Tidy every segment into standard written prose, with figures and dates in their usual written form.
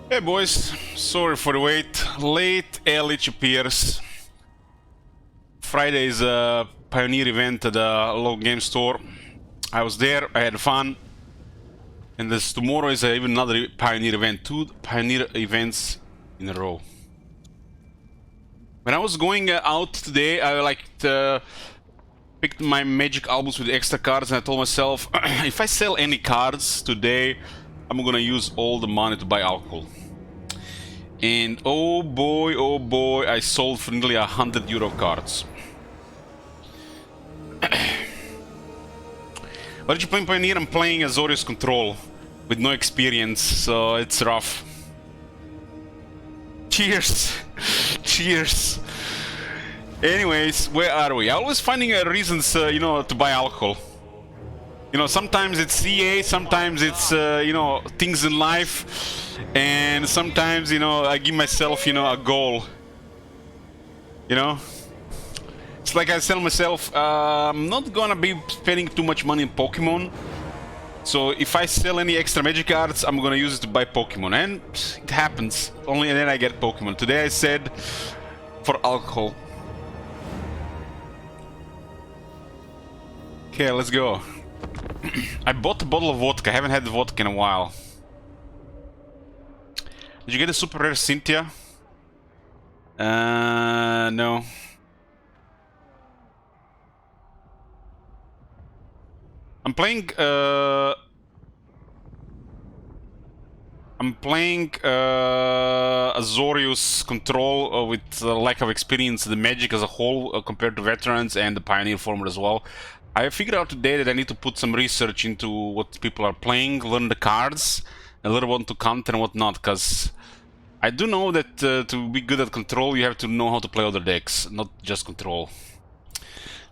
Hey boys, sorry for the wait. Late Elich appears. Friday is a Pioneer event at the local game store. I was there, I had fun. And this tomorrow is even another Pioneer event. 2 Pioneer events in a row. When I was going out today, I picked my magic albums with extra cards, and I told myself, if I sell any cards today, I'm gonna use all the money to buy alcohol. And oh boy, I sold for nearly €100 cards. What did you play Pioneer? I'm playing Azorius Control with no experience, so it's rough. Cheers! Cheers! Anyways, where are we? Always finding reasons, you know, to buy alcohol. You know, sometimes it's CA, sometimes it's, you know, things in life, and sometimes, you know, I give myself, you know, a goal. You know? It's like I tell myself, I'm not gonna be spending too much money in Pokemon, so if I sell any extra magic cards, I'm gonna use it to buy Pokemon, and it happens. Only then I get Pokemon. Today I said, for alcohol. Okay, let's go. I bought a bottle of vodka. I haven't had vodka in a while. Did you get a super rare Cynthia? No. I'm playing Azorius Control with lack of experience, the magic as a whole compared to veterans and the Pioneer format as well. I figured out today that I need to put some research into what people are playing, learn the cards, and learn what to counter and what not, because I do know that to be good at Control you have to know how to play other decks, not just Control.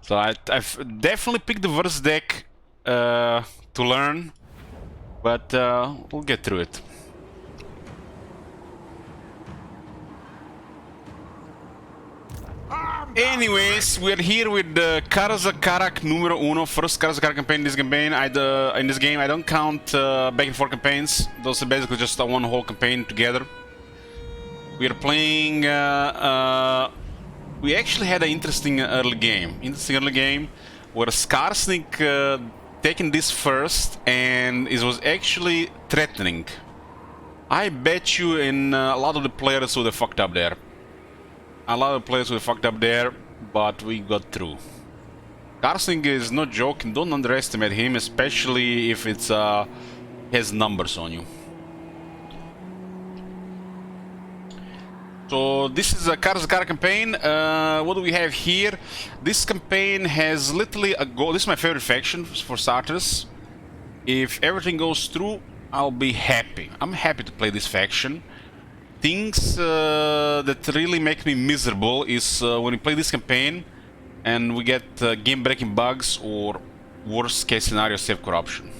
So I've definitely picked the worst deck to learn, but we'll get through it. Anyways, we're here with the Karaz-a-Karak numero uno, first Karaz-a-Karak campaign in this campaign. In this game I don't count back and forth campaigns. Those are basically just one whole campaign together. We are playing. We actually had an interesting early game. Where Skarsnik taking this first, and it was actually threatening. I bet you in a lot of the players would have fucked up there. But we got through. Skarsnik is no joke, and don't underestimate him, especially if it's has numbers on you. So this is a Karaz-a-Karak campaign. What do we have here? This campaign has literally a goal. This is my favorite faction for starters. If everything goes through, I'll be happy. I'm happy to play this faction. Things that really make me miserable is when we play this campaign and we get game-breaking bugs or worst case scenario, save corruption.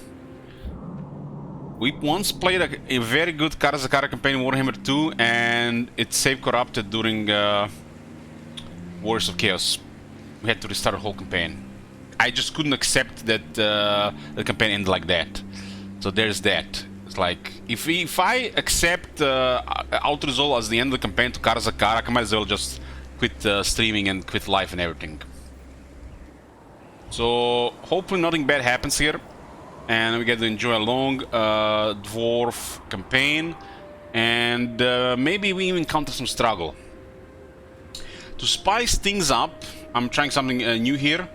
We once played a very good Karaz-a-Karak campaign in Warhammer 2, and it saved corrupted during Warriors of Chaos. We had to restart the whole campaign. I just couldn't accept that the campaign ended like that. So there's that. It's like, if I accept auto-resolve as the end of the campaign to Karaz-a-Karak, I might as well just quit streaming and quit life and everything. So hopefully nothing bad happens here, and we get to enjoy a long dwarf campaign, and maybe we even encounter some struggle. To spice things up, I'm trying something new here.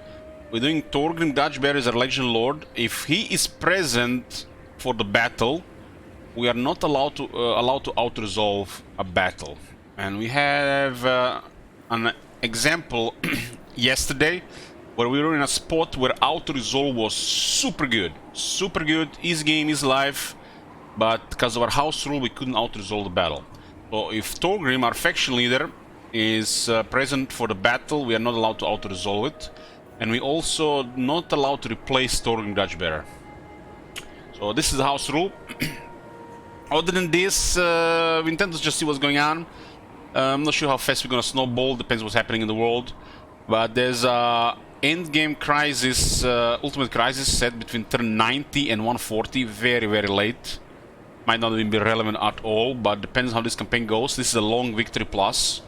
We're doing Thorgrim Dutchbear as our Legend Lord. If he is present for the battle, we are not allowed to auto-resolve a battle. And we have an example yesterday where we were in a spot where auto-resolve was super good, easy game, easy life, but because of our house rule we couldn't auto-resolve the battle. So if Thorgrim, our faction leader, is present for the battle, we are not allowed to auto-resolve it, and we also not allowed to replace Thorgrim Dutchbearer. So this is the house rule. Other than this, we intend to just see what's going on. I'm not sure how fast we're gonna snowball, depends what's happening in the world. But there's a endgame crisis, ultimate crisis set between turn 90 and 140, very late. might not even be relevant at all, but depends how this campaign goes. This is a long victory plus,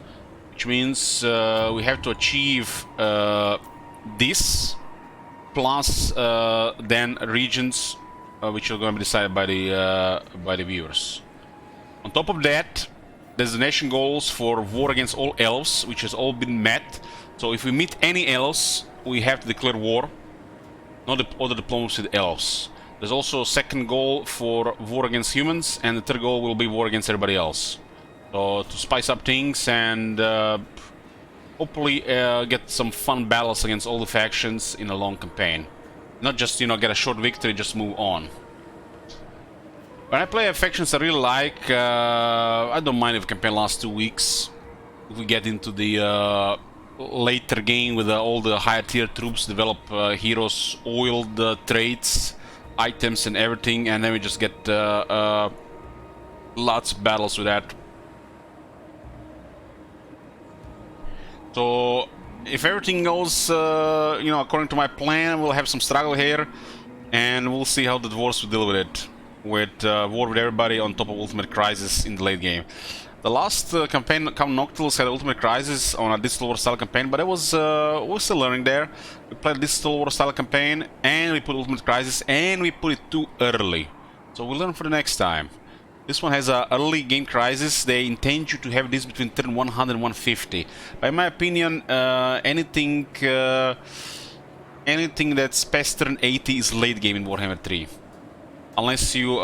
which means we have to achieve this plus then regions which are going to be decided by the viewers. On top of that, there's the nation goals for war against all elves, which has all been met. So if we meet any elves, we have to declare war, not the other diplomacy with elves. There's also a second goal for war against humans, and the third goal will be war against everybody else. So to spice up things and hopefully get some fun battles against all the factions in a long campaign. Not just, you know, get a short victory, just move on. When I play factions I really like, I don't mind if the campaign lasts 2 weeks. If we get into the later game with all the higher tier troops, develop heroes, oiled traits, items and everything, and then we just get lots of battles with that. So if everything goes you know, according to my plan, we'll have some struggle here, and we'll see how the dwarves will deal with it, with war with everybody on top of Ultimate Crisis in the late game. The last campaign, Count Noctilus, had Ultimate Crisis on a Digital War style campaign, but it was we're still learning there. We played Digital War style campaign, and we put Ultimate Crisis, and we put it too early. So we'll learn for the next time. This one has a early game crisis. They intend you to have this between turn 100 and 150. But in my opinion, anything that's past turn 80 is late game in Warhammer 3. Unless you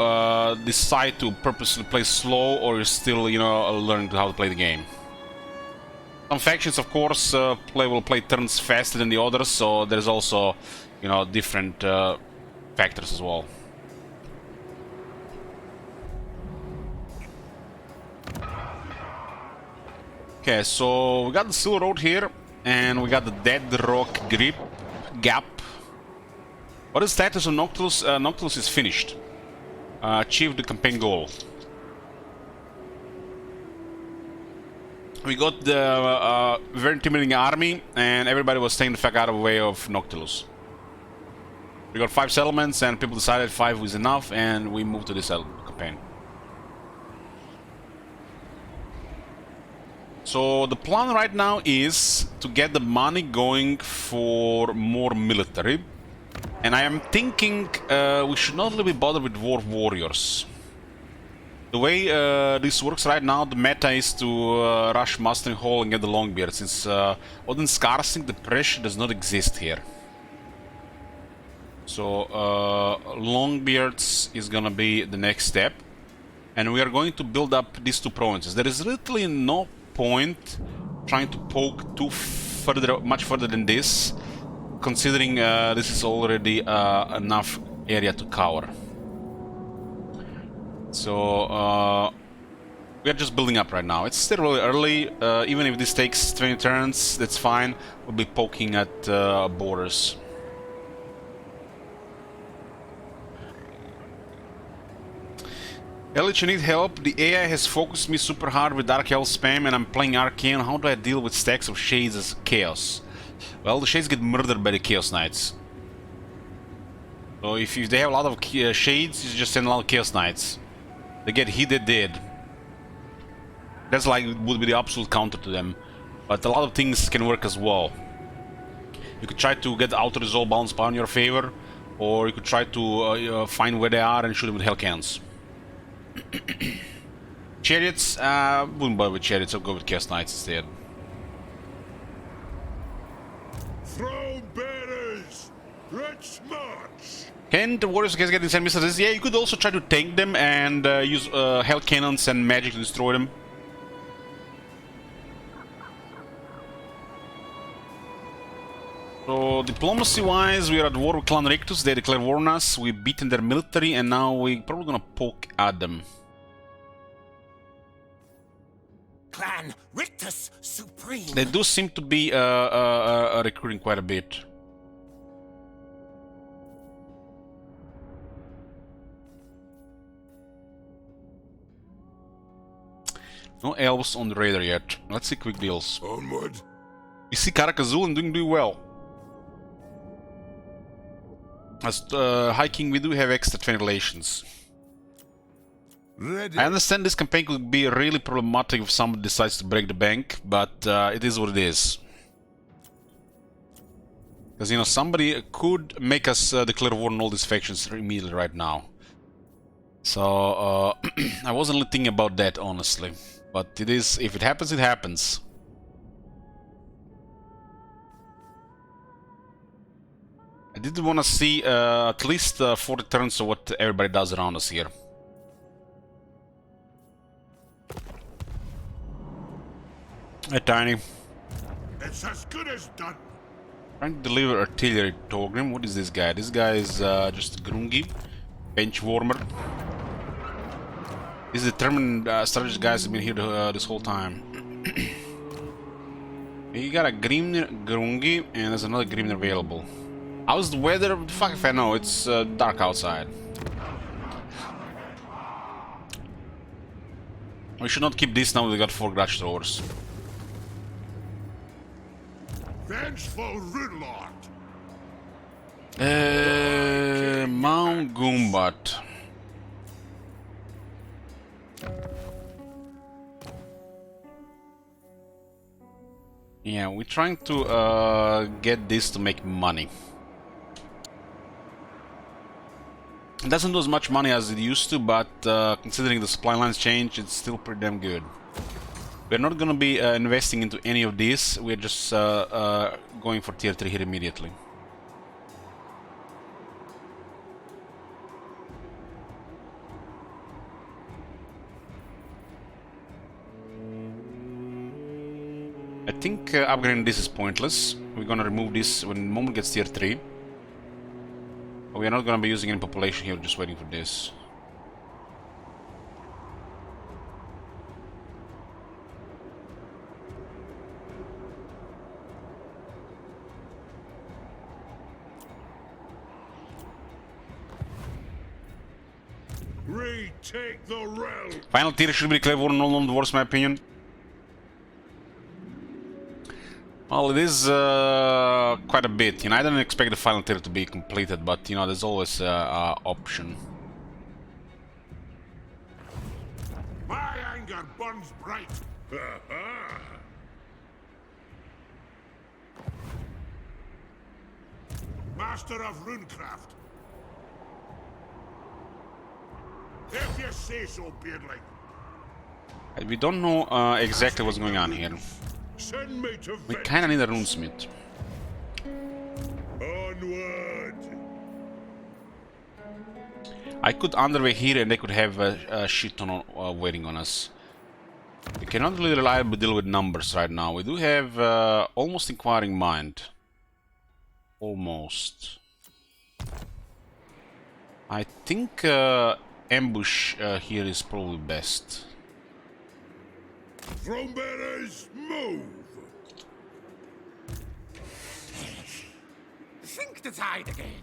decide to purposely play slow, or you're still, you know, learning how to play the game. Some factions, of course, will play turns faster than the others, so there's also, you know, different factors as well. Okay, so we got the Silver Road here, and we got the Dead Rock Gap. What is the status of Noctilus? Noctilus is finished. Achieved the campaign goal. We got the very intimidating army, and everybody was staying the fuck out of the way of Noctilus. We got 5 settlements, and people decided 5 was enough, and we moved to this campaign. So the plan right now is to get the money going for more military. And I am thinking we should not really be bothered with dwarf warriors. The way this works right now, the meta is to rush Mustering Hall and get the Longbeard, since other than Scarsing, the pressure does not exist here. So Longbeards is gonna be the next step, and we are going to build up these 2 provinces. There is literally no point trying to poke much further than this, considering this is already enough area to cover. So we are just building up right now. It's still really early. Even if this takes 20 turns, that's fine. We'll be poking at borders. Elich, you need help. The AI has focused me super hard with Dark Elf spam, and I'm playing Arcane. How do I deal with stacks of Shades as Chaos? Well, the Shades get murdered by the Chaos Knights. So if they have a lot of Shades, you just send a lot of Chaos Knights. They get hit, they're dead. That's like, would be the absolute counter to them. But a lot of things can work as well. You could try to get the auto-resolve balance power in your favor, or you could try to find where they are and shoot them with Hellcans. Chariots, wouldn't bother with Chariots, I'll go with Chaos Knights instead. Throw banners! Let's march! Can the warriors get inside missiles? Yeah, you could also try to tank them and use hell cannons and magic to destroy them. So diplomacy-wise, we are at war with Clan Rictus. They declare war on us. We've beaten their military, and now we're probably gonna poke at them. Clan Rictus Supreme. They do seem to be recruiting quite a bit. No elves on the radar yet. Let's see quick deals. Onward. You see Karak and doing well. As High King, we do have extra 20 relations. Ready. I understand this campaign could be really problematic if someone decides to break the bank, but it is what it is. Because, you know, somebody could make us declare war on all these factions immediately right now. So, I wasn't really thinking about that, honestly. But it is, if it happens, it happens. I did want to see at least 40 turns of what everybody does around us here. Hey, Tiny. It's as good as done. Trying to deliver artillery to Torgrim. What is this guy? This guy is just Grungi. Bench warmer. These determined strategist guys have been here this whole time. You got a Grimnir Grungi and there's another Grimnir available. How's the weather? Fuck if I know, it's dark outside. We should not keep this now, we got 4 grudge throwers. Vengeful Runelord. Mount Goombat. Yeah, we're trying to get this to make money. It doesn't do as much money as it used to, but considering the supply lines change, it's still pretty damn good. We're not gonna be investing into any of this, we're just going for tier 3 here immediately. I think upgrading this is pointless. We're gonna remove this when the moment gets tier 3. We are not gonna be using any population here, just waiting for this. Retake the realm. Final tier should be declared war on all non-dwarfs, in my opinion. Well, it is quite a bit. You know, I didn't expect the final tier to be completed, but you know, there's always an option. My anger burns bright. Master of runecraft. If you say so, Beardling. We don't know exactly what's going on here. Send me to We kinda need a runesmith. Onward. I could underway here and they could have a shit ton waiting on us. We cannot really reliably deal with numbers right now. We do have almost inquiring mind. Almost. I think ambush here is probably best. Throne bearers, move. Think the tide again.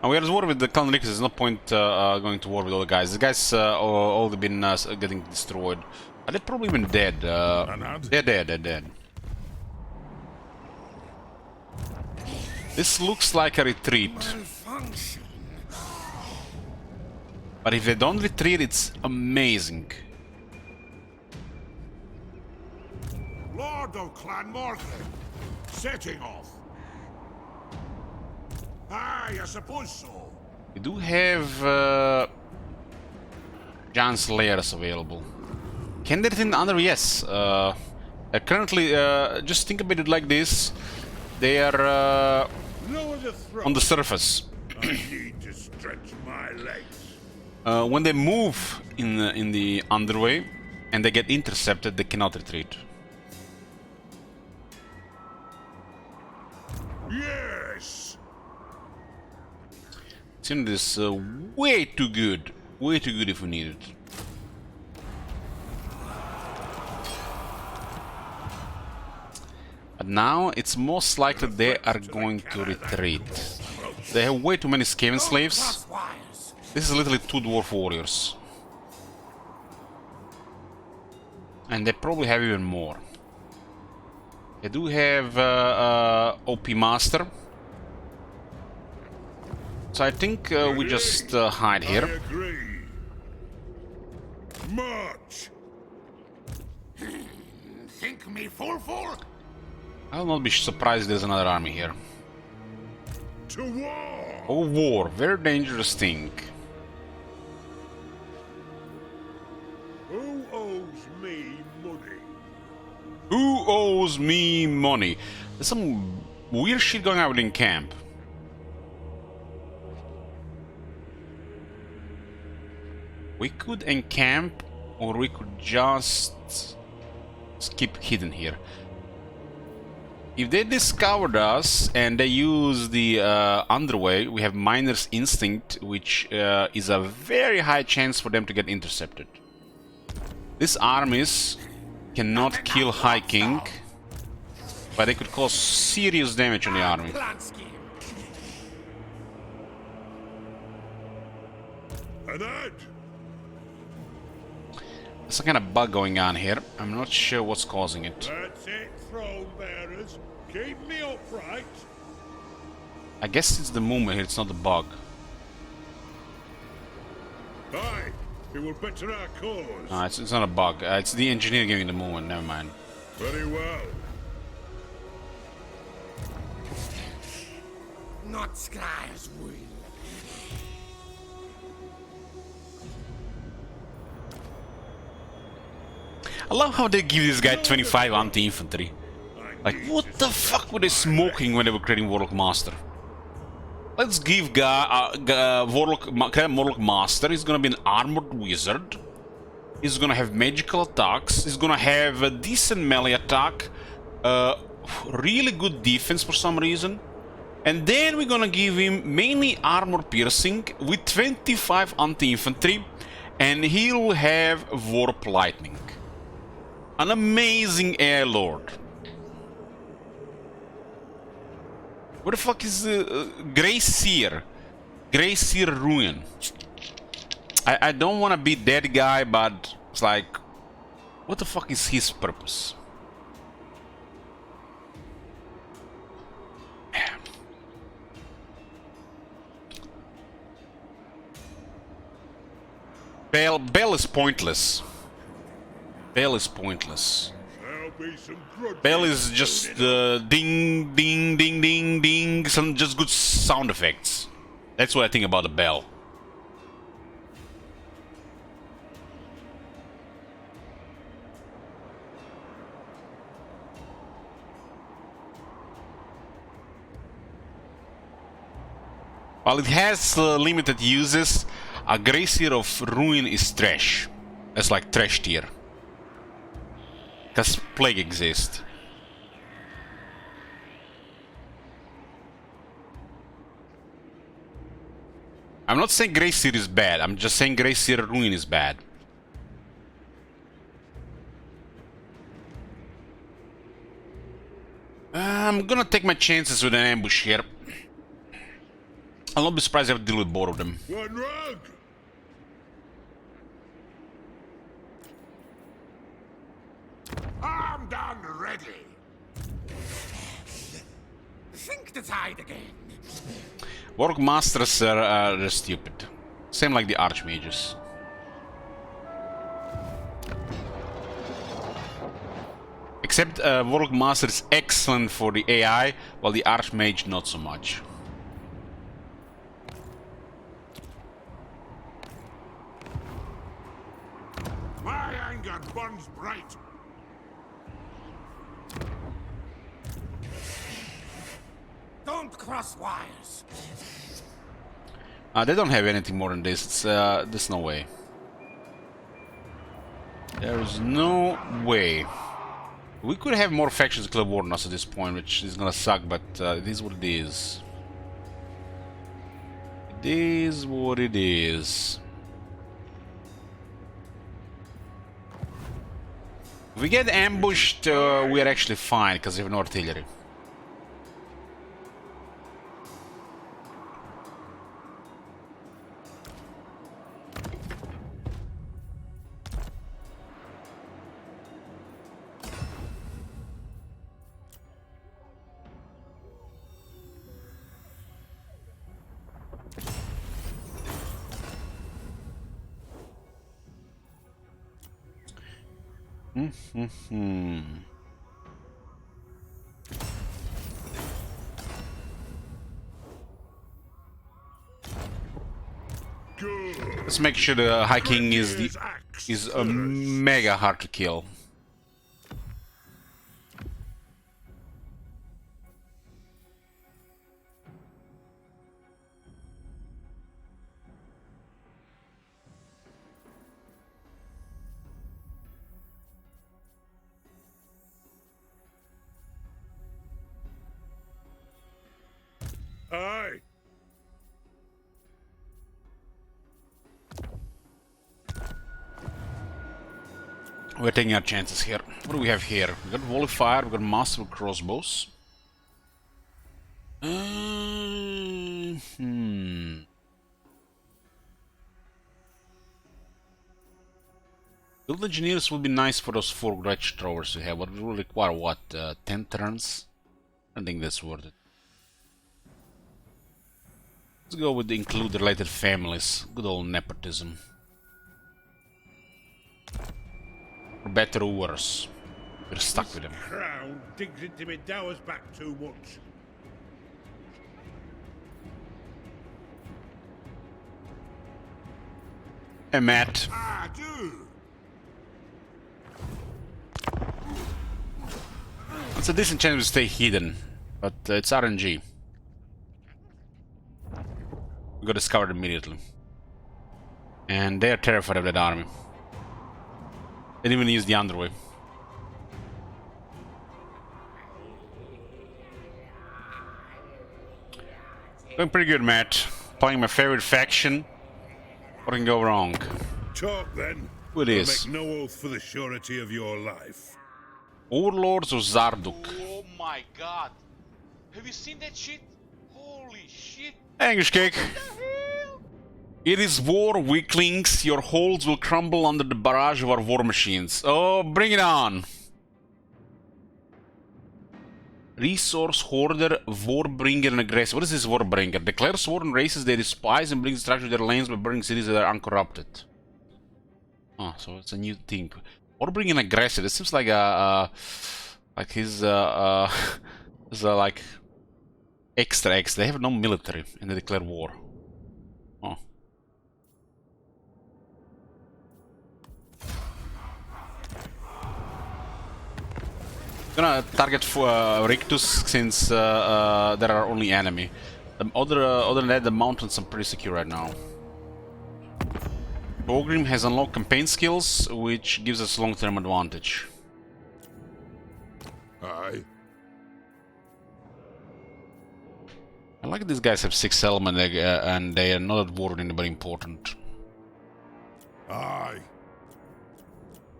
And we are at war with the Clan Rictus. There's no point going to war with all the guys. The guys all been getting destroyed. Are they probably even dead? They're dead, they're dead. This looks like a retreat. Malfunction. But if they don't retreat, it's amazing. Lord of Clan Morgan, setting off. Aye, I suppose so. We do have Giant Slayers available. Can they retain under? Yes. Currently, just think about it like this. They are Lower the throat. on the surface. I need to stretch my legs. When they move in the underway and they get intercepted, they cannot retreat. Yes. This unit is way too good. Way too good if we need it. But now it's most likely they are going to retreat. They have way too many Skaven slaves. Cross wires. This is literally 2 dwarf warriors. And they probably have even more. They do have OP Master. So I think we just hide I here. agree. March. Think me fool? I'll not be surprised there's another army here. To war. Oh, war. Very dangerous thing. Who owes me money? Who owes me money? There's some weird shit going on in camp. We could encamp, or we could just keep hidden here. If they discovered us and they use the underway, we have Miner's Instinct, which is a very high chance for them to get intercepted. These armies cannot kill High King, but they could cause serious damage on the army. Plan scheme. And that? There's some kind of bug going on here. I'm not sure what's causing it. That's it, throne bearers. Keep me upright. I guess it's the movement here, it's not the bug. Aye, it will better our cause. No, it's not a bug. It's the engineer giving the movement, never mind. Very well. Not Squire's will. I love how they give this guy 25 anti-infantry. Like, what the fuck were they smoking when they were creating Warlock Master? Let's give Warlock Master. He's gonna be an armored wizard. He's gonna have magical attacks. He's gonna have a decent melee attack. Really good defense for some reason. And then we're gonna give him mainly armor piercing with 25 anti-infantry. And he'll have Warp Lightning. An amazing Air Lord. Where the fuck is Grey Seer? Grey Seer Ruin. I don't want to be that guy, but it's like, what the fuck is his purpose? Bell is pointless. Bell is pointless. There'll be some grudges. Bell is just ding, ding, ding, ding, ding, some just good sound effects. That's what I think about the bell. While it has limited uses, a Gracier of Ruin is trash. That's like trash tier. Because Plague exists. I'm not saying Gracier is bad, I'm just saying Gracier Ruin is bad. I'm gonna take my chances with an ambush here. I'll not be surprised if I have to deal with both of them. One rug. Armed and ready. Think the tide again. Warlock Masters are they're stupid. Same like the Archmages. Except Warlock Master is excellent for the AI, while the Archmage not so much. My anger burns bright. Don't cross wires. They don't have anything more than this. It's there's no way. There is no way. We could have more factions club warners at this point, which is gonna suck, but it is what it is. It is what it is. If we get ambushed, we are actually fine, because we have no artillery. Good. Let's make sure the High King is His axe is first. mega hard to kill. Aye. We're taking our chances here. What do we have here? We got volley fire, we got master of crossbows. Field engineers would be nice for those 4 wretch throwers we have, but it will require what? 10 turns? I don't think that's worth it. Let's go with the include related families. Good old nepotism. For better or worse. We're stuck with them. Crown digs into me dowers back too much. Hey Matt. I do. It's a decent chance to stay hidden, but it's RNG. We got discovered immediately. And they are terrified of that army. They didn't even use the underway. Going pretty good, Matt. Playing my favorite faction. What can go wrong? Talk then. Who it I'll is? make no oath for the surety of your life. Overlords of Zarduk. Oh my god. Have you seen that shit? Holy shit. English cake. It is war, weaklings. Your holds will crumble under the barrage of our war machines. Oh, bring it on. Resource hoarder, warbringer, and aggressor. What is this warbringer? Declares war on races they despise and brings destruction to their lands by burning cities that are uncorrupted. Oh, so it's a new thing. Warbringer and aggressor. This seems like his like extra X. They have no military and they declare war. Oh. Gonna target for Rictus since there are only enemy. Other than that, the mountains are pretty secure right now. Ogrim has unlocked campaign skills, which gives us long-term advantage. Aye. I like these guys have 6 element and they are not at war with anybody important. Aye.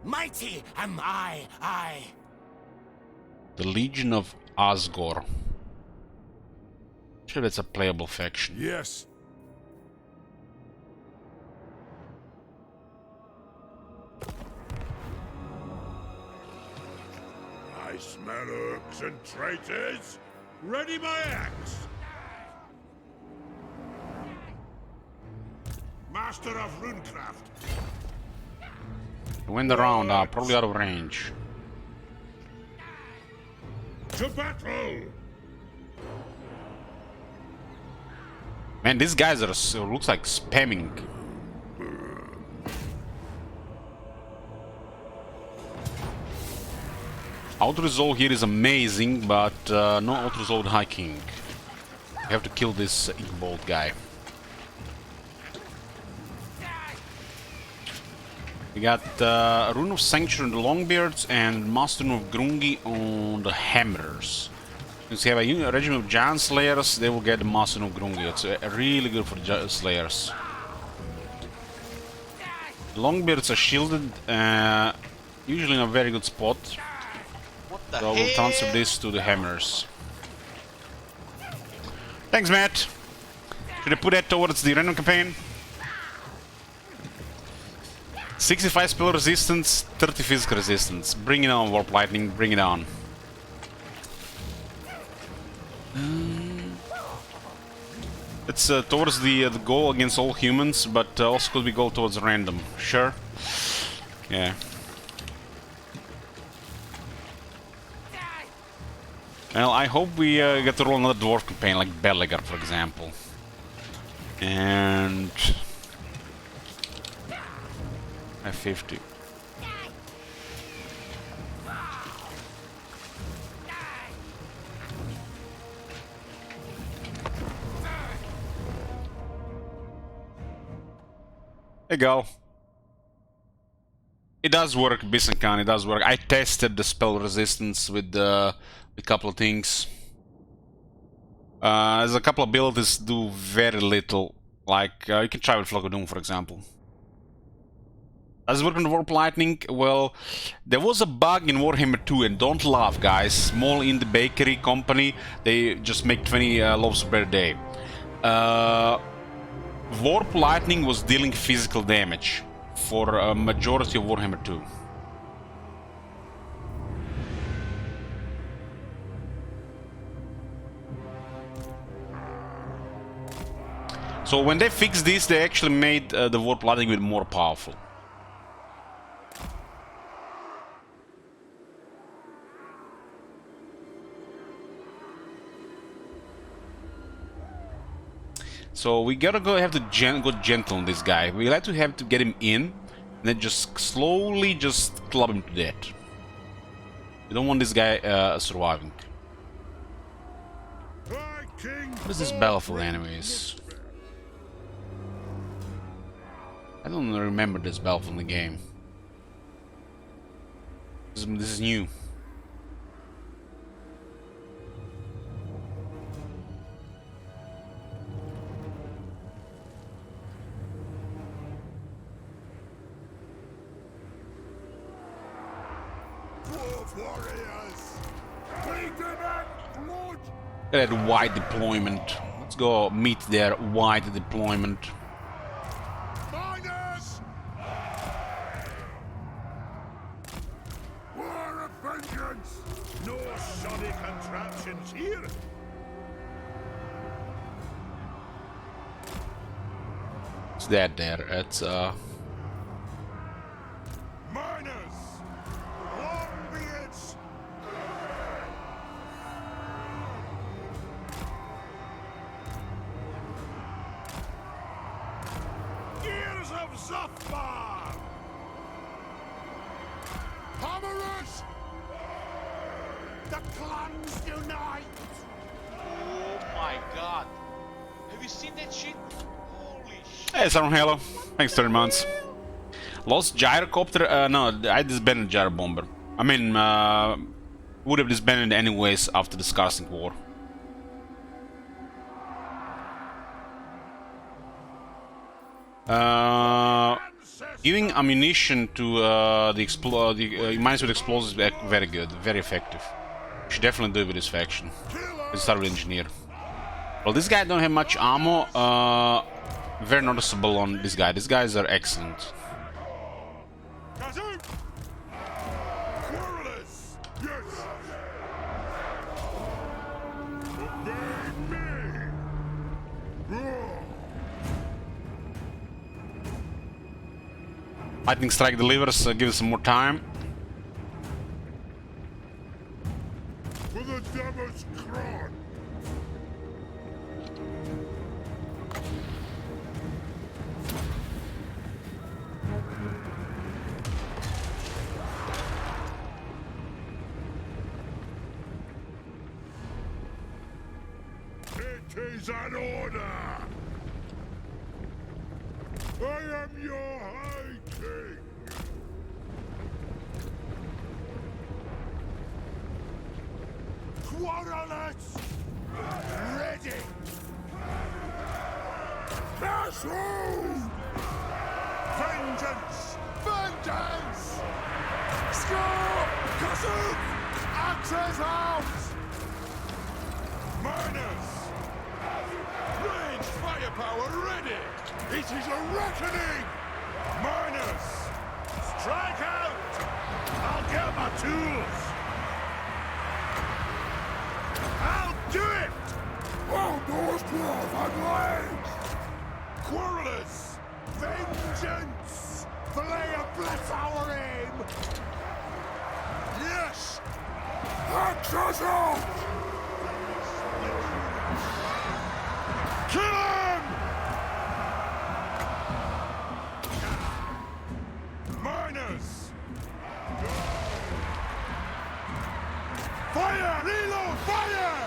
Mighty am I. The Legion of Asgore. Sure, that's a playable faction. Yes. I smell orcs and traitors. Ready my axe. Master of runecraft. Win the round, probably out of range. To battle. Man, these guys are looks like spamming. Auto-resolve here is amazing, but no auto-resolve High King. You have to kill this Inkbolt guy. We got Rune of Sanctuary on the Longbeards and Master of Grungi on the Hammers. Since you have a regiment of Giant Slayers, they will get the Master of Grungi. It's really good for the Slayers. The Longbeards are shielded, usually in a very good spot. What the So I will hell? transfer this to the Hammers. Thanks, Matt. Should I put that towards the random campaign? 65 spell resistance, 30 physical resistance. Bring it on, Warp Lightning, bring it on. It's towards the goal against all humans, but also could be goal towards random. Sure? Yeah. Well, I hope we get to roll another dwarf campaign like Belegar, for example. And... 50. There you go. It does work, Bisankan, it does work. I tested the spell resistance with a couple of things. There's a couple of abilities do very little. Like, you can try with Flock of Doom, for example. Does it work on Warp Lightning? Well, there was a bug in Warhammer 2, and don't laugh, guys. Small indie bakery company, they just make 20 loaves per day. Warp Lightning was dealing physical damage for a majority of Warhammer 2. So when they fixed this, they actually made the Warp Lightning a bit more powerful. So we gotta have to go gentle on this guy. We like to have to get him in, and then just slowly just club him to death. We don't want this guy surviving. What is this battlefield, anyways? I don't remember this battlefield in the game. This is new. Look at that wide deployment. Let's go meet their wide deployment. Miners! War of vengeance! No shoddy contraptions here! It's that there. It's Miners! Longbeards! Gears of Zafbar! Hammerers! The clans unite! Oh my god. Have you seen that shit? Holy shit. hey, Sarah Halo. Thanks 30 months. Lost gyrocopter? No, I disbanded gyro bomber. I mean, would have disbanded anyways after the Scarsing War. Giving ammunition to the mines with explosives is very good, very effective. Should definitely do it with this faction. Let's start with engineer. Well, this guy don't have much ammo. Very noticeable on this guy. These guys are excellent. Lightning strike delivers, give us some more time. For the devil's crown! It is an order! I am your High King! Quarrelers! Ready! Mushroom! Vengeance! Vengeance! Score! Kazoo! Axes out! Miners! Range firepower ready! It is a reckoning! Miners! Strike out! I'll get my tools! I'll do it! Oh, North Dwarf and Lane! Quarrelers! Vengeance! Flare bless our aim! Yes! Axes out! Fire! Reload! Fire!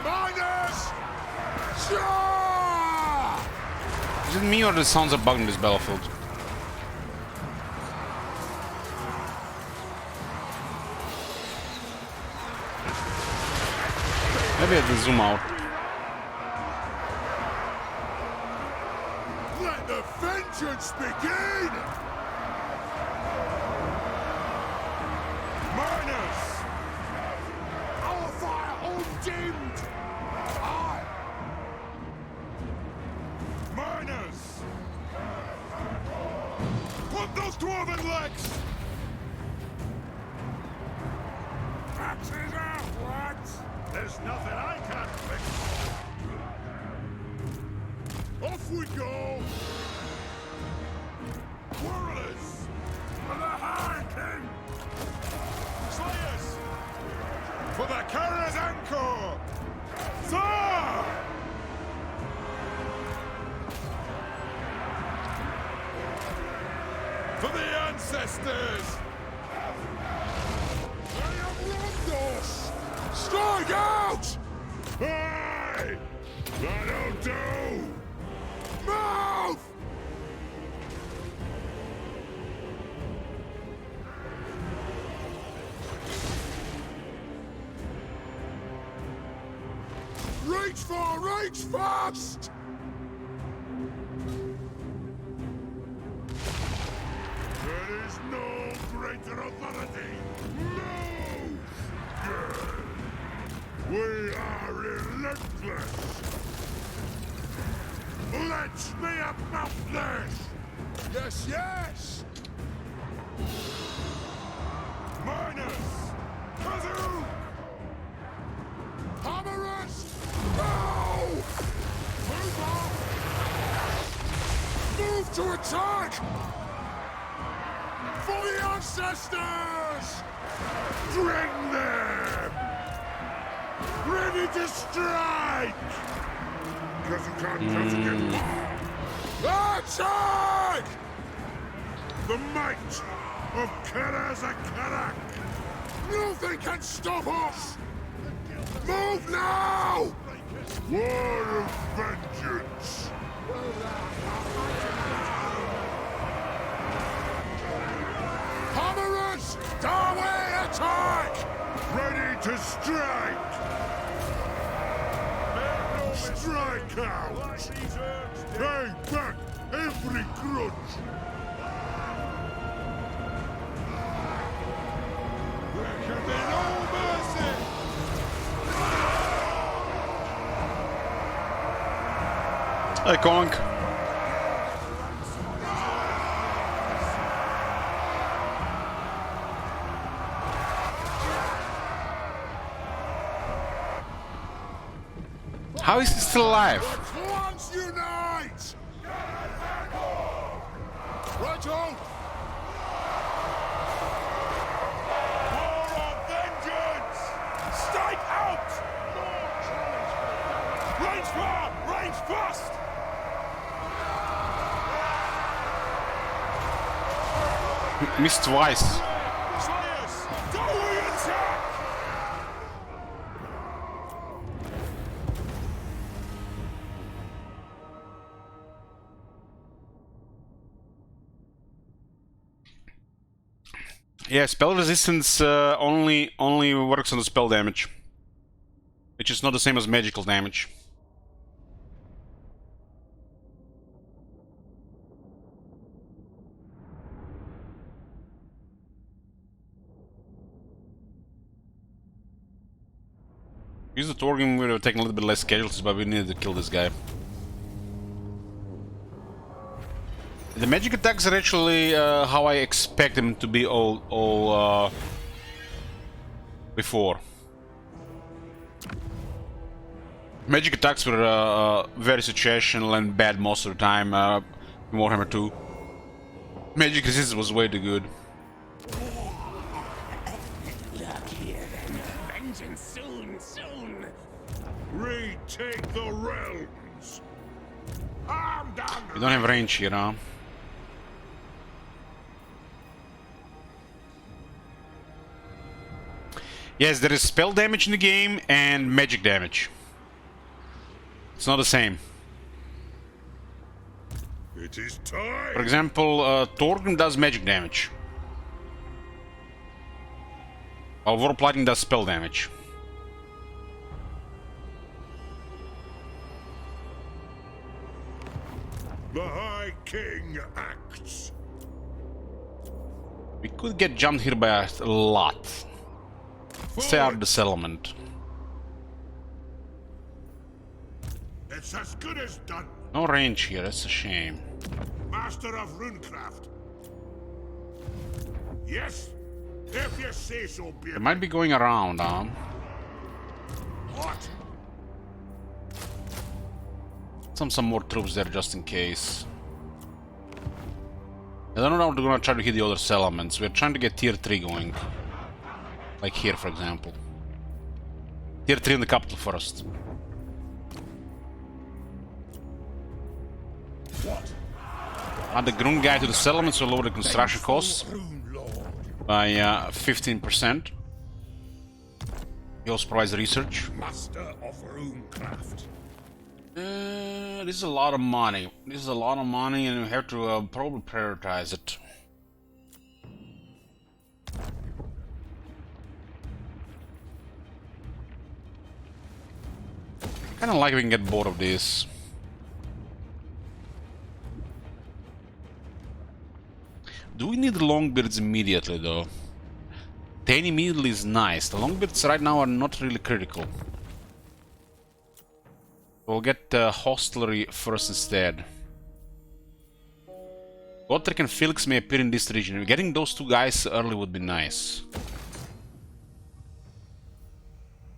Miners! Charge! Is it me or the sounds are bugging this battlefield? Maybe I have to zoom out. Let the vengeance begin! Miners! Our fire undimmed! Aye! Miners! Put those dwarven legs! Axes out, what? There's nothing I can't fix! Off we go! Warriors! For the High King! Slayers! For the Karaz-a-Karak! Sir! For the ancestors! They have wronged us! Strike out! Aye! That'll do! Move! Reach fast! There is no greater authority! Move! We are relentless! Let me about this! Yes, yes! Miners! Kazoo! Hammerers! No! Move on! Move to attack! For the ancestors! Bring them! Ready to strike! Because you can't come to get attack! The might of Karaz-a-Karak! Nothing can stop us! Move now! War of vengeance! Hammerers! Darway attack! Ready to strike! Strike out! Pay back every grudge! There can be no mercy! Hey, Conk. How is he still alive? Clans unite! Right on! War of vengeance! Strike out! Range far! Range fast! Missed twice. Slayers! Do we attack? Yeah, spell resistance only works on the spell damage, which is not the same as magical damage. Use the Torgrim, we would have taken a little bit less casualties, but we needed to kill this guy. The magic attacks are actually how I expect them to be all before. Magic attacks were very situational and bad most of the time. In Warhammer 2. Magic resistance was way too good. Look here then. Vengeance soon, soon. Retake the realms! I'm down! We don't have range here, huh? Yes, there is spell damage in the game and magic damage. It's not the same. It is time. For example, Thorgrim does magic damage, while Warp Lightning does spell damage. The High King acts. We could get jumped here by a lot. Stay out of the settlement. It's as good as done. No range here, that's a shame. Master of runecraft. Yes, if you say so, be They it. might be going around, huh? What? Some more troops there just in case. I don't know how they're gonna try to hit the other settlements. We're trying to get tier 3 going. Like here, for example. Tier 3 in the capital first. What? Add the Grun guy to the settlements will lower the construction costs Rune Lord. by 15%. He also provides research. Master of runecraft. This is a lot of money. This is a lot of money, and we have to probably prioritize it. Kind of like we can get both of these. Do we need the Longbeards immediately, though? 10 immediately is nice. The Longbeards right now are not really critical. We'll get hostelry first instead. Gotrek and Felix may appear in this region. Getting those two guys early would be nice.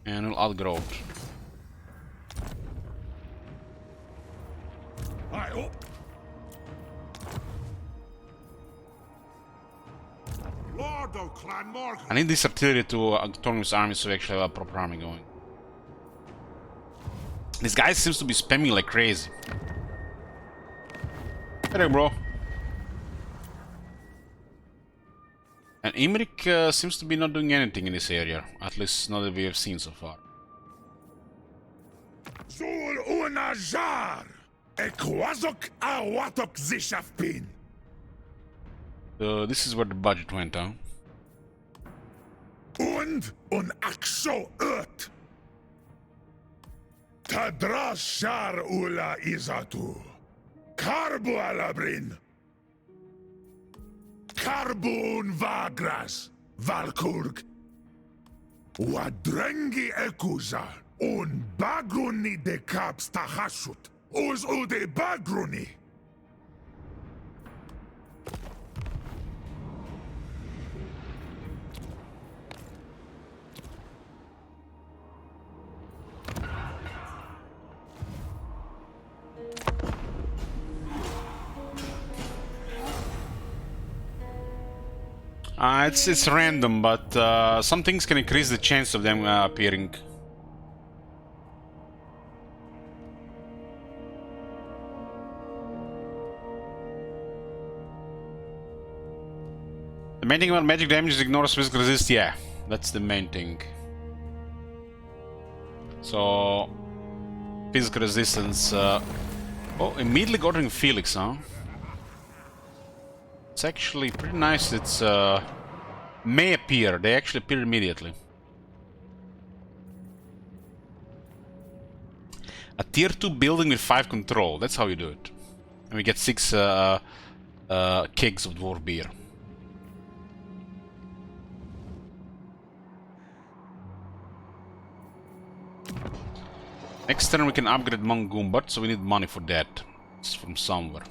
And we'll add growth. I hope. Lord of Clan Morgan. I need this artillery to turn his army so we actually have a proper army going. This guy seems to be spamming like crazy. Hey there, bro. And Imrik seems to be not doing anything in this area. At least not that we have seen so far. Zul unajar. Ekwazok awatok zishafpin. This is where the budget went, huh? Und un aksho ut. Tadrashar ula izatu. Karbu alabrin. Karbun vagras. Valkurg. Wadrengi ekuza. Un bagruni de kaps tahashut. Uz ude bagruni. It's random, but some things can increase the chance of them appearing. The main thing about magic damage is ignores physical resist. Yeah, that's the main thing. So physical resistance. Oh, immediately ordering Felix, huh? It's actually pretty nice. It's may appear. They actually appear immediately. A tier 2 building with 5 control. That's how you do it. And we get 6 kegs of dwarf beer. Next turn we can upgrade Monk Goombert, so we need money for that. It's from somewhere.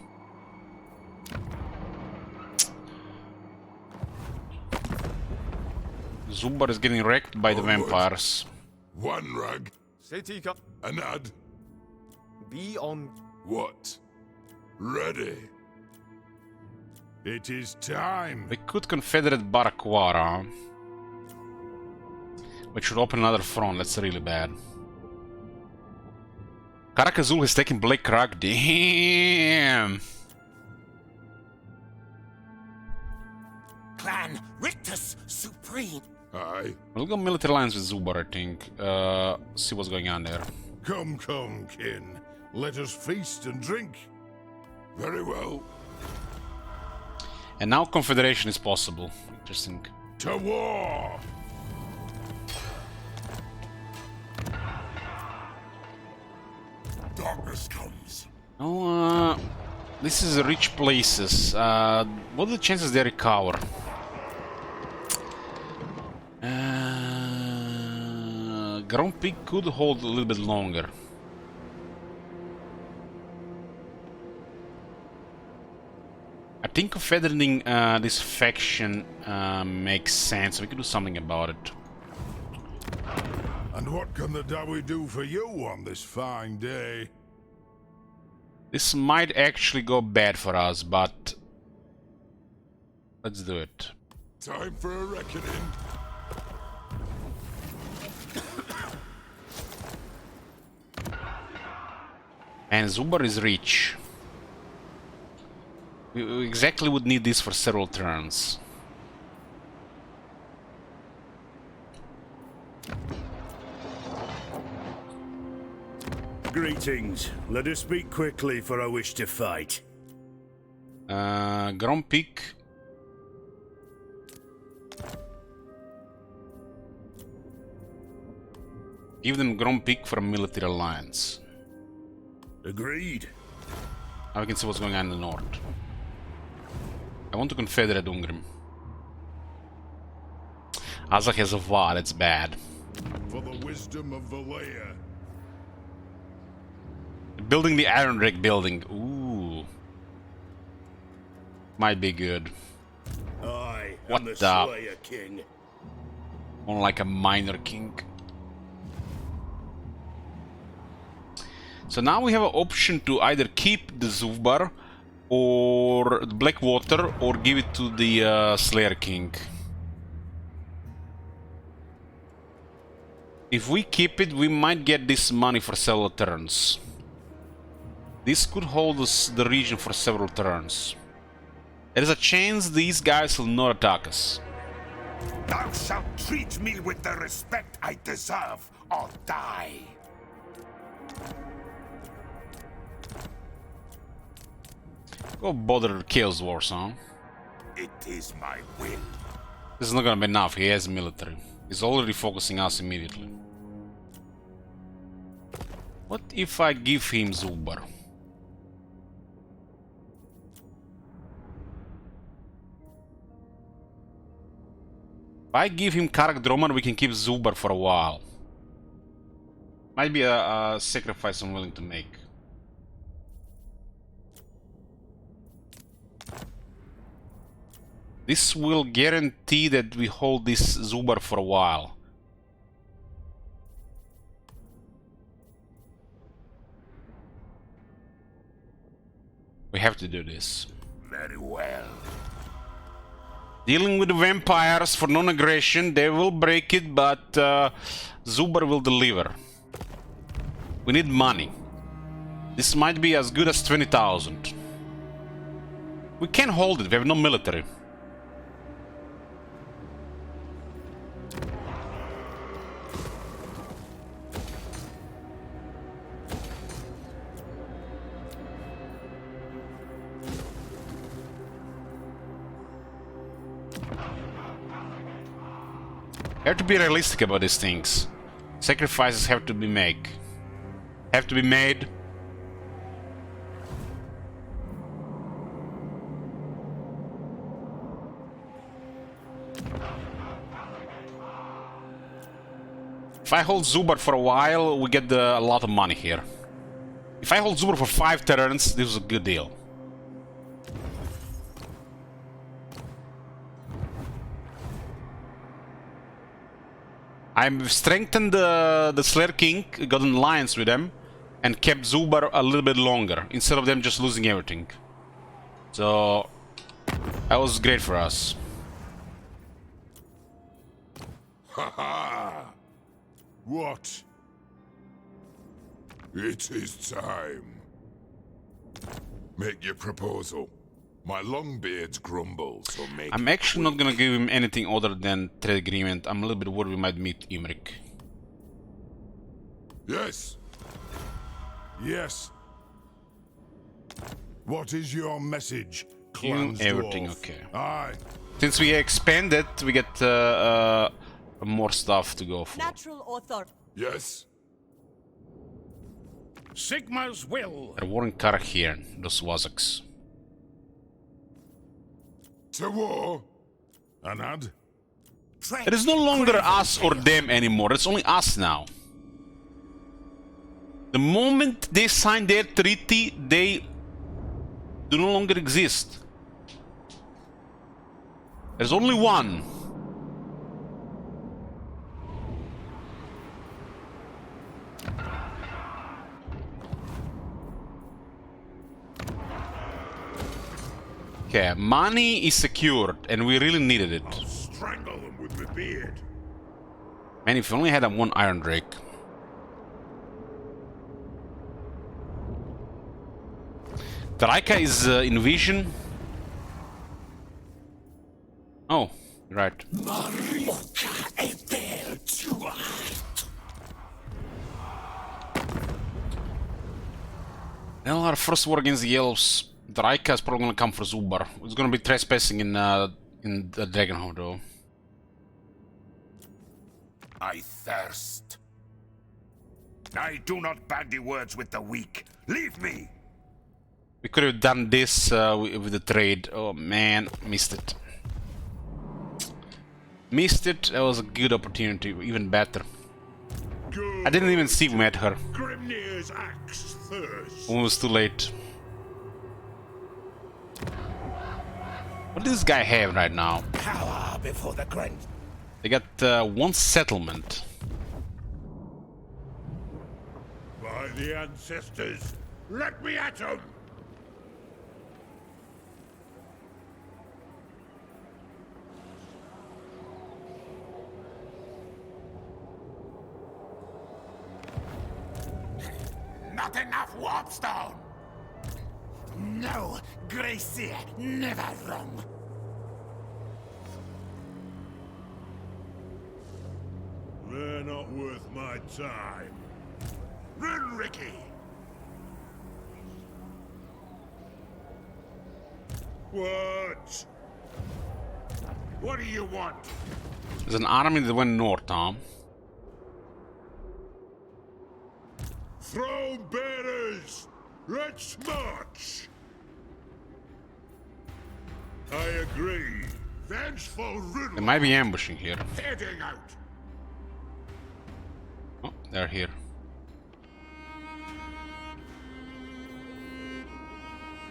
Zumbar is getting wrecked by the vampires. One rug. Setika, Anad. be on. What? Ready. It is time. We could confederate Barakwara, which should open another front. That's really bad. Karak-Azul has taken Black Orcs. Damn. Clan Rictus supreme. Aye. We'll go military lines with Zubar, I think. See what's going on there. Come, come, kin. Let us feast and drink. Very well. And now Confederation is possible. Interesting. To war! Darkness comes. Oh, this is rich places. What are the chances they recover? Ground Peak could hold a little bit longer. I think confederating this faction makes sense. We can do something about it. And what can the Dawi do for you on this fine day? This might actually go bad for us, but let's do it. Time for a reckoning. And Zubar is rich. We exactly would need this for several turns. Greetings. Let us speak quickly, for I wish to fight. Grand Peak. Give them Grand Peak for a military alliance. Agreed. Now we can see what's going on in the north. I want to confederate Ungrim. Azak has a Va, that's bad. For the wisdom of Valea. Building the Iron Rig building. Ooh. Might be good. I What am the the- Slayer King. More like a minor king. So now we have an option to either keep the Zuvbar or the Blackwater or give it to the Slayer King. If we keep it, we might get this money for several turns. This could hold us the region for several turns. There is a chance these guys will not attack us. Thou shalt treat me with the respect I deserve, or die. Go bother Chaos Wars, huh? It is my will. This is not gonna be enough, he has military. He's already focusing us immediately. What if I give him Zubar? If I give him Karak-Dromar, we can keep Zubar for a while. Might be a sacrifice I'm willing to make. This will guarantee that we hold this Zubar for a while. We have to do this. Very well. Dealing with the vampires for non-aggression, they will break it, but Zubar will deliver. We need money. This might be as good as 20,000. We can't hold it, we have no military. We have to be realistic about these things. Sacrifices have to be made. If I hold Zubar for a while, we get a lot of money here. If I hold Zubar for 5 turns, this is a good deal. I've strengthened the Slayer King, got an alliance with them, and kept Zubar a little bit longer, instead of them just losing everything. So, that was great for us. Ha ha! What? It is time. Make your proposal. My longbeards grumble, so make I'm actually not gonna give him anything other than trade agreement. I'm a little bit worried we might meet Imrik. Yes. Yes. What is your message, Clan Everything Dwarf? okay. Aye. Since we expanded, we get more stuff to go for. Natural author. Yes. Sigma's will. They're warring Karak here, those Wazaks. To war. Anad? It is no longer us or them anymore, it's only us now. The moment they sign their treaty, they do no longer exist. There's only one. Okay, money is secured, and we really needed it. Strangle them with my beard. Man, if we only had that one Iron Drake. Traika is in vision. Oh, right. Well, our first war against the elves. Traika is probably gonna come for Zubar. It's gonna be trespassing in the Dragonhood, though. I thirst. I do not bandy words with the weak. Leave me! We could have done this with the trade. Oh man, missed it. Missed it. That was a good opportunity, even better. I didn't even see we met her. Grimnir's axe thirst. Almost too late. What does this guy have right now? Cower before the grunt. They got one settlement. By the ancestors, let me at them! Not enough warpstone! No, Gracie, never wrong. They're not worth my time. Run, Ricky! What? What do you want? There's an army that went north, Tom. Throne bearers! Let's march! I agree. Vengeful They riddle might be ambushing here. heading out. Oh, they're here.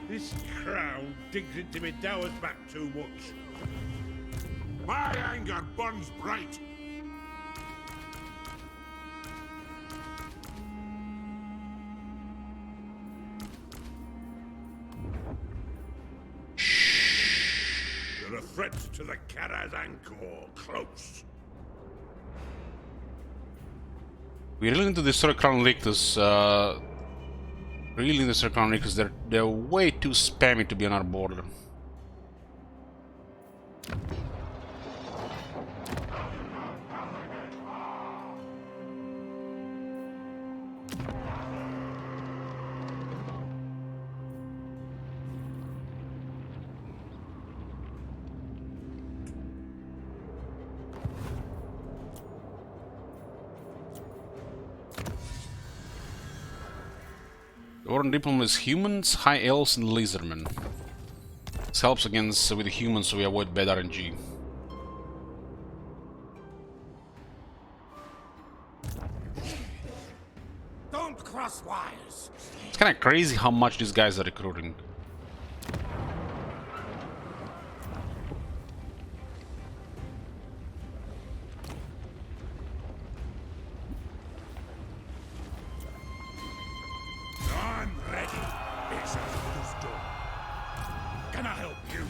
This crown digs into me dowers back too much. My anger burns bright. They're a threat to the Karaz-a-Karak close. We really need to destroy Clan Rictus. Really need to destroy Clan Rictus. They're way too spammy to be on our border. The Warren Diplomat is humans, high elves, and lizardmen. This helps against with the humans so we avoid bad RNG. Don't cross wires. It's kinda crazy how much these guys are recruiting. I'm ready. It's as good as done. Can I help you?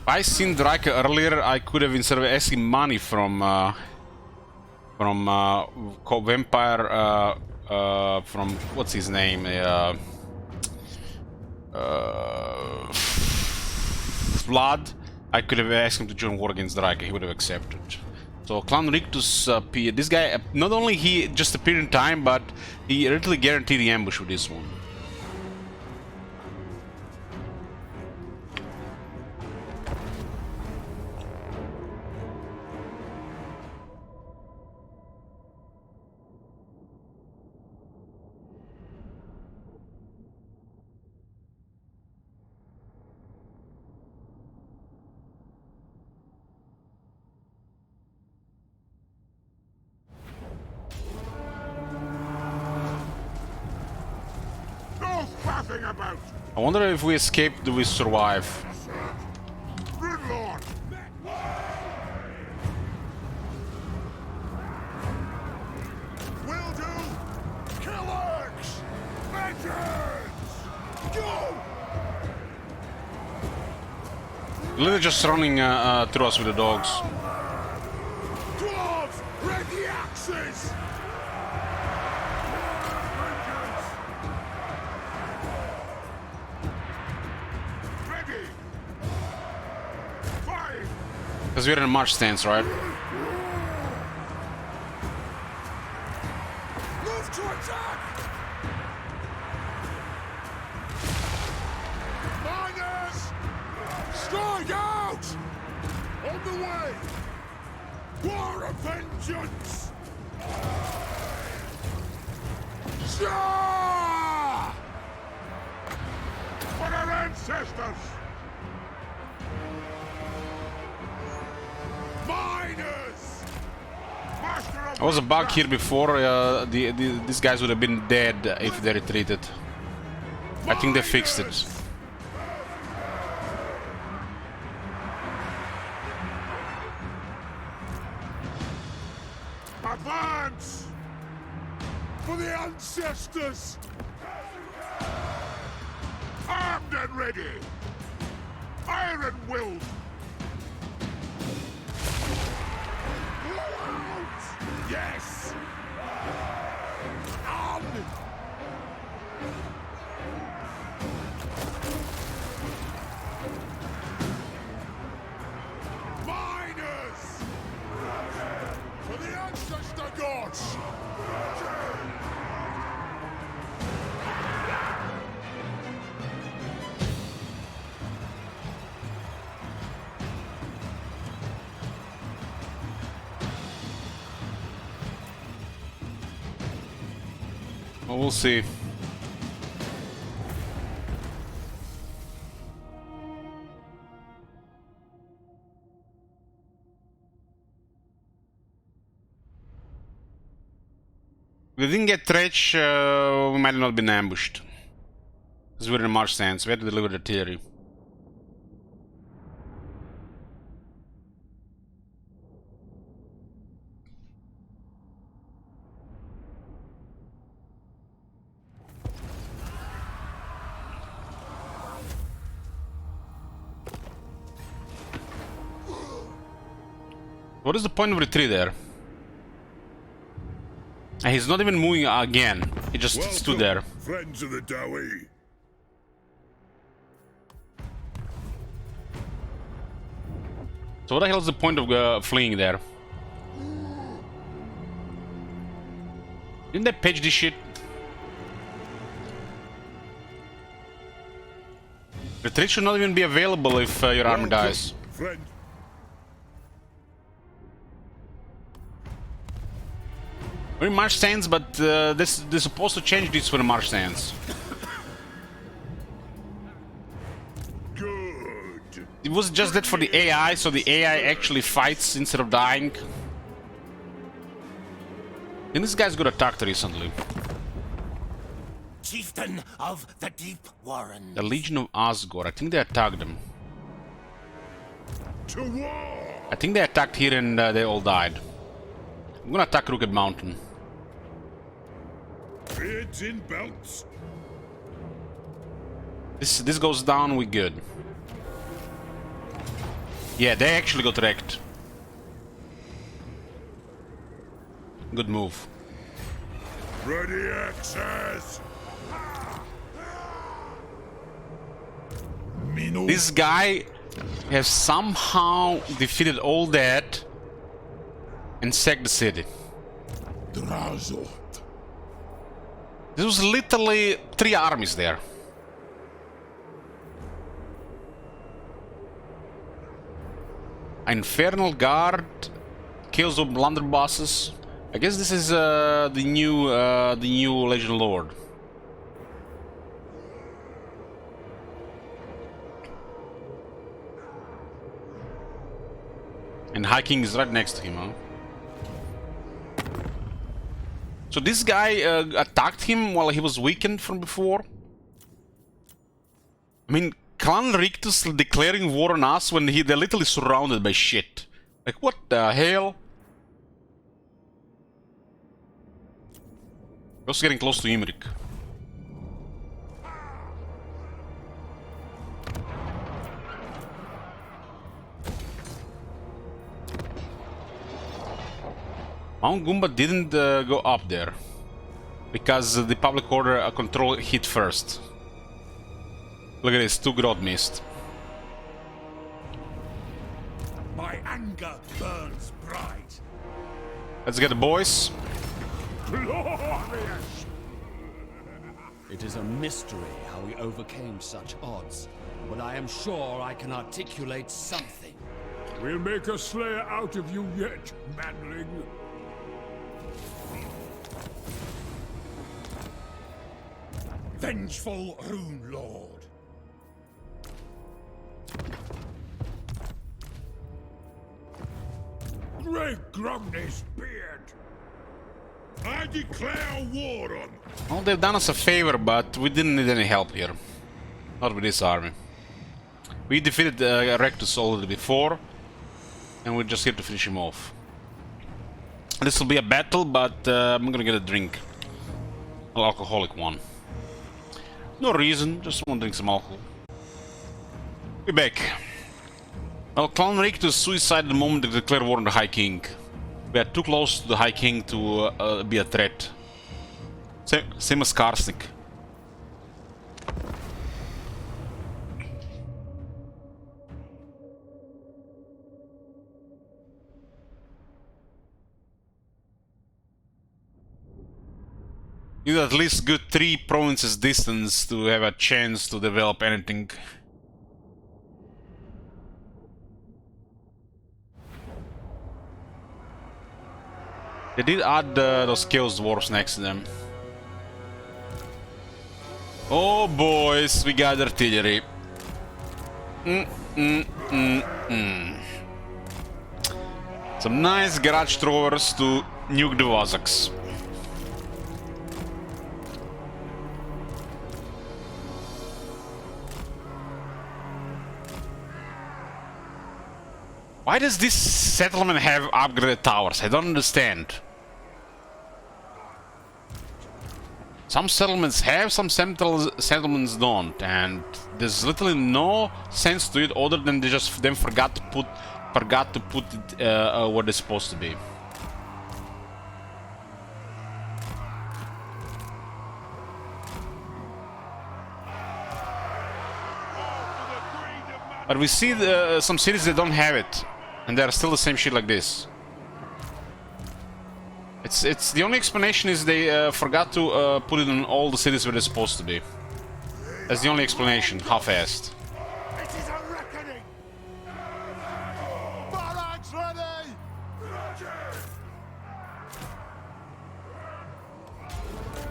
If I seen Drake earlier, I could have instead of asking money from vampire from what's his name? Vlad. I could have asked him to join war against Drake. He would have accepted. So Clan Rictus appeared. This guy, not only he just appeared in time, but he literally guaranteed the ambush with this one. No faffing about! I wonder if we escape, do we survive? Good lord! Will do! Kill orcs! Vengeance! Go! Literally just running through us with the dogs. Dwarves! Ready axes! Ready! Fire! Because we're in a march stance, right? Move to attack! Miners! Strike out! On the way! War of vengeance! Shah! For our ancestors! Miners! Master of I was a bug witchcraft! here before. These guys would have been dead if they retreated. I think they fixed it. Advance! For the ancestors! Armed and ready! Iron-willed! Blow out! Yes! On! Miners! For the ancestor gods! Well, we'll see. If we didn't get Tretch, we might not have been ambushed. Because we're in a march stance, we had to deliver the artillery. What is the point of retreat there? And he's not even moving again. He just stood there. Friends of the Dowie. So what the hell is the point of fleeing there? Didn't they patch this shit? Retreat should not even be available if your army dies. Friend. We're in march stance, but they're supposed to change this for the march stance. Good. It was just that for the AI, so the AI actually fights instead of dying. And this guy's got attacked recently. Chieftain of the Deep Warren. The Legion of Asgore. I think they attacked them. To war. I think they attacked here and they all died. I'm gonna attack Crooked Mountain. Beards in belts. This goes down, we good. Yeah, they actually got wrecked. Good move. Ready access! Minu. This guy has somehow defeated all that and sacked the city. Drazot. There was literally 3 armies there. Infernal Guard kills the blunderbusses. I guess this is the new Legend Lord. And High King is right next to him, huh? So this guy attacked him while he was weakened from before. I mean, Clan Rictus declaring war on us when they're literally surrounded by shit. Like, what the hell? We're also getting close to Imrik. Mount Goomba didn't go up there because the public order control hit first. Look at this, 2 growth missed. My anger burns bright. Let's get the boys. Glorious! It is a mystery how we overcame such odds, but I am sure I can articulate something. We'll make a slayer out of you yet, manling. Vengeful Rune Lord. Greg Gromney's beard. I declare war on. Well, they've done us a favor, but we didn't need any help here. Not with this army. We defeated Rectus already before, and we're just here to finish him off. This will be a battle, but I'm gonna get a drink. An alcoholic one. No reason, just want to drink some alcohol. We're back. Well, Clan Rictus suicided the moment they declared war on the High King. We are too close to the High King to be a threat. Same as Karsnik. You need at least good 3 provinces distance to have a chance to develop anything. They did add those chaos dwarfs next to them. Oh boys, we got artillery. Some nice garage throwers to nuke the Vazaks. Why does this settlement have upgraded towers? I don't understand. Some settlements have, some settlements don't, and there's literally no sense to it other than they just forgot to put it where they're supposed to be. But we see some cities that don't have it, and they're still the same shit like this. It's the only explanation is they forgot to put it in all the cities where they're supposed to be. That's the only explanation, half-assed. It is a reckoning! Barracks ready!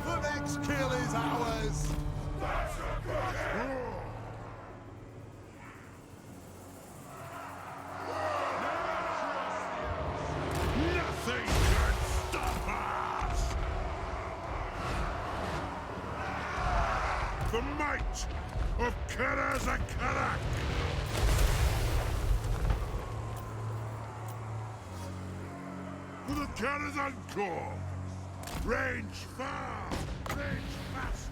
The next kill is ours! Nothing can stop us! The might of Karaz-a-Karak! For the Karazhan Corps! Range far! Range fast!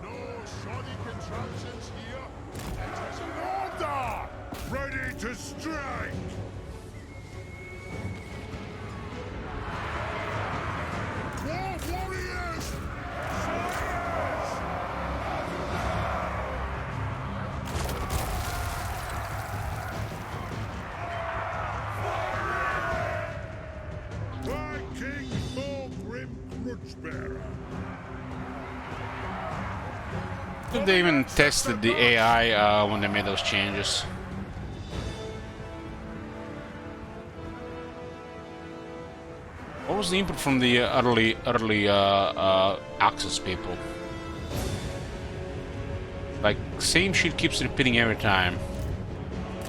No shoddy contraptions here! It is Strike! Dwarf warriors! Slayers! My king, more grim grudge bearer. I think they even tested the AI when they made those changes. What was the input from the early access people? Like, same shit keeps repeating every time.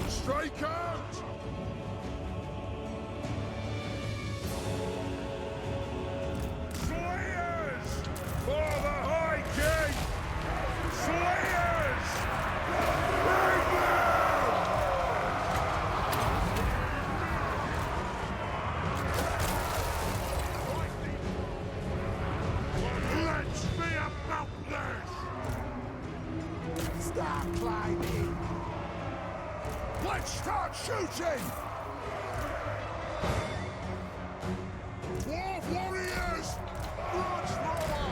Strike out! Slayers! For the High King! Slayers! Right now! Let's be about this! Start climbing! Let's start shooting! Dwarf warriors! Blood thrower!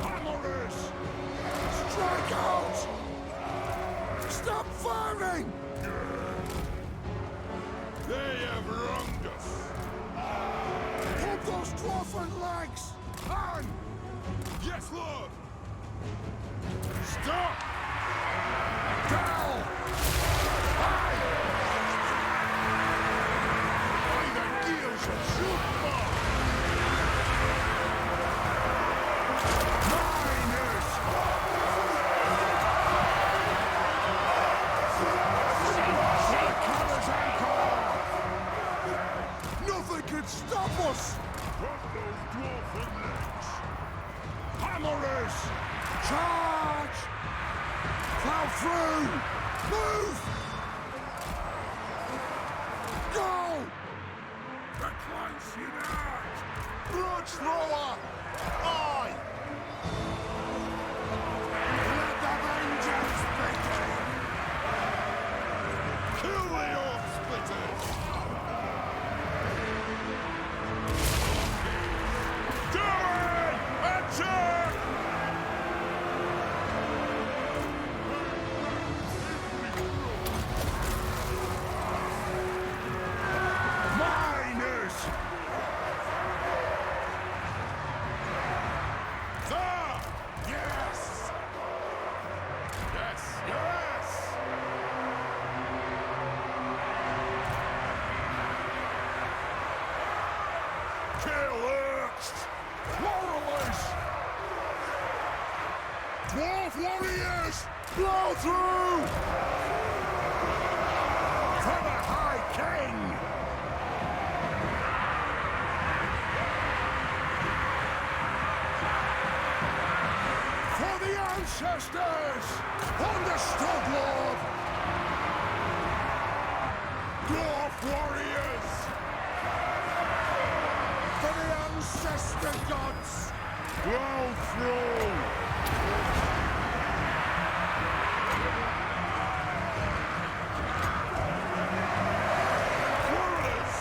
Hammerers! Strike out! Stop firing! They have wronged us! Hold those dwarfen legs! On! Yes, Lord! Stop! Down! High! By the gears of Super! Miners! Karaz-a-Karak! Nothing can stop us! From those dwarfen legs! Hammerers! Charge! Plow through! Move! Go! The clans unite! Blood thrower! Aye! Let the vengeance begin! Kill the orc splitters! Doing! Attack! Miners! There! Yes! Yes! Yes! Kill Orcs! Warriors! Dwarf warriors! Blow through! For the High King! For the ancestors! Understood, Lord! Dwarf warriors! For the ancestor gods! Blow through! Warriors!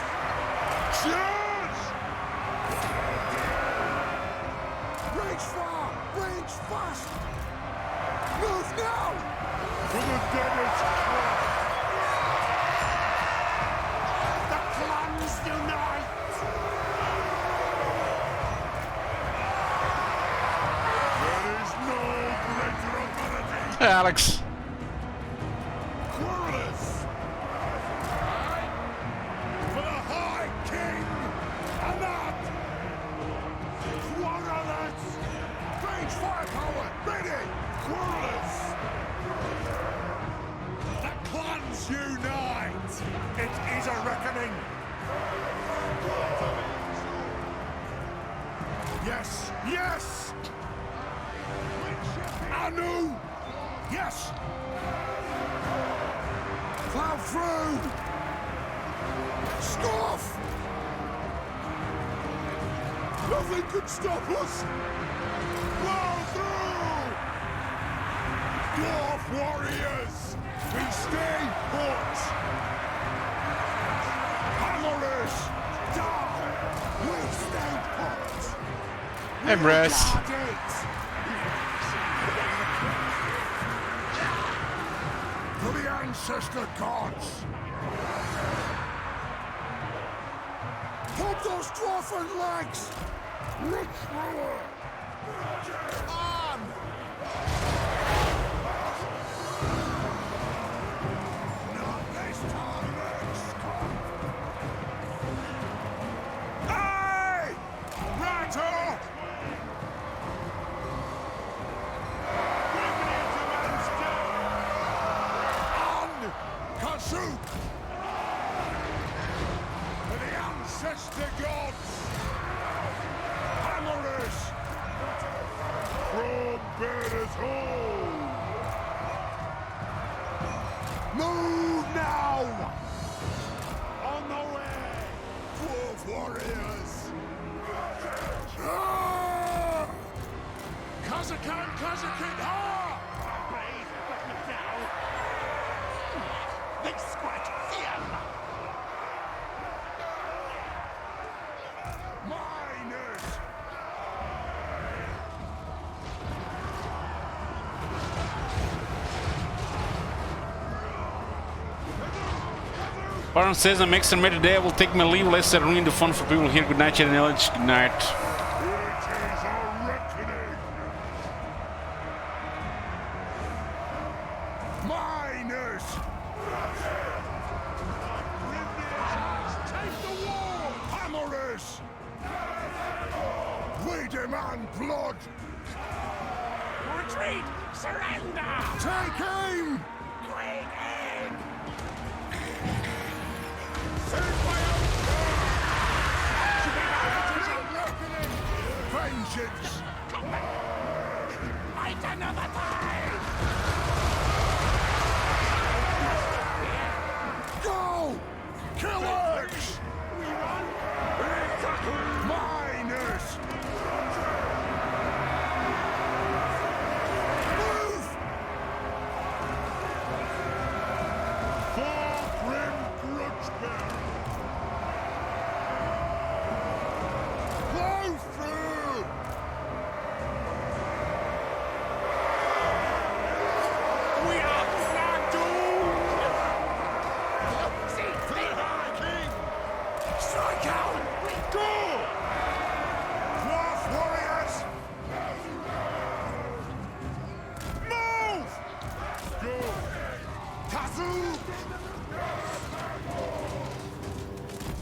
Charge! Reach far! Reach fast! Move now! For the devil's crack! The clans unite! There is no greater ability! Hey, Alex. Quarrelers! For the High King! Anak! Quarrelers! Range firepower! Ready! Quarrelers! The clans unite! It is a reckoning! Yes! Yes! Anu! Yes! Plow through! Scoff! Nothing could stop us! Plow through! Dwarf warriors! We stay ports! Hammerers! Die! We stay put! Embrace. Guard it! To the ancestor gods! Pump those dwarfen legs! Rich ruler! On! Not this time, Scott! Hey! Rattle! On! Kasuk! To the ancestor gods! Hammerers! From Bearers Hall! Move now! On the way! Dwarf warriors! Ah! Karaz-a-Karak! Ah! They squat fear! Miners! Baron says I'm extra mad today. I will take my leave lest I ruin the fun for people here. Good night, chat and knowledge. Good night. It is a reckoning! Miners! Take the wall! Hammerers! We demand blood! Retreat! Surrender! Take aim! Great aim! Save my own It is a reckoning! Vengeance! Fight another time! Go! Killers! We run! Miners! Move! For grim grudge-bearer! Blow through! We are doomed! See, the High King! Strike out! Go! Dwarf warriors! Move! Go! Kazoo!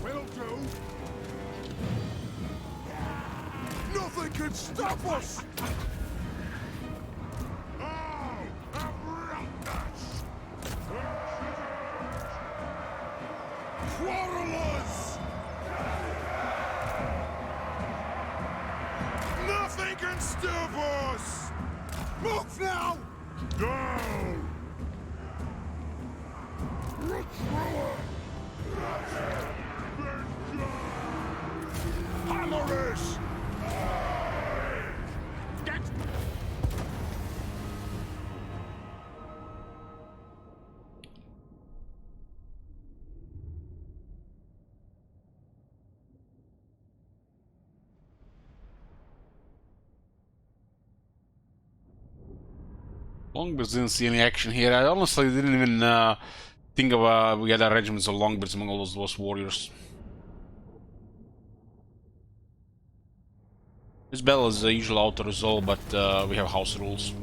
Will do. Nothing can stop us! Oh, Rictus! Quarrelers! Nothing can stop us! Move now! Go! Rich ruler! Hammerers! Longbeards didn't see any action here. I honestly didn't even think of we had a regiment of Longbeards among all those warriors. This battle is the usual auto-resolve, but we have house rules.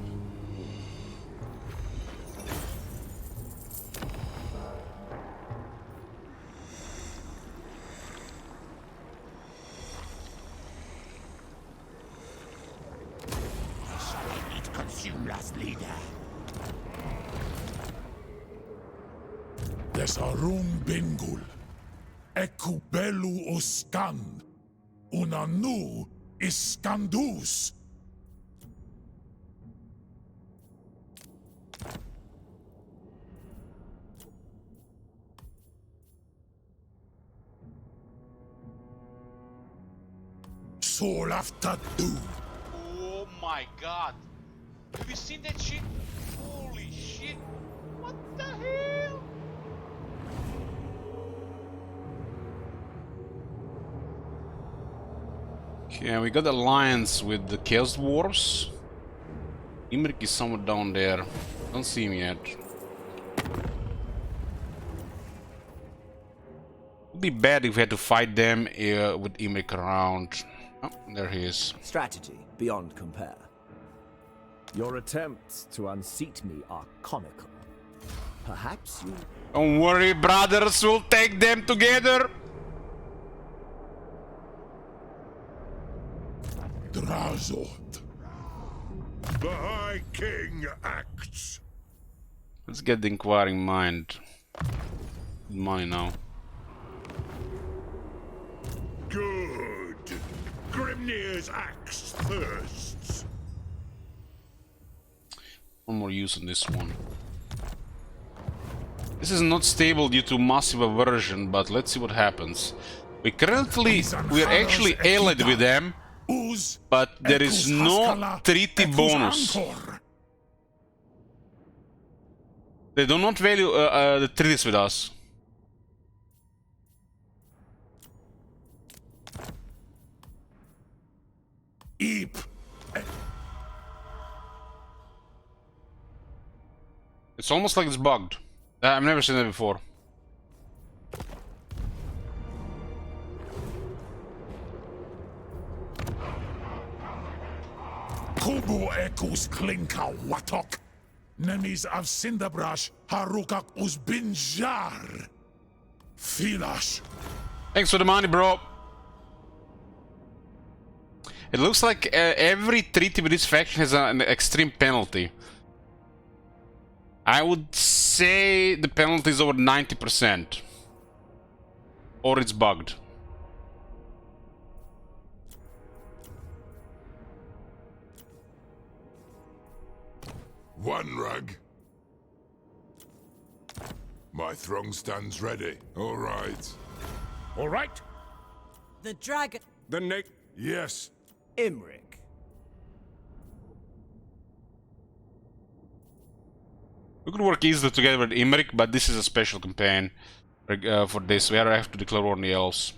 Consume last leader. Desarum bingul, ecubelu oscan, unanu iskandus. Soul after do. Oh my god. Have you seen that shit? Holy shit. What the hell? Yeah, we got alliance with the Chaos Dwarves. Imrik is somewhere down there. Don't see him yet. Would be bad if we had to fight them with Imrik around. Oh, there he is. Strategy beyond compare. Your attempts to unseat me are comical. Perhaps you... Don't worry, brothers, we'll take them together. Drazot. The High King acts. Let's get the inquiring mind. Money now. Good. Grimnir's axe thirsts. One more use on this one. This is not stable due to massive aversion, but let's see what happens. We are actually allied with them, but there is no treaty bonus. They do not value the treaties with us. Eep. It's almost like it's bugged. I've never seen that before. Kubu ekus klinka watok. Nemis av Cinderbrush harukak us binjar. Filash. Thanks for the money, bro. It looks like every treaty with this faction has an extreme penalty. I would say the penalty is over 90%. Or it's bugged. One rug. My throng stands ready. All right. All right. The dragon... The Nate. Yes. Imrik. We could work easily together with Imrik, but this is a special campaign for this. We have to declare war on the elves.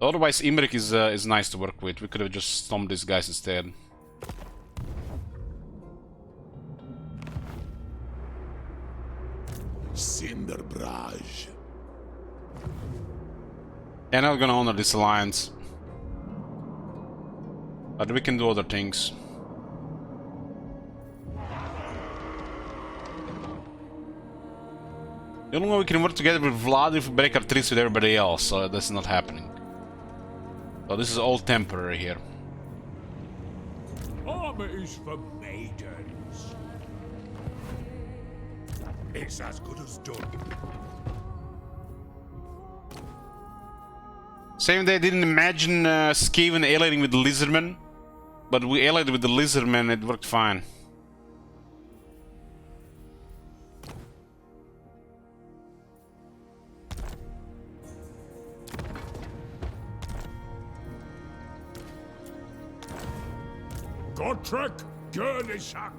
Otherwise, Imrik is nice to work with. We could have just stomped these guys instead. Cinderbrush. They're not gonna honor this alliance. But we can do other things. The only way we can work together with Vlad if we break our treaties with everybody else, so that's not happening. So this is all temporary here. Armor is for maidens. It's as good as done. Same day I didn't imagine Skaven allying with the Lizardmen, but we allied with the Lizardmen and it worked fine. Gotrek Gurnishan.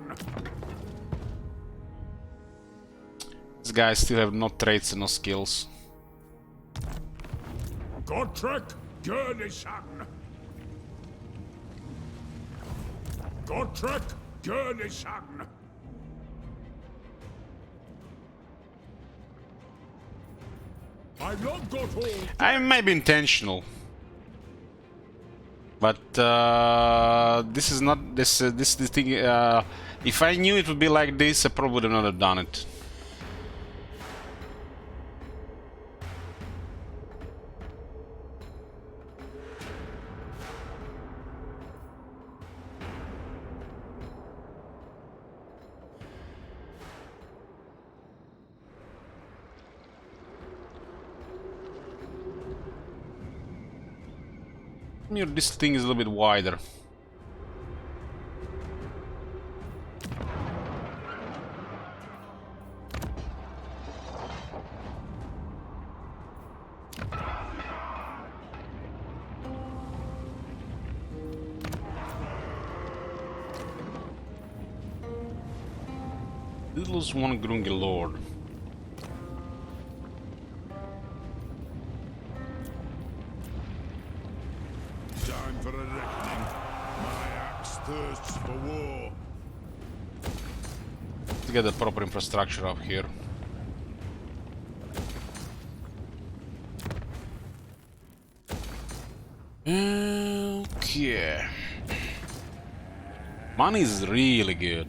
These guys still have no traits and no skills. Gotrek Gurnishan. Gotrek Gurnishan. I've not got all. I might be intentional, but this is not this thing. If I knew it would be like this, I probably would have not have done it. This thing is a little bit wider. This was one Grungy Lord. Time for a reckoning. thirsts for war. To get the proper infrastructure up here. Okay. Money is really good.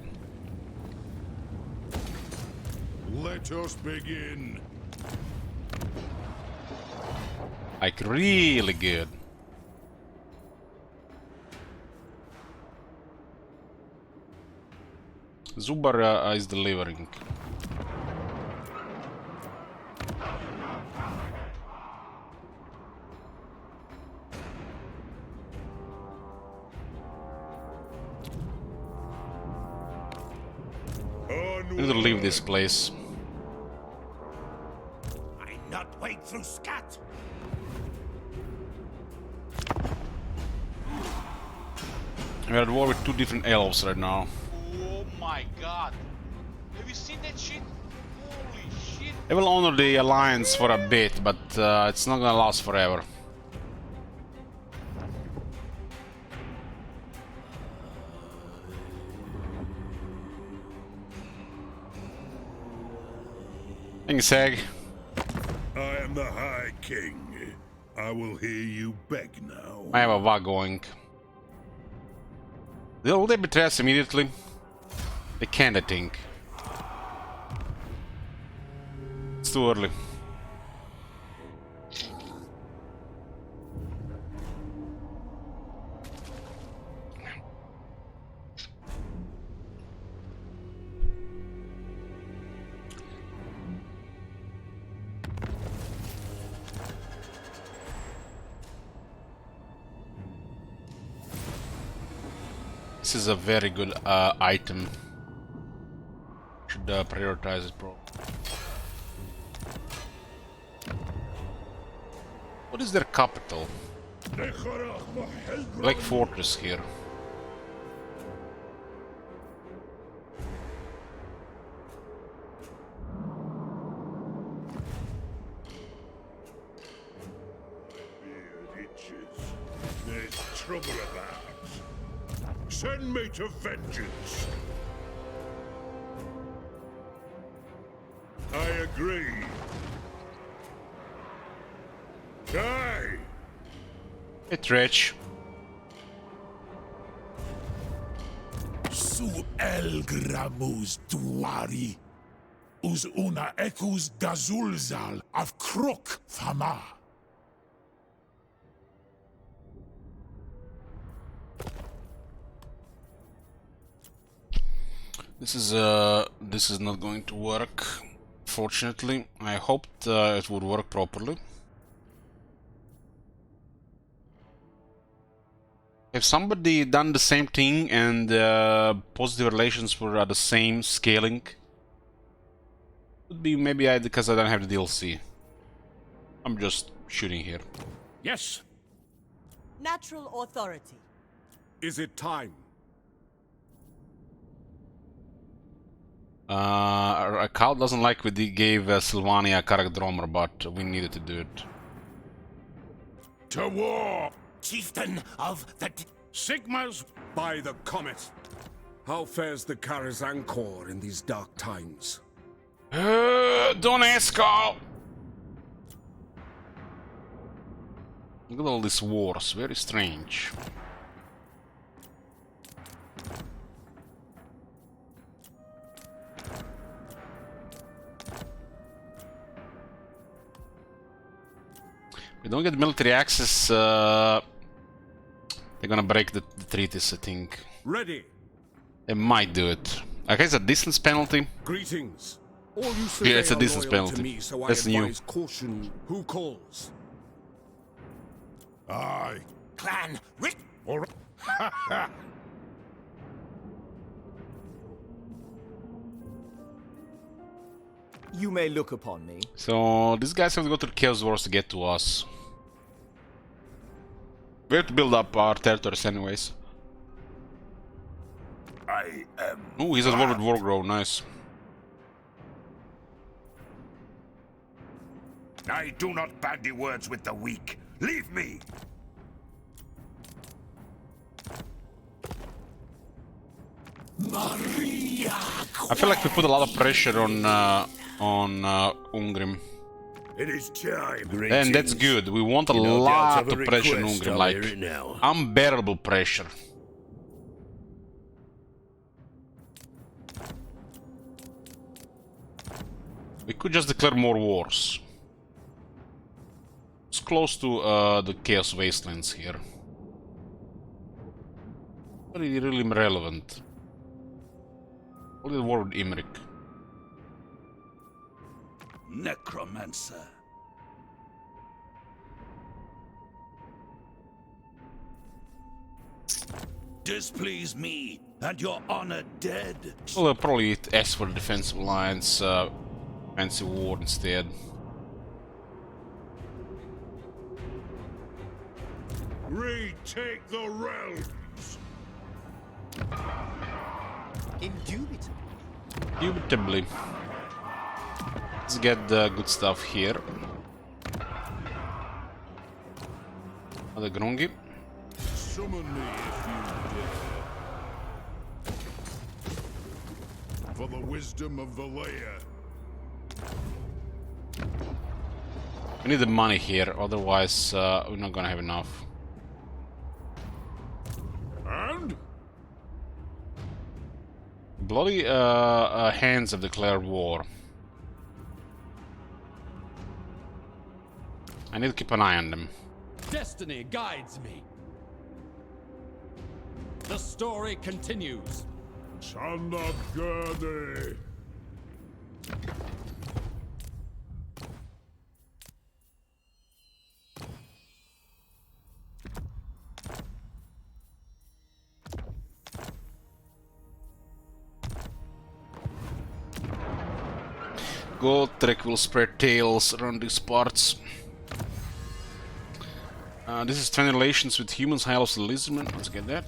Let us begin. Like really good. Zubar is delivering. I need to leave this place. I not wade through scat. We're at war with two different elves right now. Oh my god. Have you seen that shit? Holy shit. They will honor the alliance for a bit, but it's not gonna last forever. Thanks, Sag. I am the High King. I will hear you beg now. I have a war going. Will they betray us immediately? They can't, I think. It's too early. This is a very good item. Should prioritize it, bro. What is their capital? Black Fortress here. There's trouble about. Send me to vengeance. I agree. Die! It's rich. Su elgramus duari. Us una ecus dazulzal of crook fama. This is not going to work. Fortunately, I hoped it would work properly. If somebody done the same thing and positive relations were at the same scaling, would be maybe because I don't have the DLC. I'm just shooting here. Yes. Natural authority. Is it time? Cal doesn't like we gave Sylvania Karak Dromer, but we needed to do it. To war! Chieftain of the Sigmas by the comet. How fares the Karaz-a-Karak in these dark times? Don't ask, Carl! Look at all these wars, very strange. We don't get military access, they're gonna break the treaties, I think. Ready. They might do it. Okay, it's a distance penalty. Greetings. All you Yeah, it's a are distance loyal penalty. to me, so That's I new. advise caution. Who calls? Aye. Clan Rictus. All right. You may look upon me. So these guys have to go to the Chaos Wars to get to us. We have to build up our territories anyways. I am. Ooh, he's at war with Wargrove, nice. I do not bandy words with the weak. Leave me. I feel like we put a lot of pressure on Ungrim. It is time. And that's good. We want a lot of pressure on Ungrim, like unbearable pressure. We could just declare more wars. It's close to the Chaos Wastelands here. Really relevant. Only the war with Imric. Necromancer. Displease me, and your honor dead. Well, probably ask for the defensive alliance, fancy war instead. Retake the realms. Indubitably. Let's get the good stuff here. Another Grungi. Summon me if you dare. For the wisdom of the layer. We need the money here, otherwise we're not gonna have enough. And? Bloody hands have declared war. I need to keep an eye on them. Destiny guides me. The story continues. Son of Gurdy. Gotrek will spread tales around these parts. This is 20 relations with humans, high elves, and lizardmen. Let's get that.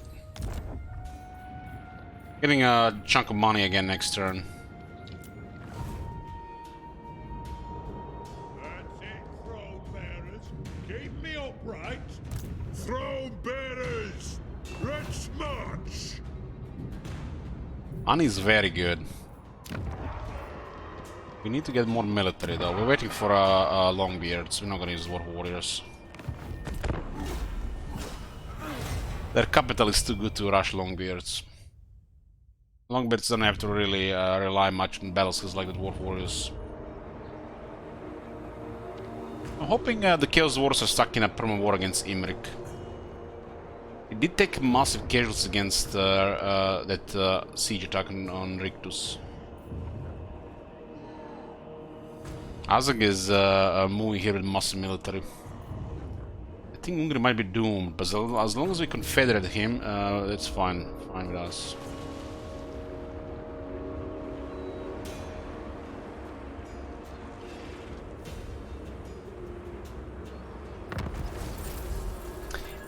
Getting a chunk of money again next turn. That's it, throne bearers. Keep me upright. Throne bearers, let's march. Ani is very good. We need to get more military though. We're waiting for Longbeards. We're not gonna use Dwarf Warriors. Their capital is too good to rush Longbeards. Longbeards don't have to really rely much on battle skills like the Dwarf Warriors. I'm hoping the Chaos Warriors are stuck in a perma war against Imric. It did take massive casualties against that siege attack on Rictus. Azag is moving here with massive military. I think Ungri might be doomed, but as long as we confederate him, that's fine with us.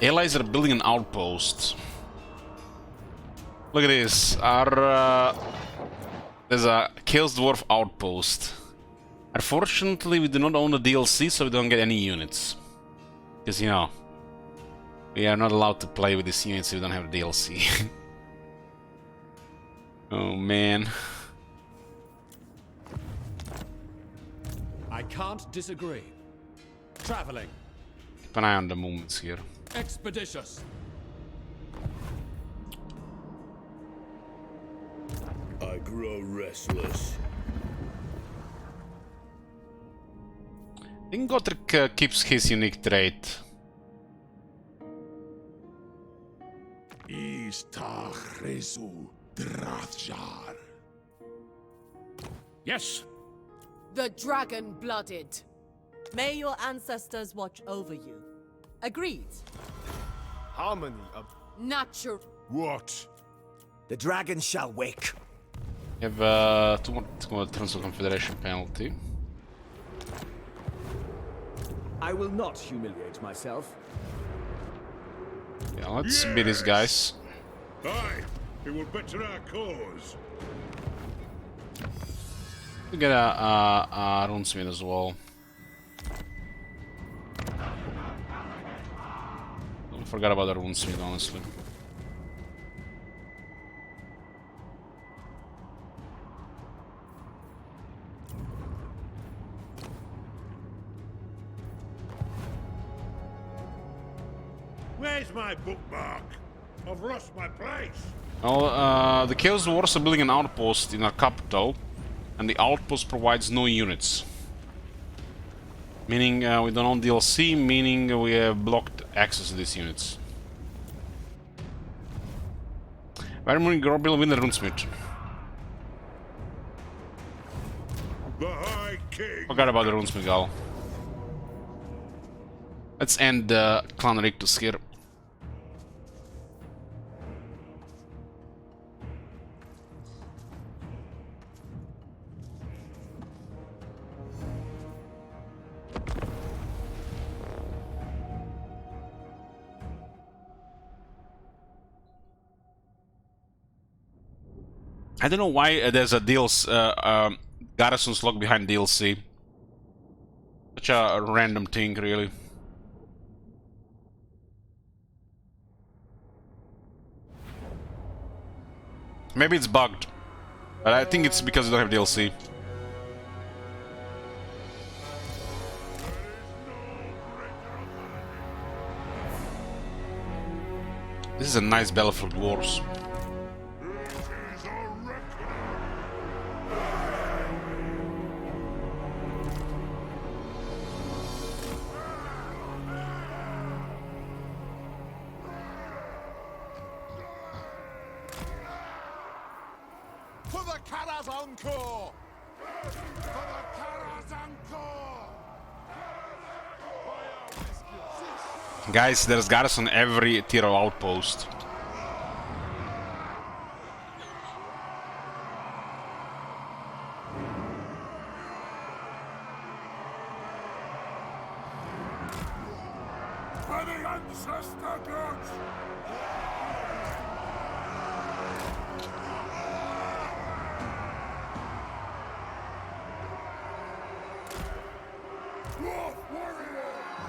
Allies are building an outpost. Look at this. There's a Chaos Dwarf outpost. Unfortunately, we do not own the DLC, so we don't get any units. Because, you know, we are not allowed to play with these units if we don't have DLC. Oh, man. I can't disagree. Traveling. Keep an eye on the movements here. Expeditious. I grow restless. I think Gotrek keeps his unique trait. Yes. The dragon-blooded. May your ancestors watch over you. Agreed. Harmony of... Natural. What? The dragon shall wake. We have 2 more turns of Confederation penalty. I will not humiliate myself. Yeah, let's beat these guys. Aye, it will better our cause. We get a runesmith as well. I forgot about the runesmith, honestly. Where's my bookmark? I've lost my place. Well, the Chaos Dwarfs are building an outpost in our capital, and the outpost provides no units. Meaning we don't own DLC, meaning we have blocked access to these units. Vermund Grobil Winner Runesmith. The High King. Forgot about the Runesmith gal. Let's end Clan Rictus here. I don't know why there's a DLC, Garrison's locked behind DLC. Such a random thing, really. Maybe it's bugged, but I think it's because you don't have DLC. This is a nice battle for dwarves. For the Karaz-a-Karak! For the Karaz-a-Karak! Guys, there's garrison every tier of outpost. For the ancestor gods! Dwarf warriors!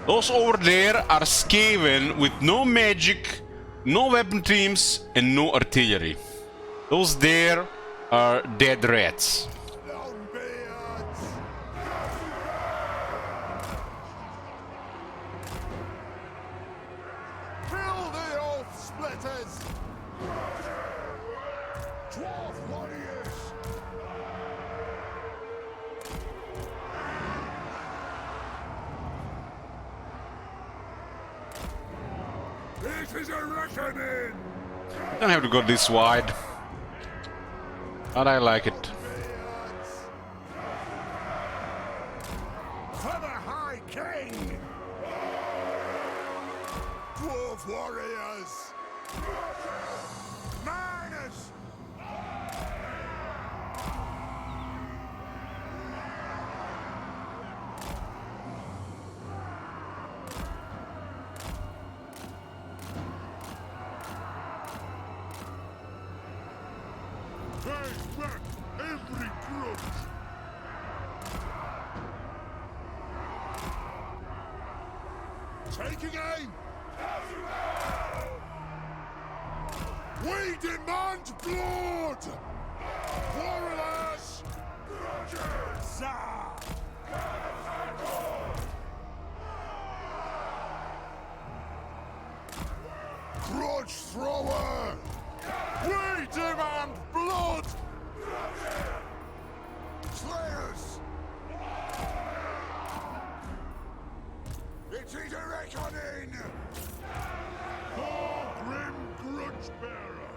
Those over there are Skaven with no magic, no weapon teams, and no artillery. Those there are dead rats. Longbeards! Kill the oath splitters! Dwarf warriors! This is a reckoning! You don't have to go this wide, but I like it. For the High King! Dwarf warriors! Miners! Take back every grudge! Taking aim! We demand blood! Warriors! Zah! Grudge thrower! We demand blood! Slayers! It is a reckoning! For grim grudge bearer!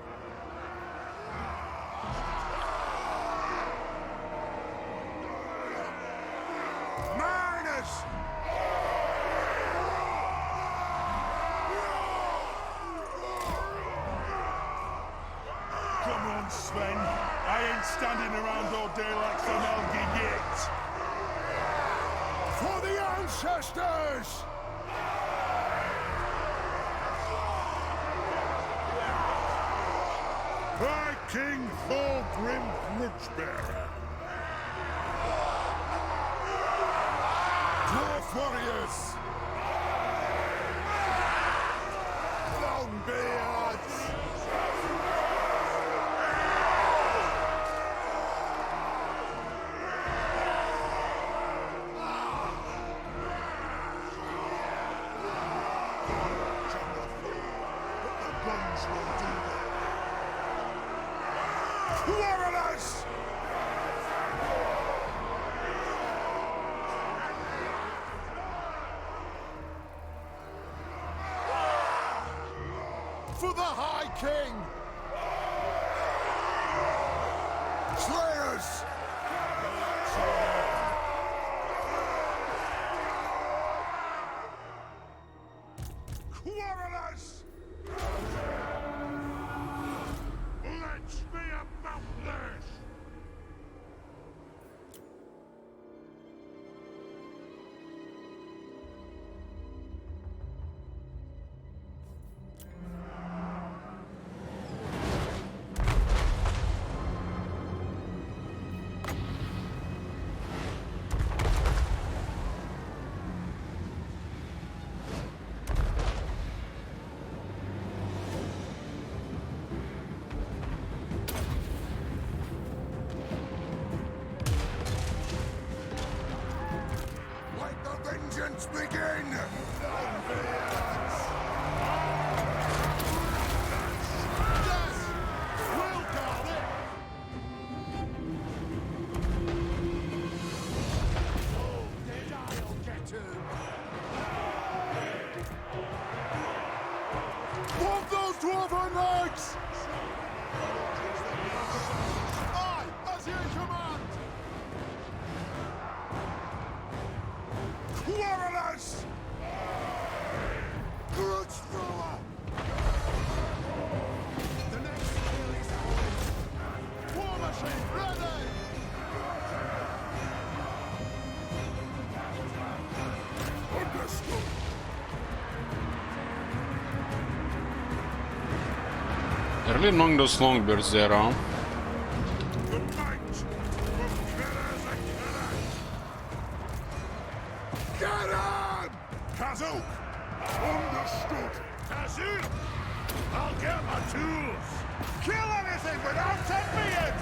Miners! Come on, Sven. I ain't standing around all day like some Elgi yet. For the ancestors! High King Thorgrim Grudgebearer. Dwarf warriors! Longbeards! Quarrelers! For the High King! Slayers! Quarrelers! Let's be about this! Let the vengeance begin! Yes! We'll guard it! Oh, did I'll get him! Want those dwarven legs! Aye, as you command! Quarrelers! Grudge thrower! The next kill is ours! War machine ready! Understood! They're really annoying those longbirds there, huh? The might of Karaz-a-Karak! Get him! Kazook! Understood! Kazook! I'll get my tools! Kill anything without a beard!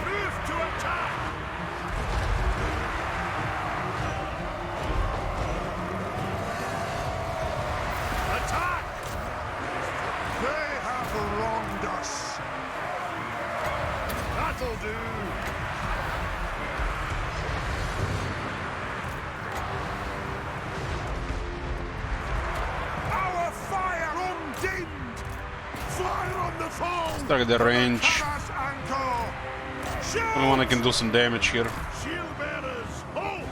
Move to attack! Attack! They have wronged us. That'll do. Our fire undimmed. Fire on the foe. Target the range. Karaz-a-Karak. Only one I can do some damage here. Shield bearers, hold!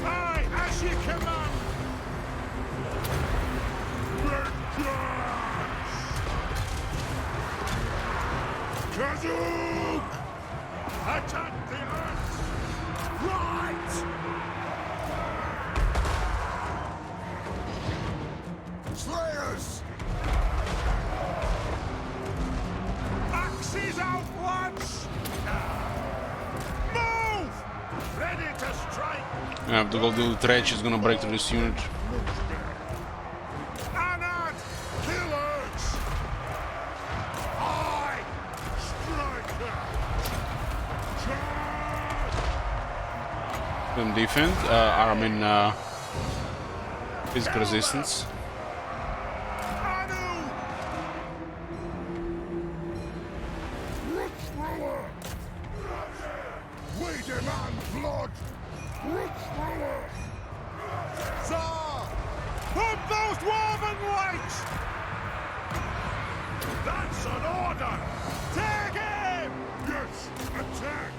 Aye, as you command! Kazook! Attack the earth! Right! Slayers! Axes out, lads! Move! Ready to strike! I have to go do the trench, is gonna break through this unit. Anad! Killers! Aye! Striker! Charge! Them defend. Physical resistance. Anu! Root thrower! We demand blood! Root thrower! Tsar! Put those dwarven lights! That's an order! Take him! Yes, attack!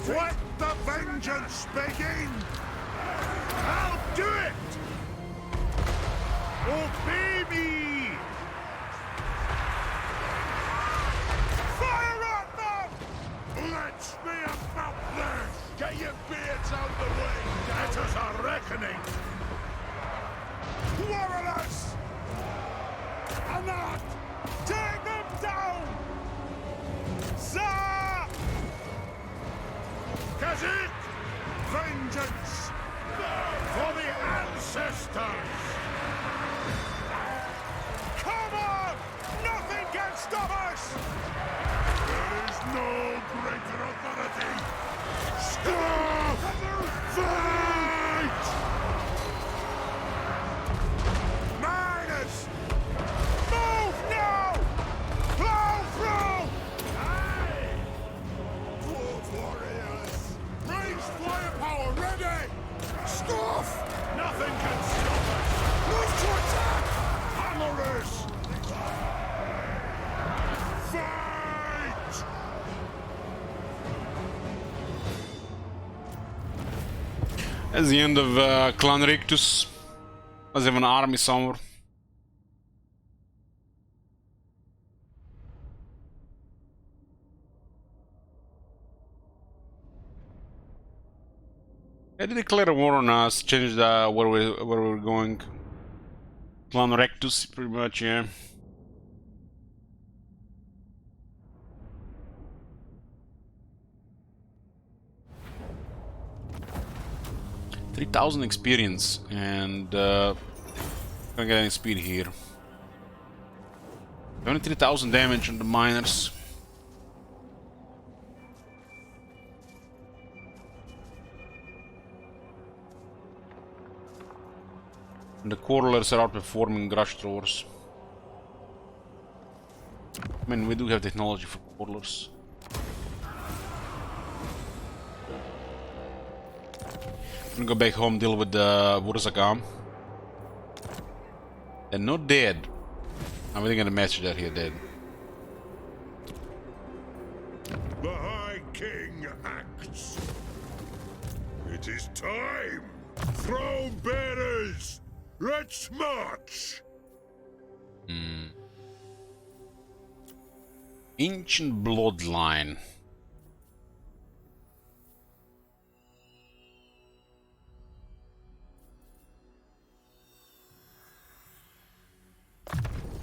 Let the vengeance begin! I'll do it! Obey me! Fire at them! Let's be about this! Get your beards out the way! That is a reckoning! Warriors! Anat! Take them down! Za! Kazik! Vengeance! For the ancestors! Come on! Nothing can stop us! There is no greater authority! Stop! Fight! off! Nothing can stop us! Move to attack! Hammerers! Fight! That's the end of Clan Rictus. Let's have an army somewhere. They declare war on us, change where we're going. Clan Rictus, pretty much, yeah. $3,000 experience, and can't get any speed here. 23,000 damage on the miners. And the quarrelers are outperforming rush throwers. I mean, we do have technology for quarrelers. I'm gonna go back home, deal with the Wurzagam. They're not dead. I'm waiting at a message that here dead. The High King acts. It is time! Throne bearers! Let's march! Ancient bloodline.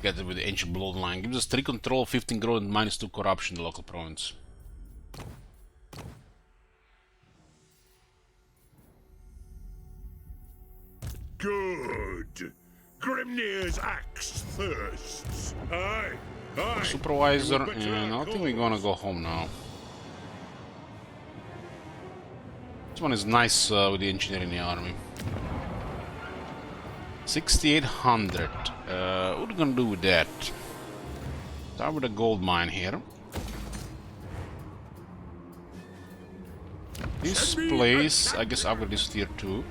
Get it with the ancient bloodline. Gives us 3 control, 15 growth, and -2 corruption in the local province. Good. Grimnir's axe thirsts. Aye, aye. Supervisor, and I think we're gonna go home now. This one is nice with the engineer in the army. 6,800. What are we gonna do with that? Start with a gold mine here. This place, I guess I've got this tier 2.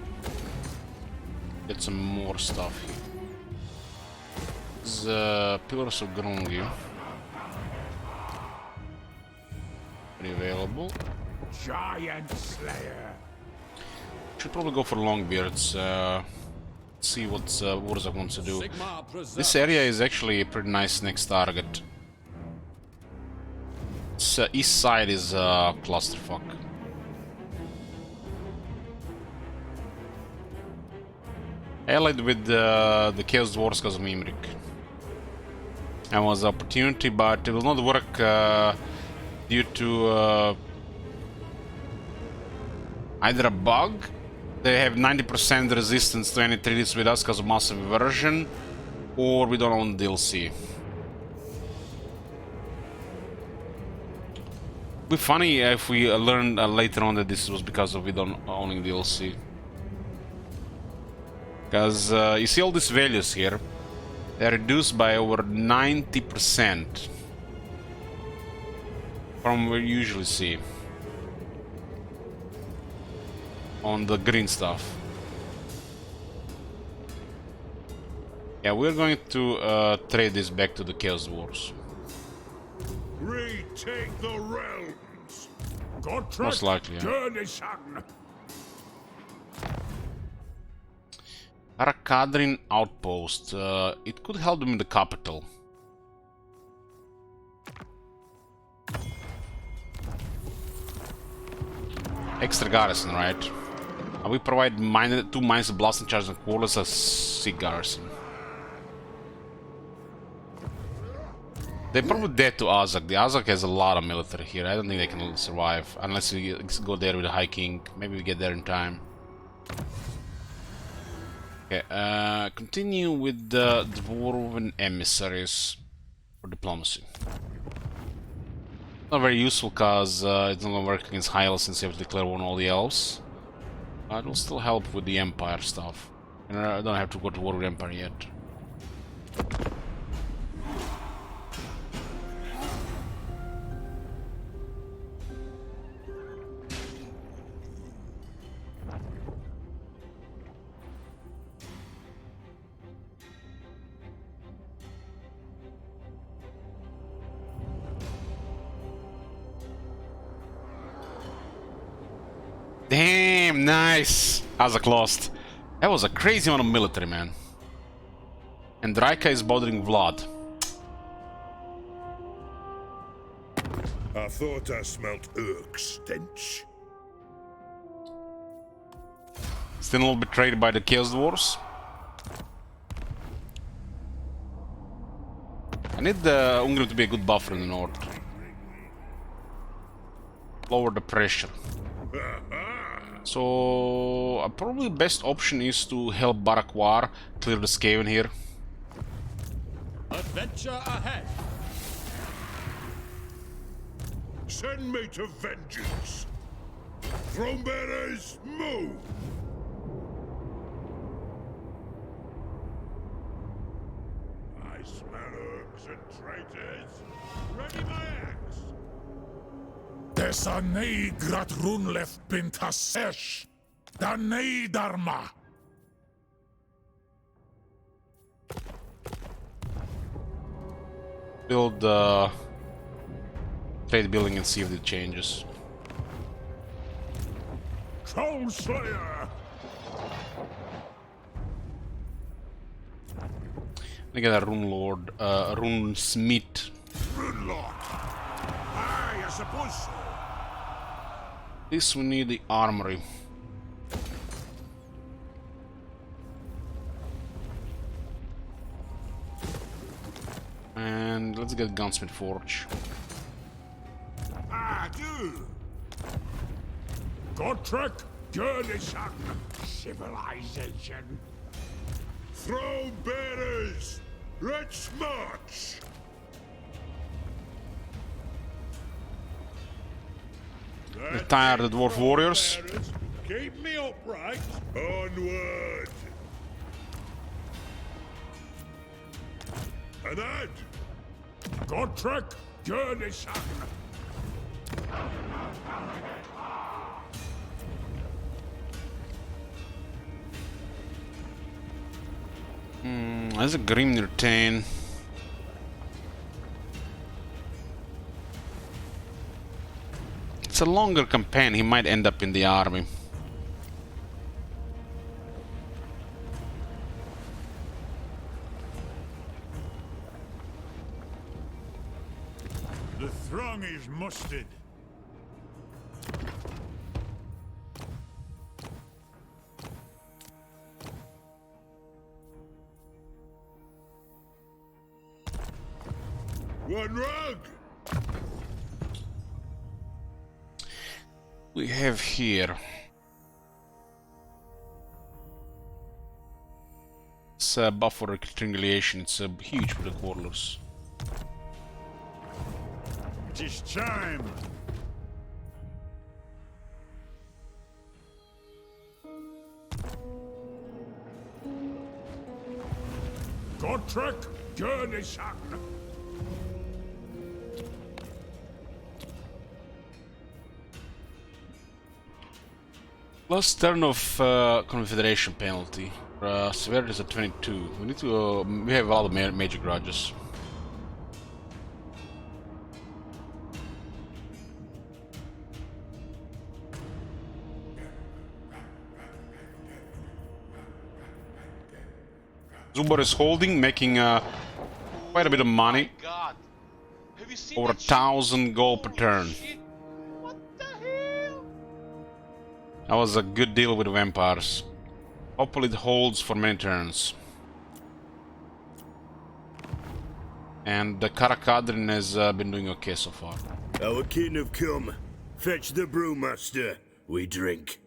Get some more stuff here. This Pillars of Grongi. Pretty available. Giant Slayer. Should probably go for Longbeards. See what Wurzag wants to do. This area is actually a pretty nice next target. East side is clusterfuck. Allied with the Chaos Dwarfs because of Mimrik. That was an opportunity, but it will not work due to either a bug. They have 90% resistance to any treaties with us because of massive aversion, or we don't own DLC. It'd be funny if we learned later on that this was because of we don't owning DLC. Because you see all these values here, they're reduced by over 90% from what you usually see on the green stuff. Yeah, we're going to trade this back to the Chaos Wars. Retake the realms. Most likely, yeah. Arakadrin outpost. It could help them in the capital. Extra garrison, right? We provide -2 mines of blasting charge and quarters as sick garrison. They're probably dead to Azak. The Azak has a lot of military here. I don't think they can survive unless we go there with the High King. Maybe we get there in time. Okay, continue with the Dwarven emissaries for diplomacy. Not very useful because it's not gonna work against high elves since you have to declare war on all the elves. It will still help with the Empire stuff. And I don't have to go to war with Empire yet. Damn, nice! Azak lost. That was a crazy amount of military, man. And Draika is bothering Vlad. I thought I smelt Urk stench. Still a little betrayed by the Chaos Dwarfs. I need the Ungrim to be a good buffer in the north. Lower the pressure. So probably best option is to help Barakwar clear the Skaven here. Adventure ahead. Send me to vengeance. Throne bearers, move! I smell orcs and traitors. Ready my axe. Dessa negrat runlef bintasesh. Da neidarma. Build the trade building and see if it changes. Troll Slayer! I get a Rune Lord, Rune Smith. Runelord! Aye, I suppose so. This we need the armory. And let's get Gunsmith Forge. I do. Gotrek, Gurnishan, civilization. Throne bearers, let's march. Retire the Dwarf Warriors. Keep me upright. Onward. And add. Gotrek, Gurnishan. There's a Grim Retain. It's a longer campaign, he might end up in the army. The throng is mustered. One rug. We have here. It's a buffer triangulation, it's a huge for the quarters. It is time. Gotrek, Gurnishan. Last turn of Confederation penalty. Severity is at 22. We need to. We have a lot of major grudges. Zubar is holding, making quite a bit of money. Oh my God. Have you seen Over that shit? 1,000 gold per Holy turn. shit. What the hell? That was a good deal with the vampires. Hopefully it holds for many turns. And the Karakadrin has been doing okay so far. Our kin have come. Fetch the brewmaster. We drink.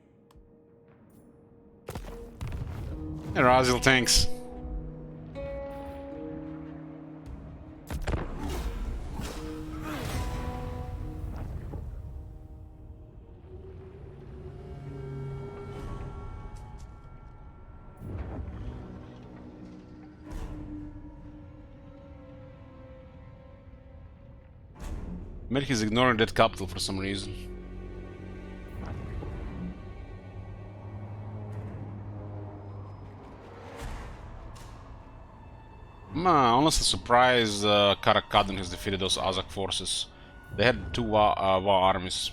Hey, Razil, thanks. Merk is ignoring that capital for some reason. I'm honestly surprised Karak-a-Kadrin has defeated those Azak forces. They had two war armies.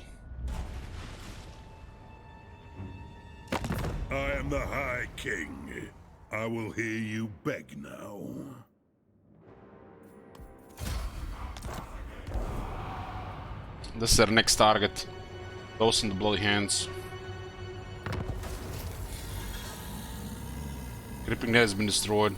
am the High King. I will hear you beg now. This is their next target. Those in the bloody hands. Gripping net has been destroyed.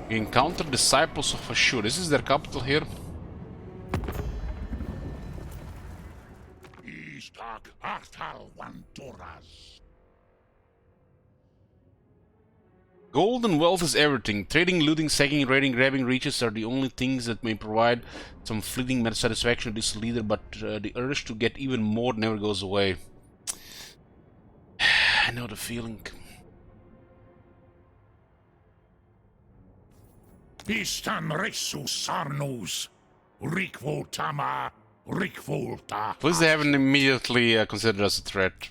We encounter disciples of Ashur. This is their capital here. Gold and wealth is everything. Trading, looting, sacking, raiding, grabbing riches are the only things that may provide some fleeting satisfaction to this leader, but the urge to get even more never goes away. I know the feeling. Istan resu sarnus, rikvoltama, rikvolta. Please they haven't immediately considered us a threat.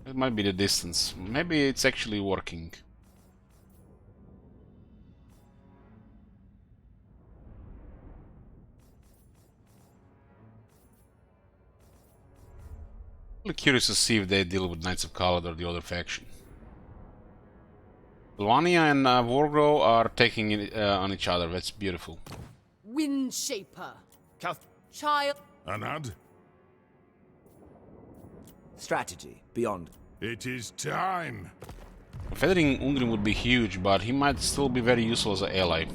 It might be the distance. Maybe it's actually working. I'm curious to see if they deal with Knights of Khalid or the other faction. Luania and Vorgro are taking it on each other. That's beautiful. Wind Shaper. Child. Anad? Strategy beyond. It is time. Feathering Ungrim would be huge, but he might still be very useful as an ally.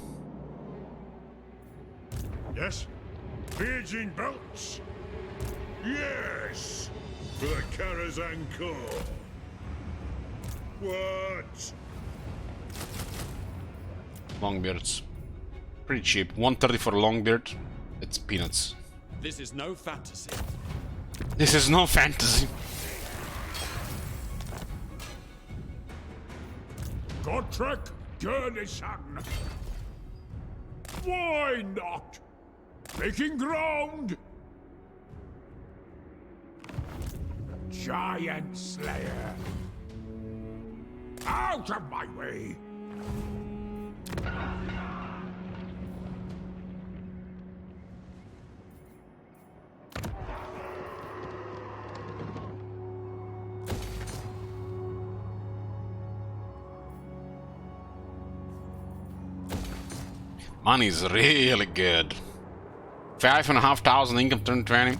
Yes? Virgin bolts? Yes! For the Karaz-a-Karak. What? Longbeards. Pretty cheap. 130 for a Longbeard. It's peanuts. This is no fantasy. This is no fantasy. Gotrek Gurnison. Why not? Making ground. Giant Slayer. Out of my way. Money's really good. 5,500 income turn 20.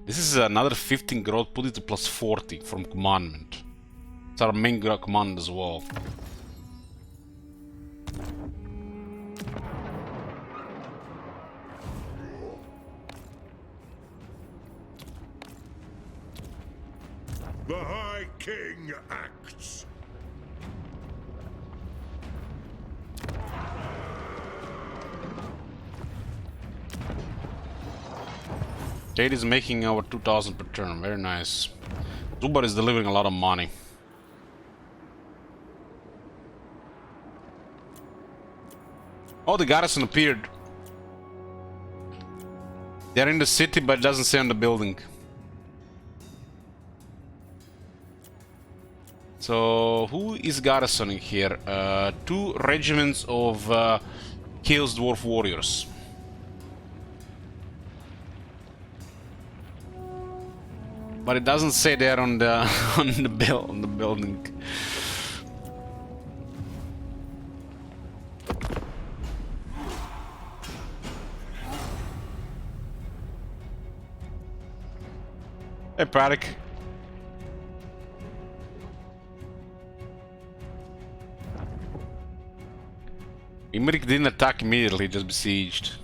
This is another 15 growth, put it to plus 40 from commandment. It's our main command as well. The High King acts. Jade is making our 2,000 per turn, very nice. Zubar is delivering a lot of money. Oh, the garrison appeared. They're in the city, but it doesn't say on the building. So, who is garrisoning here? 2 regiments of Chaos Dwarf warriors. But it doesn't say there on the on the building. Hey, Paddock. Imrik didn't attack immediately, just besieged.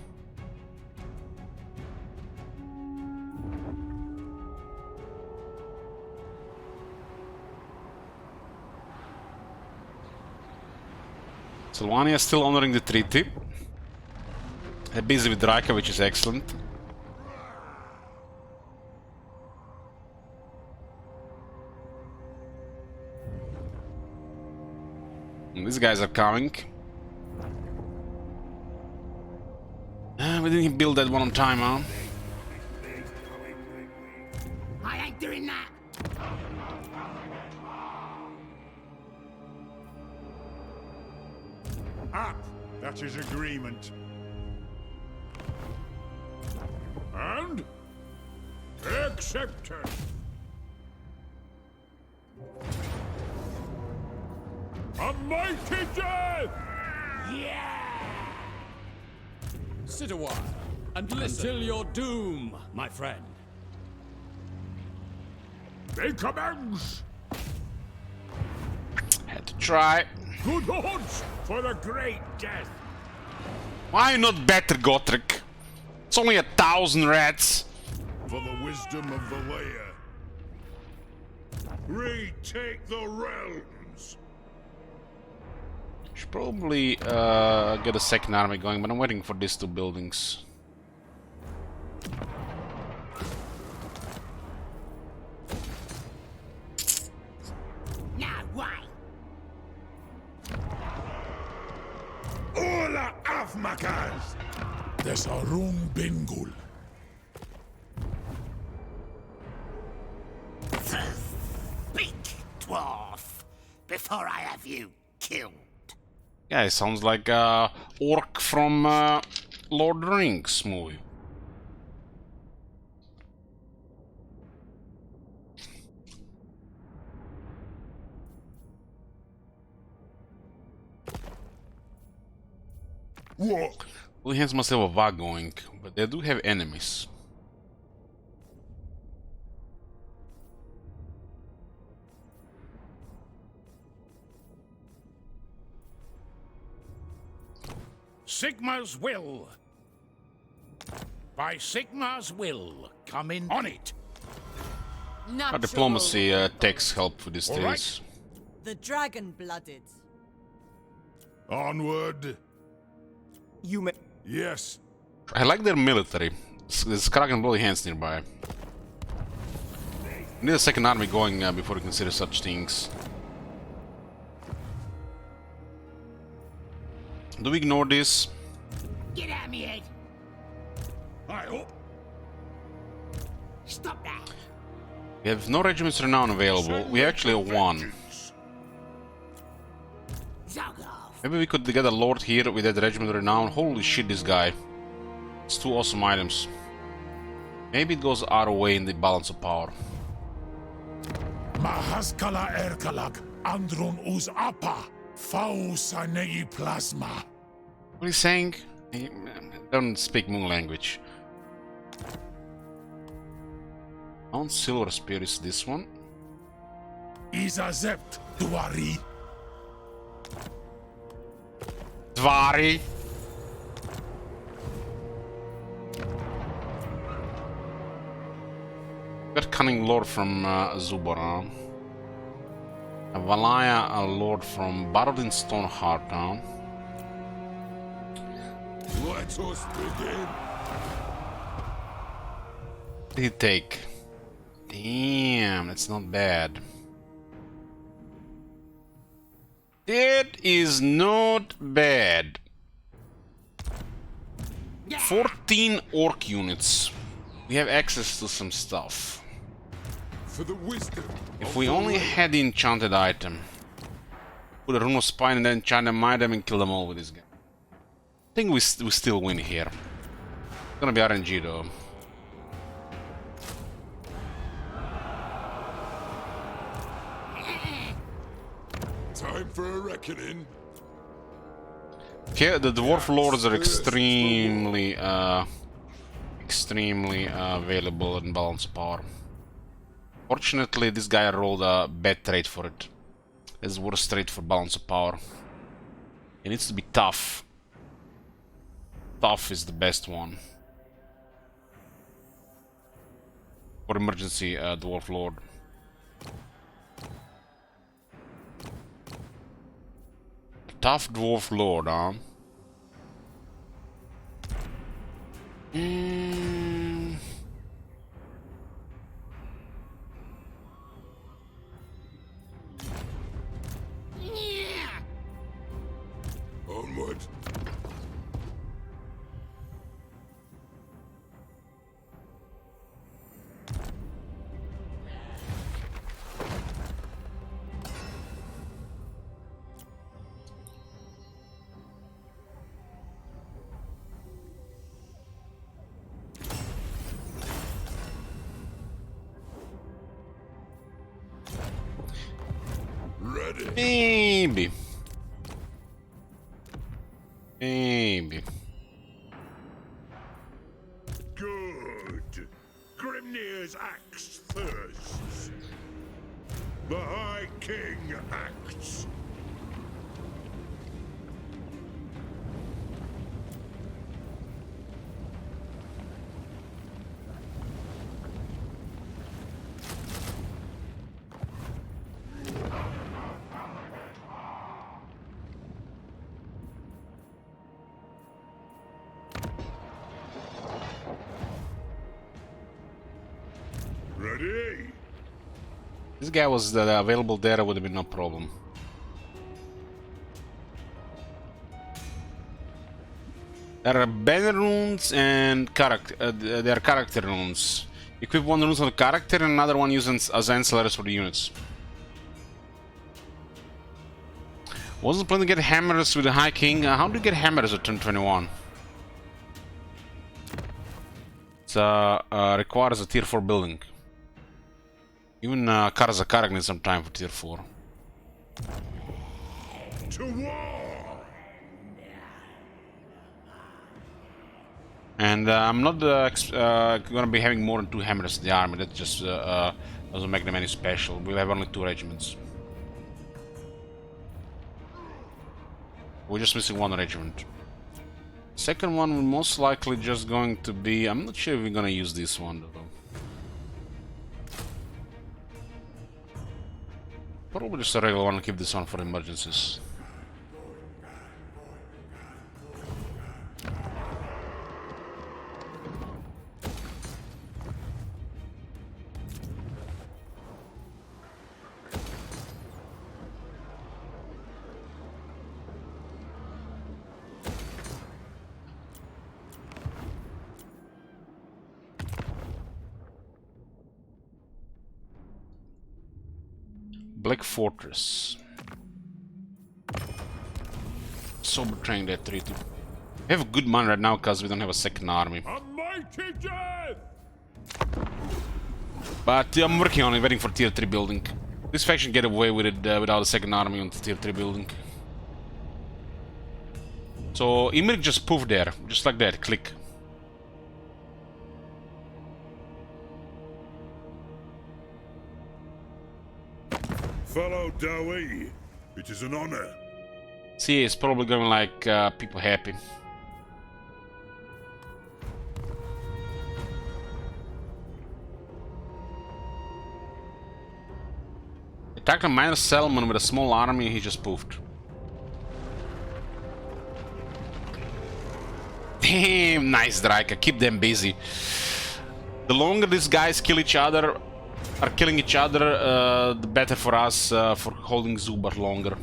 Sylvania is still honoring the treaty. They're busy with Draika, which is excellent. And these guys are coming. We didn't build that one on time, huh? I ain't doing that. Up! That is agreement. And? Accepted. A mighty death! Sit a while and listen until your doom, my friend. They commence! Had to try. Good odds for the great death! Why not better, Gotrek? It's only 1,000 rats. For the wisdom of the layer. Retake the realms! Should probably get a second army going, but I'm waiting for these two buildings. Now, why? Ola Afmakas! Desarun Bingul. Speak, dwarf, before I have you killed. Yeah, it sounds like orc from Lord of the Rings movie. What? Well, he must have a VA going, but they do have enemies. Sigma's will. By Sigma's will, come in on it. Our diplomacy takes help with these All things. The dragon-blooded. Onward. You may. Yes. I like their military. There's Kraken bloody hands nearby. We need a second army going before we consider such things. Do we ignore this? Get out of me head. I hope. Stop that. We have no regiments renown available. We actually have one. Zog off. Maybe we could get a lord here with that regiment renown. Holy shit, this guy. It's two awesome items. Maybe it goes our way in the balance of power. Mahaskala Erkalag. Andron Uz Apa. Fausanei Plasma. What are you saying? I don't speak moon language. Mount Silver Spear is this one. Izazept Duari. Dvari. Got Cunning Lord from Zubara. A Valaya, a Lord from Barodin Stoneheart Town. Let us begin. What did he take? Damn, that's not bad. That is not bad. 14 orc units. We have access to some stuff. For the wisdom. If we only had the enchanted item. Put a rune of spine and then enchant them, mine them and kill them all with this guy. I think we still win here. It's gonna be RNG though. Time for a reckoning. Okay, the dwarf lords are extremely available in balance of power. Fortunately, this guy rolled a bad trade for it. It's worst trade for balance of power. It needs to be tough. Tough is the best one. For emergency dwarf lord. tough dwarf lord, huh? Onward. Ready. Maybe. Maybe. Good. Grimnir's axe thirsts. The High King acts. Ready? This guy was available there, would have been no problem. There are banner runes and there are character runes. Equip one rune on the character and another one used as ancillaries for the units. Wasn't planning to get hammers with the High King. How do you get hammers at turn 21? It requires a tier 4 building. Even Karaz-a-Karak needs some time for tier 4. To war! And I'm not gonna be having more than 2 hammers in the army. That just doesn't make them any special. We'll have only 2 regiments. We're just missing 1 regiment. Second one will most likely just going to be... I'm not sure if we're gonna use this one though. Probably just a regular one, keep this one for emergencies. Black Fortress. Sober trained at 3-2. We have good money right now because we don't have a second army. A mighty death! But I'm working on it, waiting for tier 3 building. This faction get away with it without a second army on the tier 3 building. So Imrik just poofed there, just like that, click. Fellow Dowie, it is an honor. See, it's probably going like people happy. Attacked a minor settlement with a small army, he just poofed. Damn, nice Draika, keep them busy. The longer these guys kill each other, are killing each other, the better for us for holding Zubar longer.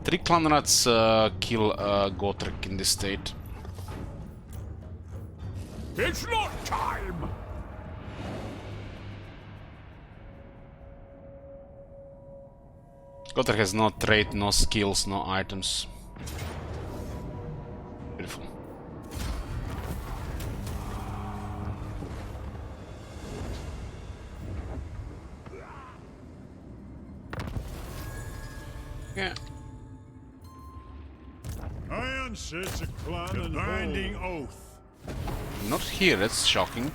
Three clan rats kill Gotrek in this state. It's not time! Gotrek has no trait, no skills, no items. Beautiful. Yeah. I answer to clan and binding oath. Not here, that's shocking.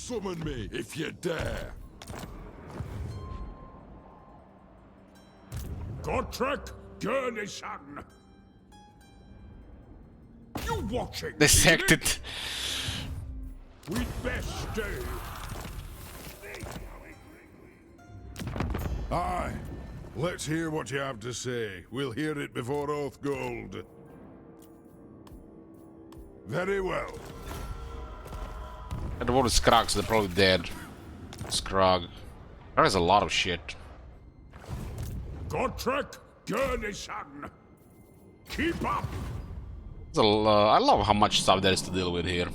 Summon me if you dare. Gotrek Gurnishan. You watching? Dissected. We'd best stay. Aye. Let's hear what you have to say. We'll hear it before Oathgold. Very well. And what is Skrag? So they're probably dead. Skrag. There is a lot of shit. Gotrek Gurnishan. Keep up. I love how much stuff there is to deal with here.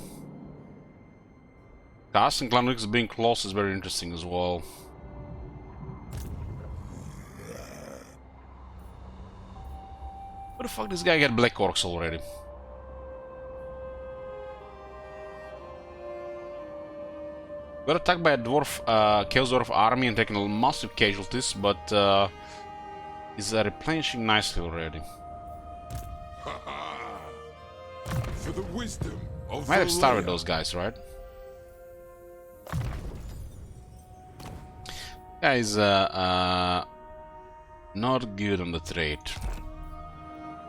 Karaz and Clan Rictus being close is very interesting as well. Where the fuck this guy get Black Orcs already? Got attacked by a dwarf, Chaos Dwarf army and taken massive casualties, but is replenishing nicely already. For the wisdom of Might have the started layer. those guys, right? Guys, not good on the trade.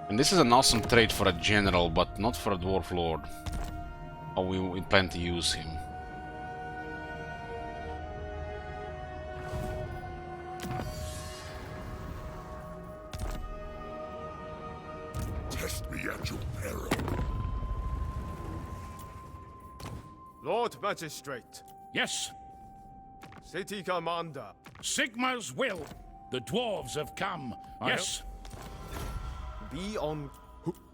And this is an awesome trade for a general, but not for a dwarf lord. How we plan to use him. Test me at your peril. Lord Magistrate, Yes, City Commander, Sigma's will. The dwarves have come. Yes. be on.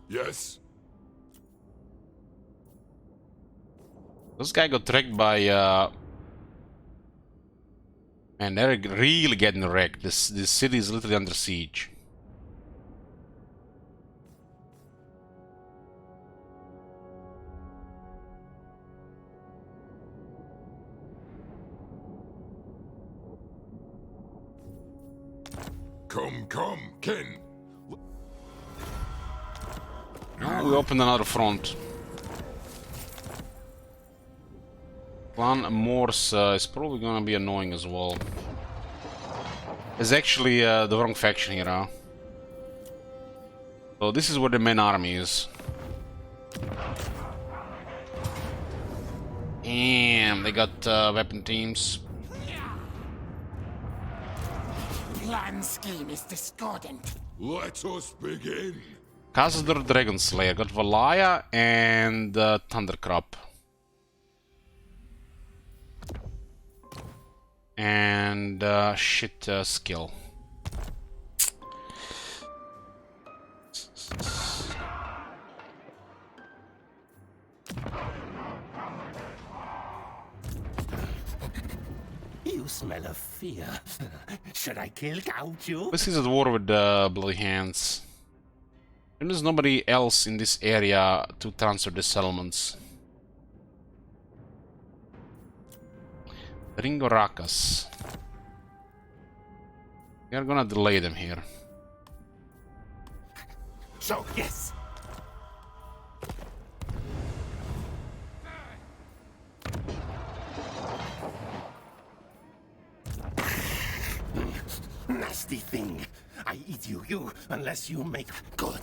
Yes. This guy got wrecked by man, they're really getting wrecked. This city is literally under siege. Come, Ken. Now we opened another front. Clan Morse is probably gonna be annoying as well. It's actually the wrong faction here, huh? So this is where the main army is. Damn, they got weapon teams. Plan scheme is discordant. Let us begin. Khazar Dragon Slayer got Valaya and Thundercrop. And shit skill. You smell of fear. Should I kill you? This is at war with Bloody Hands. And there's nobody else in this area to transfer the settlements. Ringorakas. We are gonna delay them here. So, yes. Nasty thing. I eat you, unless you make good.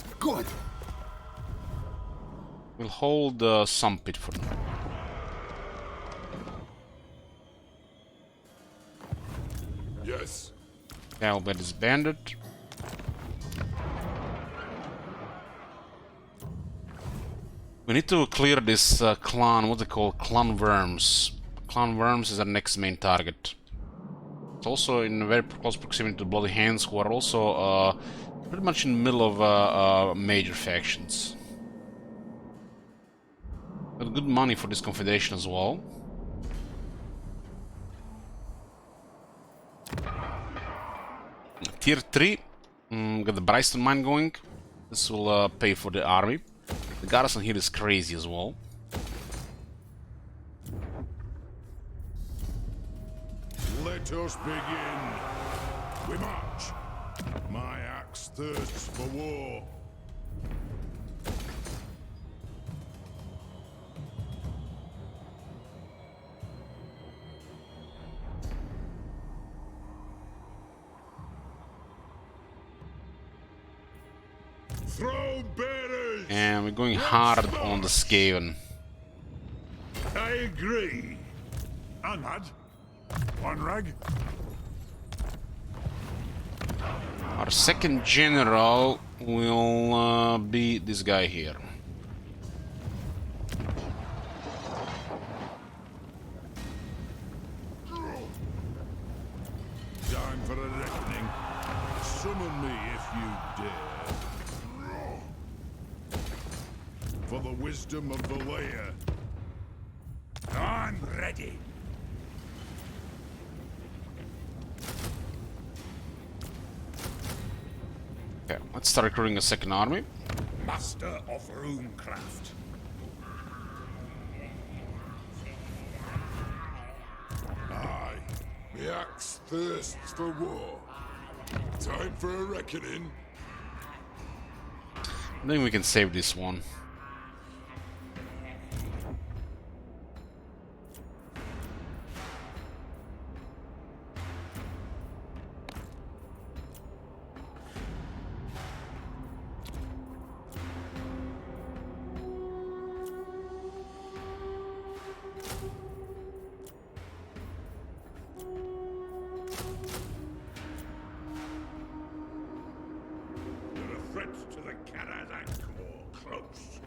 We'll hold some pit for now. Yes. Albert is banded. We need to clear this clan, what they call Clan Worms. Clan Worms is our next main target. It's also in very close proximity to Bloody Hands, who are also pretty much in the middle of major factions. Got good money for this Confederation as well. Tier 3, got the Bryston mine going. This will pay for the army. The garrison here is crazy as well. Let us begin. We march. My axe thirsts for war. Throne bearers! And we're going hard on the Skaven. I agree. Anad? One rag? Our second general will be this guy here. Time for a reckoning. Summon me if you dare. For the wisdom of the layer. I'm ready. Okay, let's start recruiting a second army. Master of runecraft. Aye, the axe thirsts for war. Time for a reckoning. I think we can save this one. You're a threat to the Karaz-a-Karak close.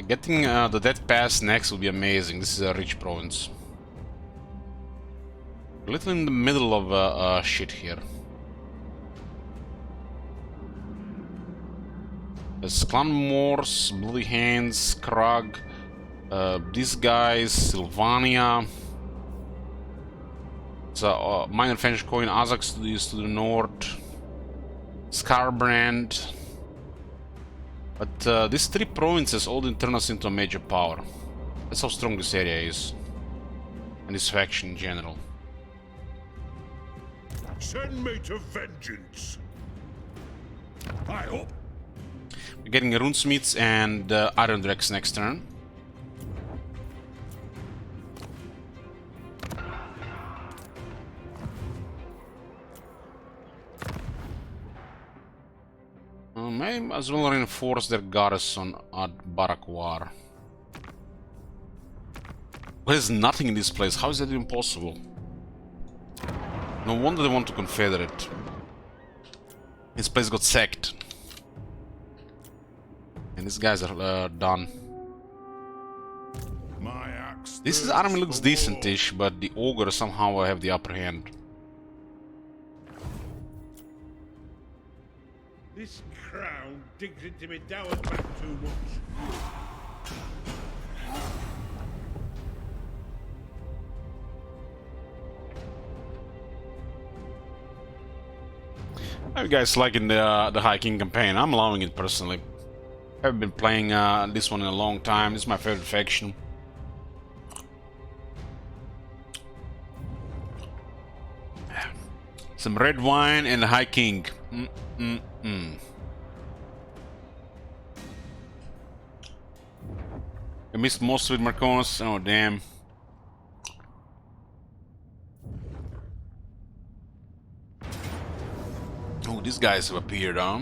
Getting the Death Pass next will be amazing. This is a rich province. A little in the middle of shit here. There's Clan Morse, Bloody Hands, Krag, these guys, Sylvania. It's a minor French coin, Azax to the north, Scarbrand. But these three provinces all didn't turn us into a major power. That's how strong this area is. And this faction in general. Send me to vengeance. I hope. We're getting runesmiths and iron drakes next turn. May as well reinforce their garrison at Barakwar. There's nothing in this place. How is that even possible? No wonder they want to confederate. This place got sacked. And these guys are done. My axe. This army looks decentish, but the ogre somehow have the upper hand. This crown digs into me dower's back too much. How you guys liking the hiking campaign? I'm loving it personally. I've been playing this one in a long time. This is my favorite faction. Some red wine and hiking. I missed most with Marconis. Oh damn. Oh, these guys have appeared, huh?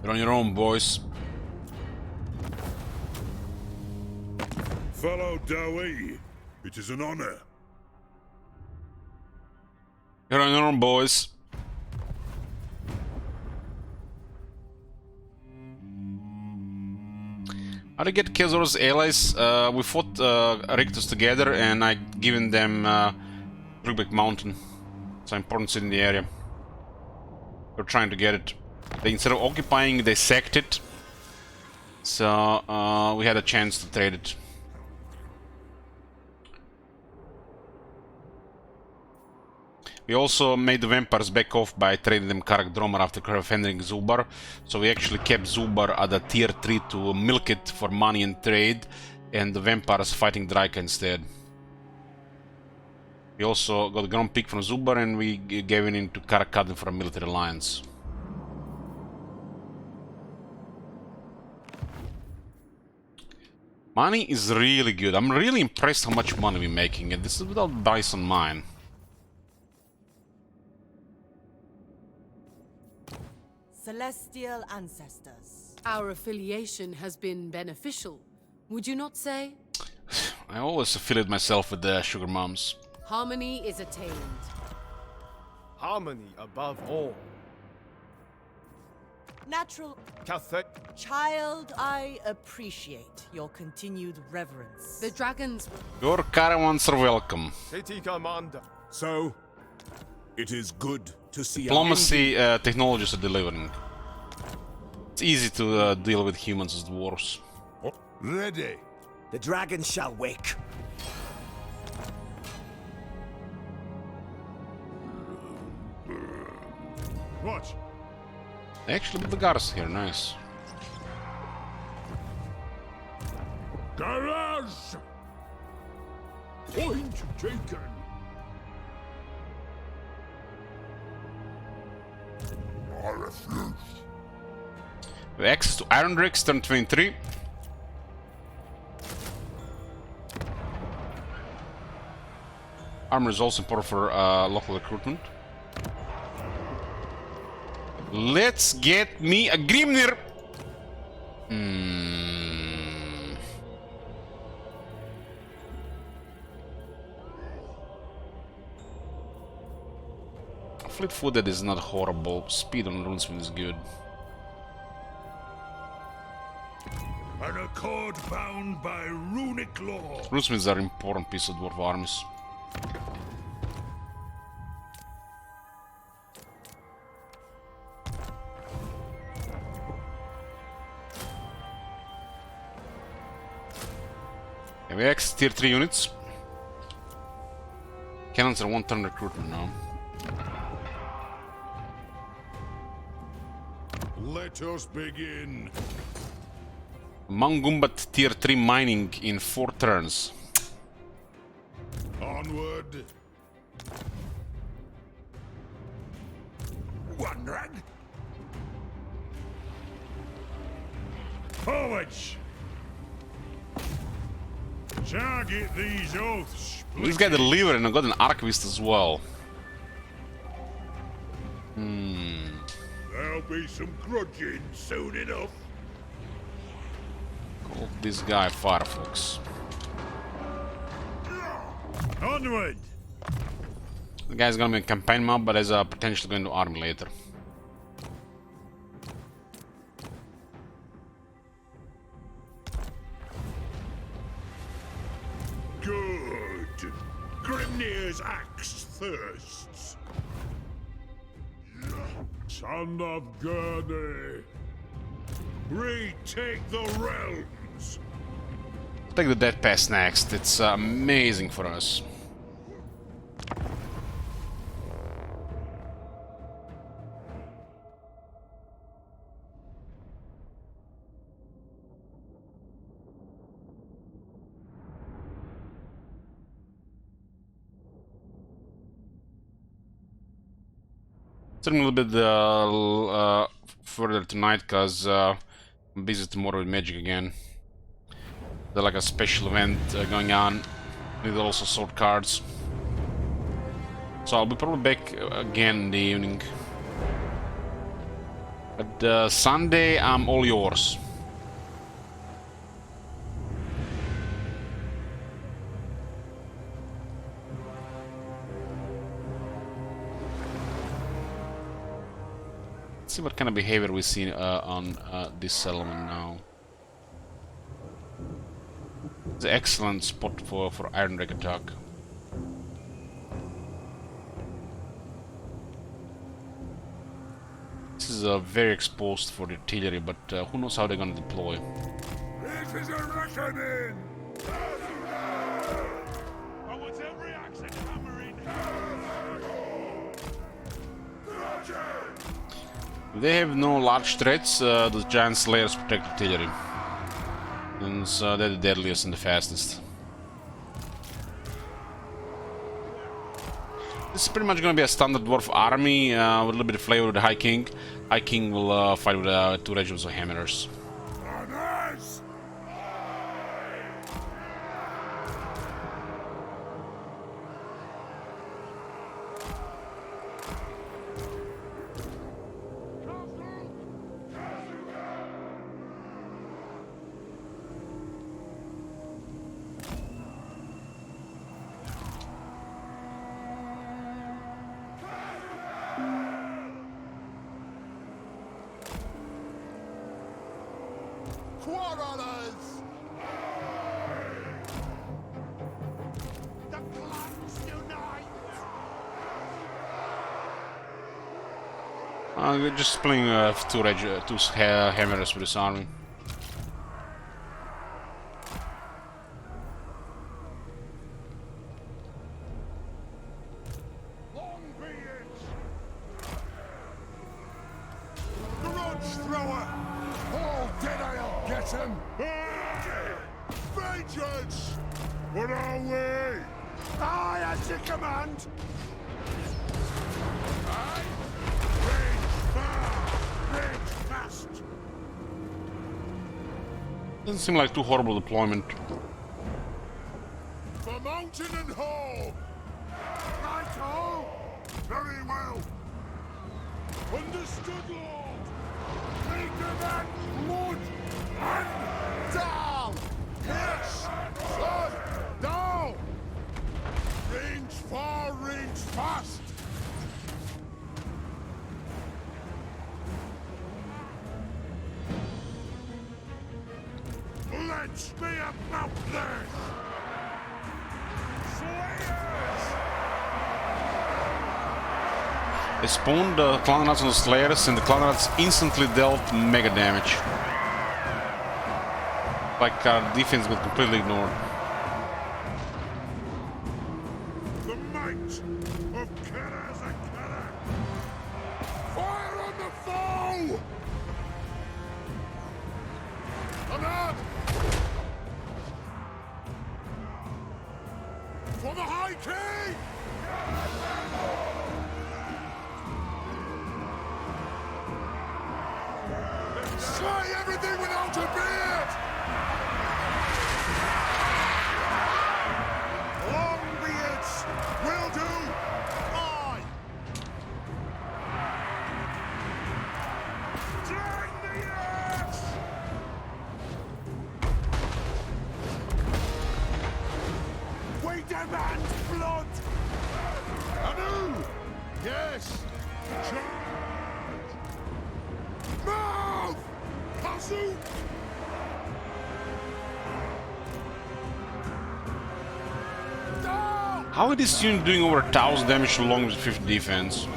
You're on your own, boys. Follow Dowie. It is an honor. You're on your own, boys. How to get Kezor's allies? We fought Rictus together, and I given them Rubik Mountain. It's an important city in the area. We're trying to get it. They, instead of occupying, they sacked it. So we had a chance to trade it. We also made the vampires back off by trading them Karak Dromer after defending Zubar. So we actually kept Zubar at a tier 3 to milk it for money and trade, and the vampires fighting Draika instead. We also got a Grand Peak from Zubar, and we gave it into Karak for a military alliance. Money is really good. I'm really impressed how much money we're making, and this is without Bison Mine. celestial ancestors. Our affiliation has been beneficial, would you not say? I always affiliate myself with the sugar moms. Harmony is attained. Harmony above all. Natural child, I appreciate your continued reverence. The dragons. Your caravans are welcome. City Commander. So, it is good to see Diplomacy technologies are delivering. It's easy to deal with humans as dwarves. Ready. The dragon shall wake. What? Actually, the guards here, nice. Karaz! Point taken. I refuse. We have access to Iron Drakes, turn 23. Armor is also important for local recruitment. Let's get me a Grimnir! Fleet-footed is not horrible. Speed on runesmith is good. An accord bound by runic law. Runesmiths are an important piece of dwarf armies. We have tier 3 units. Cannons are 1-turn recruitment now. Let us begin. Mangumbat tier 3 mining in 4 turns. Onward. One rag. Forwards! Target these oaths. This guy delivered and I got an archivist as well. There'll be some grudging soon enough. Call this guy Firefox. Onward! The guy's gonna be a campaign mob, but has a potential going to army later. Good. Grimnir's axe thirsts. Son of Gurney, retake the realms. Take the Death Pass next. It's amazing for us. Turn a little bit further tonight because I'm busy tomorrow with Magic again. There's like a special event going on with also sword cards. So I'll be probably back again in the evening. But Sunday, I'm all yours. Let's see what kind of behavior we see on this settlement now. It's an excellent spot for Iron Drake attack. This is very exposed for the artillery, but who knows how they're gonna deploy. This is a reckoning. I want every axe and hammer in. If they have no large threats, the giant slayers protect artillery. And so they're the deadliest and the fastest. This is pretty much gonna be a standard dwarf army with a little bit of flavor with the High King. High King will fight with 2 regiments of hammerers. quarrelers! The clans unite! We're just playing two hammers with this army. Grudge thrower! All dead I'll get him! Vengeance! What are we? Aye, as you command! Aye? Range far! Range fast! Doesn't seem like too horrible deployment. For mountain and hall! Right ho! Very well! Understood, Lord! Take that mud and down! Yes! Sir! Down! Range far, range fast! Let's be about this! Slayers! They spawned the Clan Rictus and the Slayers, and the Clan Rictus instantly dealt mega damage. Like our defense got completely ignored. The might of Karaz-a-Karak! Fire on the foe! Come on! For the High King! Slay everything without a beard! Long beards will do! Aye! Join the earth! We demand blood! Anu! Yes! Charge! Move! Kazu! How is this unit doing over 1000 damage along with 50 defense?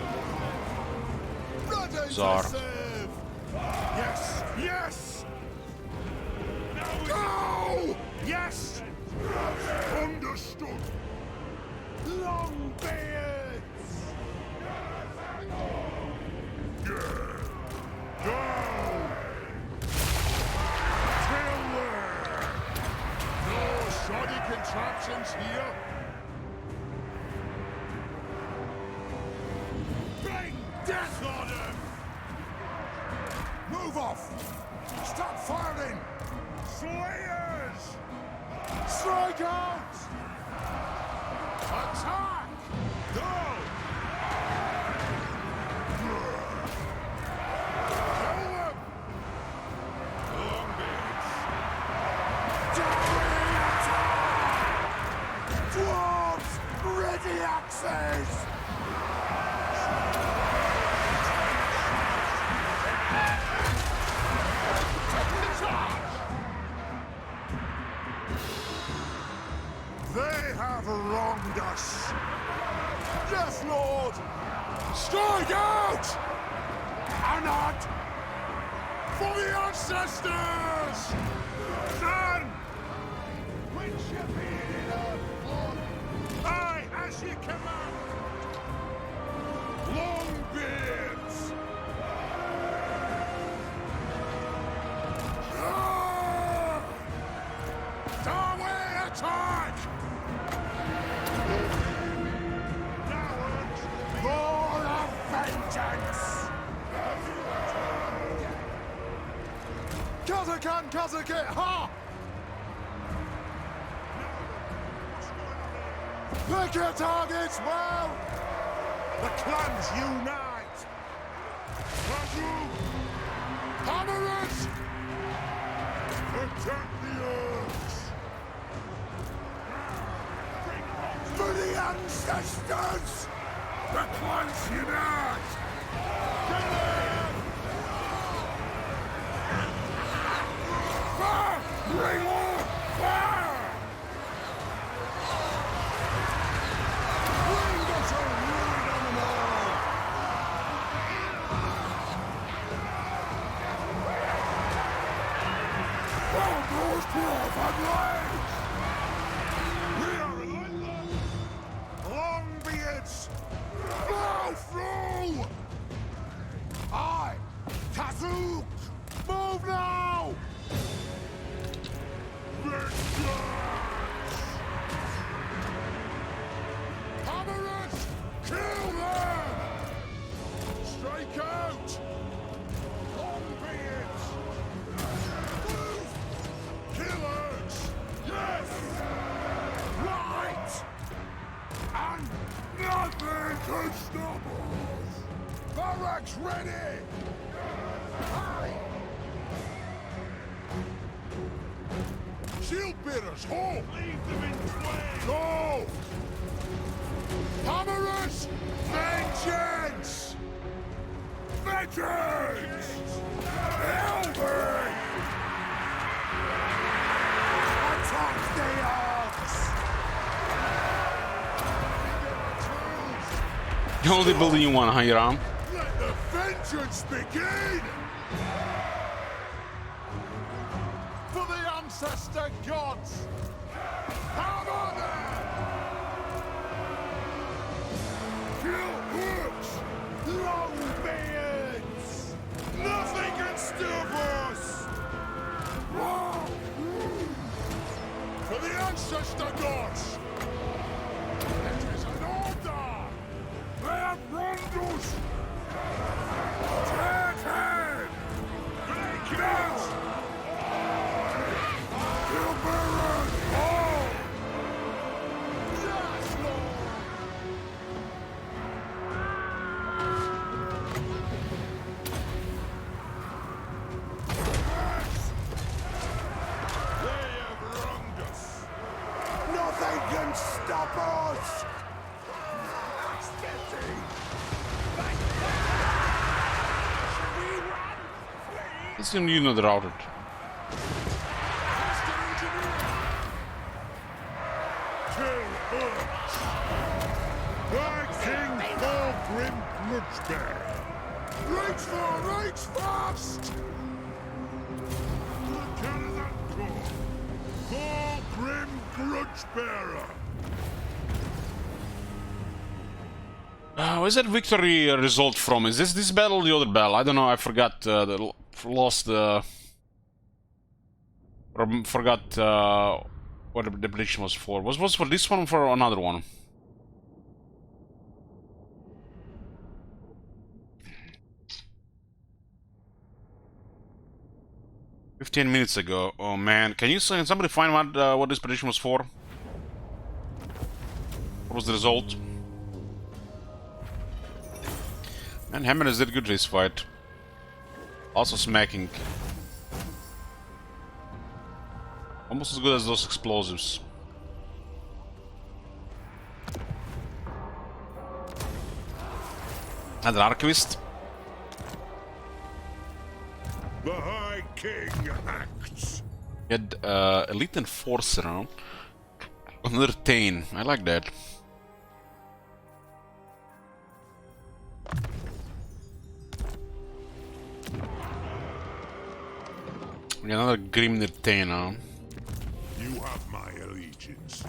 Bizarre. Yes! Yes! Go! Yes! Understood! Long beards! Go! Tiller! No shoddy contraptions here! Bring death on him! Move off! Stop firing! Slayers! Strike out! Attack! Go! Kill them! Longbeards! Double attack! Dwarves! Ready axes! They have wronged us. Yes, Lord. Strike out! Anad! For the ancestors! Son! When shall be enough, Lord? Aye, as ye command! Longbeards! Darway attack! More of vengeance! Kazakan, Kazakit, ha! Pick your targets well! The clans unite! Kazu! Hammerers! Attack the Orcs! For the ancestors! The clans unite! Kill them! blades! We are relentless! Longbeards! Blow through! Aye! Tazook! Move now! Vengeance! Hammerers! Kill them! Strike out! Longbeards! Move! Killers! Yes! Right! And nothing can stop us! Barracks ready! Aye! Shield bearers, home! Leave them in flame! Go! Hammerers! Vengeance! Vengeance! Elvin! Attack the orcs! You only building one, huh, Hiram? Let the vengeance begin! For the ancestor gods! Hammer them! Kill orcs! Longbeards! Nothing can stop us! For the ancestor gods! It is an order! They have wronged us! Take him! Break it out! Kill Baron! All! Yes, Lord! Yes! They have wronged us! Nothing can stop us! It's gonna be another routed. Kill orcs! Thy king Grim Grudgebearer! Reach fast! The Karaz-a-Karak! Grim Grudgebearer! Where's that victory result from? Is this battle or the other battle? I don't know, I forgot, lost the... forgot what the prediction was for. Was for this one or for another one? $15 minutes ago. Oh man, can somebody find what this prediction was for? What was the result? And Hammers did good this fight. Also smacking. Almost as good as those explosives. And an archivist. The High King acts. You had Elite Enforcer now. Another Tain. I like that. We got another Grimnir Tain now. You have my allegiance.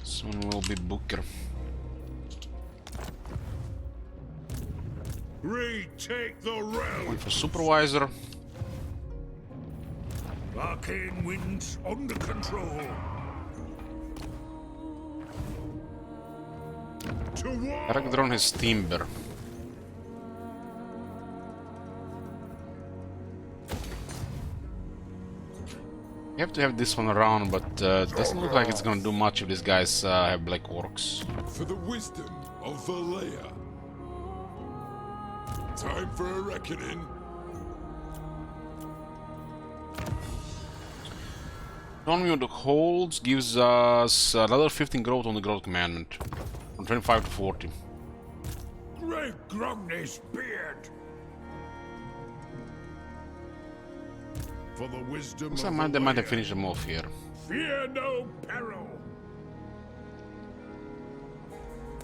Soon will be Booker. Retake the realm. Going for Supervisor. Arcane winds under control. Karak drone has Timber. You have to have this one around, but doesn't look like it's gonna do much if these guys have Black Orcs. For the wisdom of Valea. Time for a reckoning. Economy of the holds gives us another 15 growth on the growth commandment. From 25 to 40. Great Grumney's beard. For the wisdom Looks of like they might have Valea. finished them off here. Fear no peril.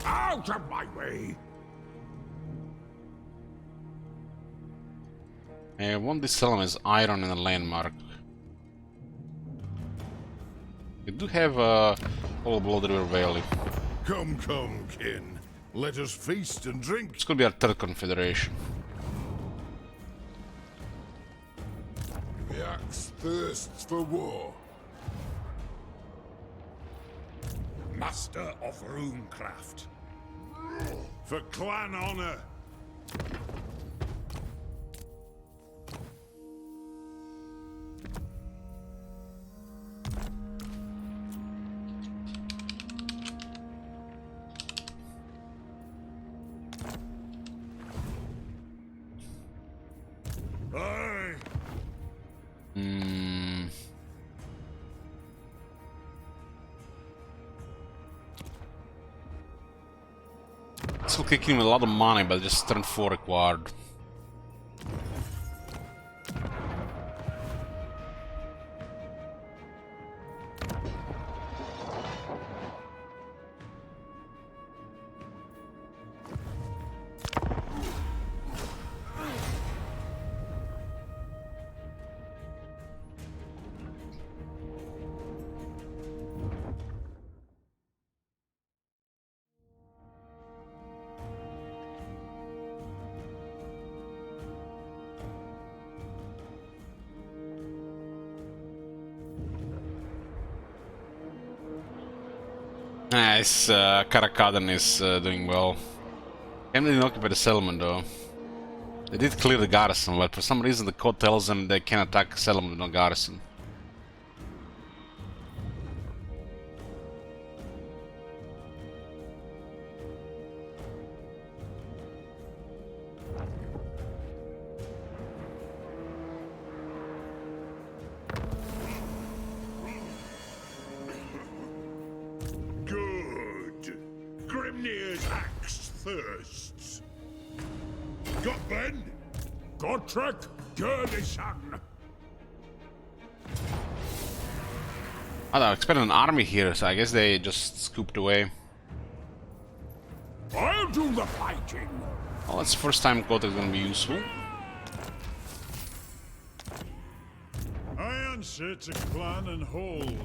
Out of my way. I want this settlement as iron and a landmark. We do have a whole Blood River Valley. Come, come, kin. Let us feast and drink. This could be our third Confederation. The axe thirsts for war. Master of runecraft. For clan honor. Aye. This will kick in with a lot of money, but just turn 4 required. Nice, Karaz-a-Karak is doing well. They didn't occupy the settlement though. They did clear the garrison, but for some reason the code tells them they can attack a settlement with no garrison. Grimnir's axe thirsts. Got Ben? Godtrek? Gurdisan. Oh, they're expecting an army here, so I guess they just scooped away. I'll do the fighting. Well, that's the first time Kotek is gonna be useful. I answer to clan and hold.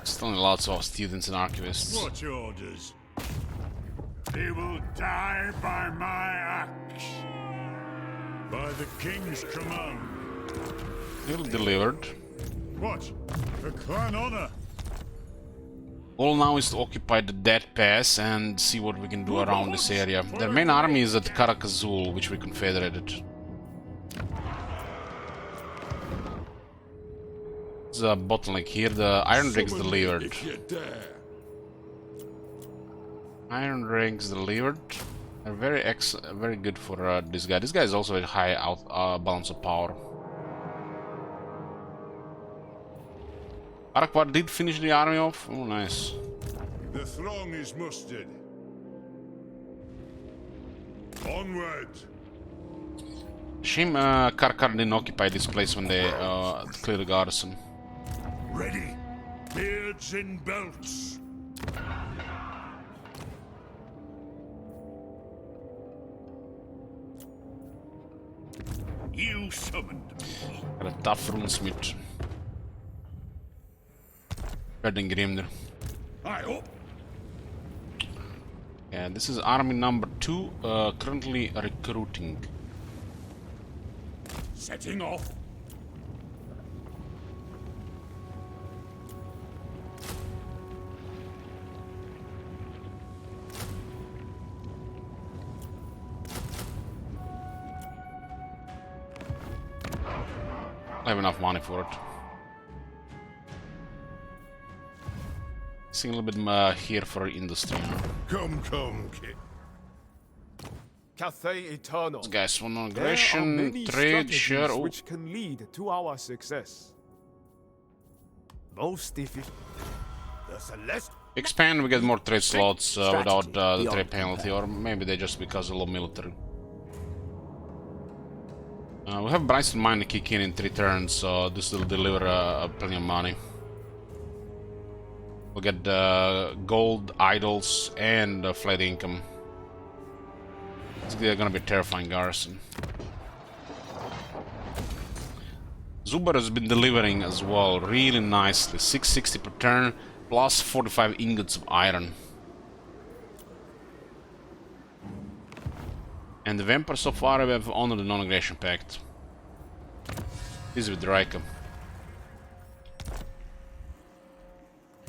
Still only lots of students and archivists. What orders? He will die by my axe. By the king's command. Still delivered. What? For clan honor? All now is to occupy the Dead Pass and see what we can do around this area. Their main army is at Karaz-a-Karak, which we confederated. There's a bottleneck here. The Iron Rigs delivered. Iron Rigs delivered. They're very good for this guy. This guy is also a high balance of power. Arakwar did finish the army off. Oh, nice. The throng is mustered. Onward. Shame Karkar didn't occupy this place when they cleared the garrison. Ready. Beards in belts. You summoned me. Got a tough runesmith. Redding Grimner. I hope. Yeah, this is army number 2, currently recruiting. Setting off. I have enough money for it. See a little bit here for industry. Come, come, kid. Cathay Eternal. These guys want There are aggression, many trade, strategies share. Oh. which can lead to our success. Most efficient. The Celeste. Expand, we get more trade slots without the beyond trade penalty, or maybe they just because of low military. We have Bryson Mine to kick in 3 turns, so this will deliver plenty of money. We'll get gold, idols, and flight income. It's gonna be a terrifying garrison. Zubar has been delivering as well really nicely. 660 per turn, plus 45 ingots of iron. And the vampire so far we have honored the non-aggression pact. This is with Draika.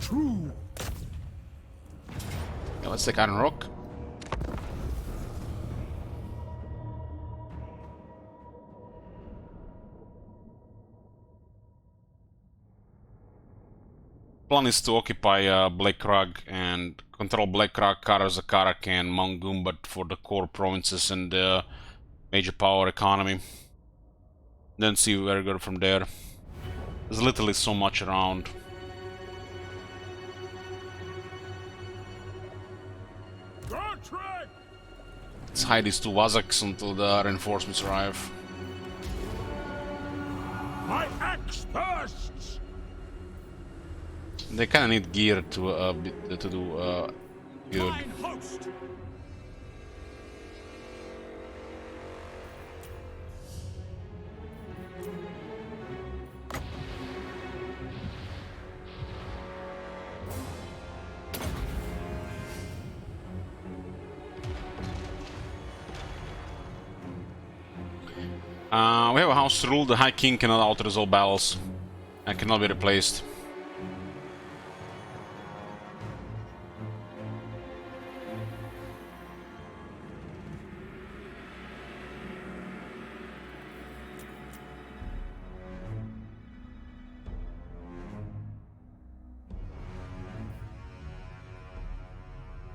True. Yeah, let's take Iron Rock. Plan is to occupy Black Orcs and control Black Orcs, Karaz-a-Karak and Mount Gumbat for the core provinces and the major power economy. Then see where we go from there. There's literally so much around. Let's hide these two Vazaks until the reinforcements arrive. My axe bursts. They kind of need gear to do good. Host. We have a house rule. The High King cannot auto-resolve battles and cannot be replaced.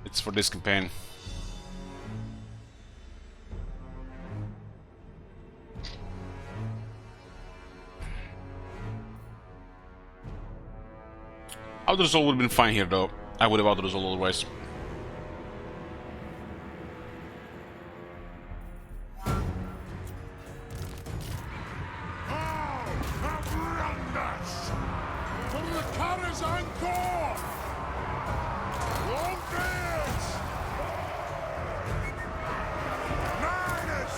It's for this campaign. Auto-resolve would have been fine here though. I would have auto-resolved otherwise. From the Karaz-a-Karak! Long beards! Miners!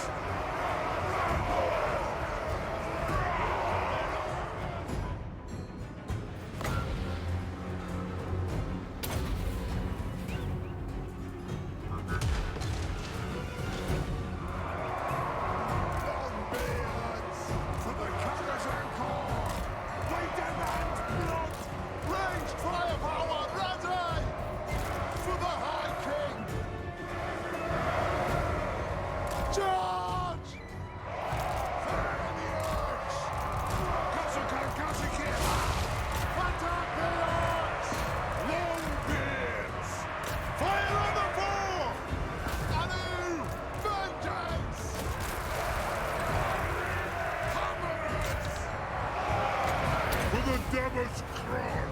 Devil's Crown!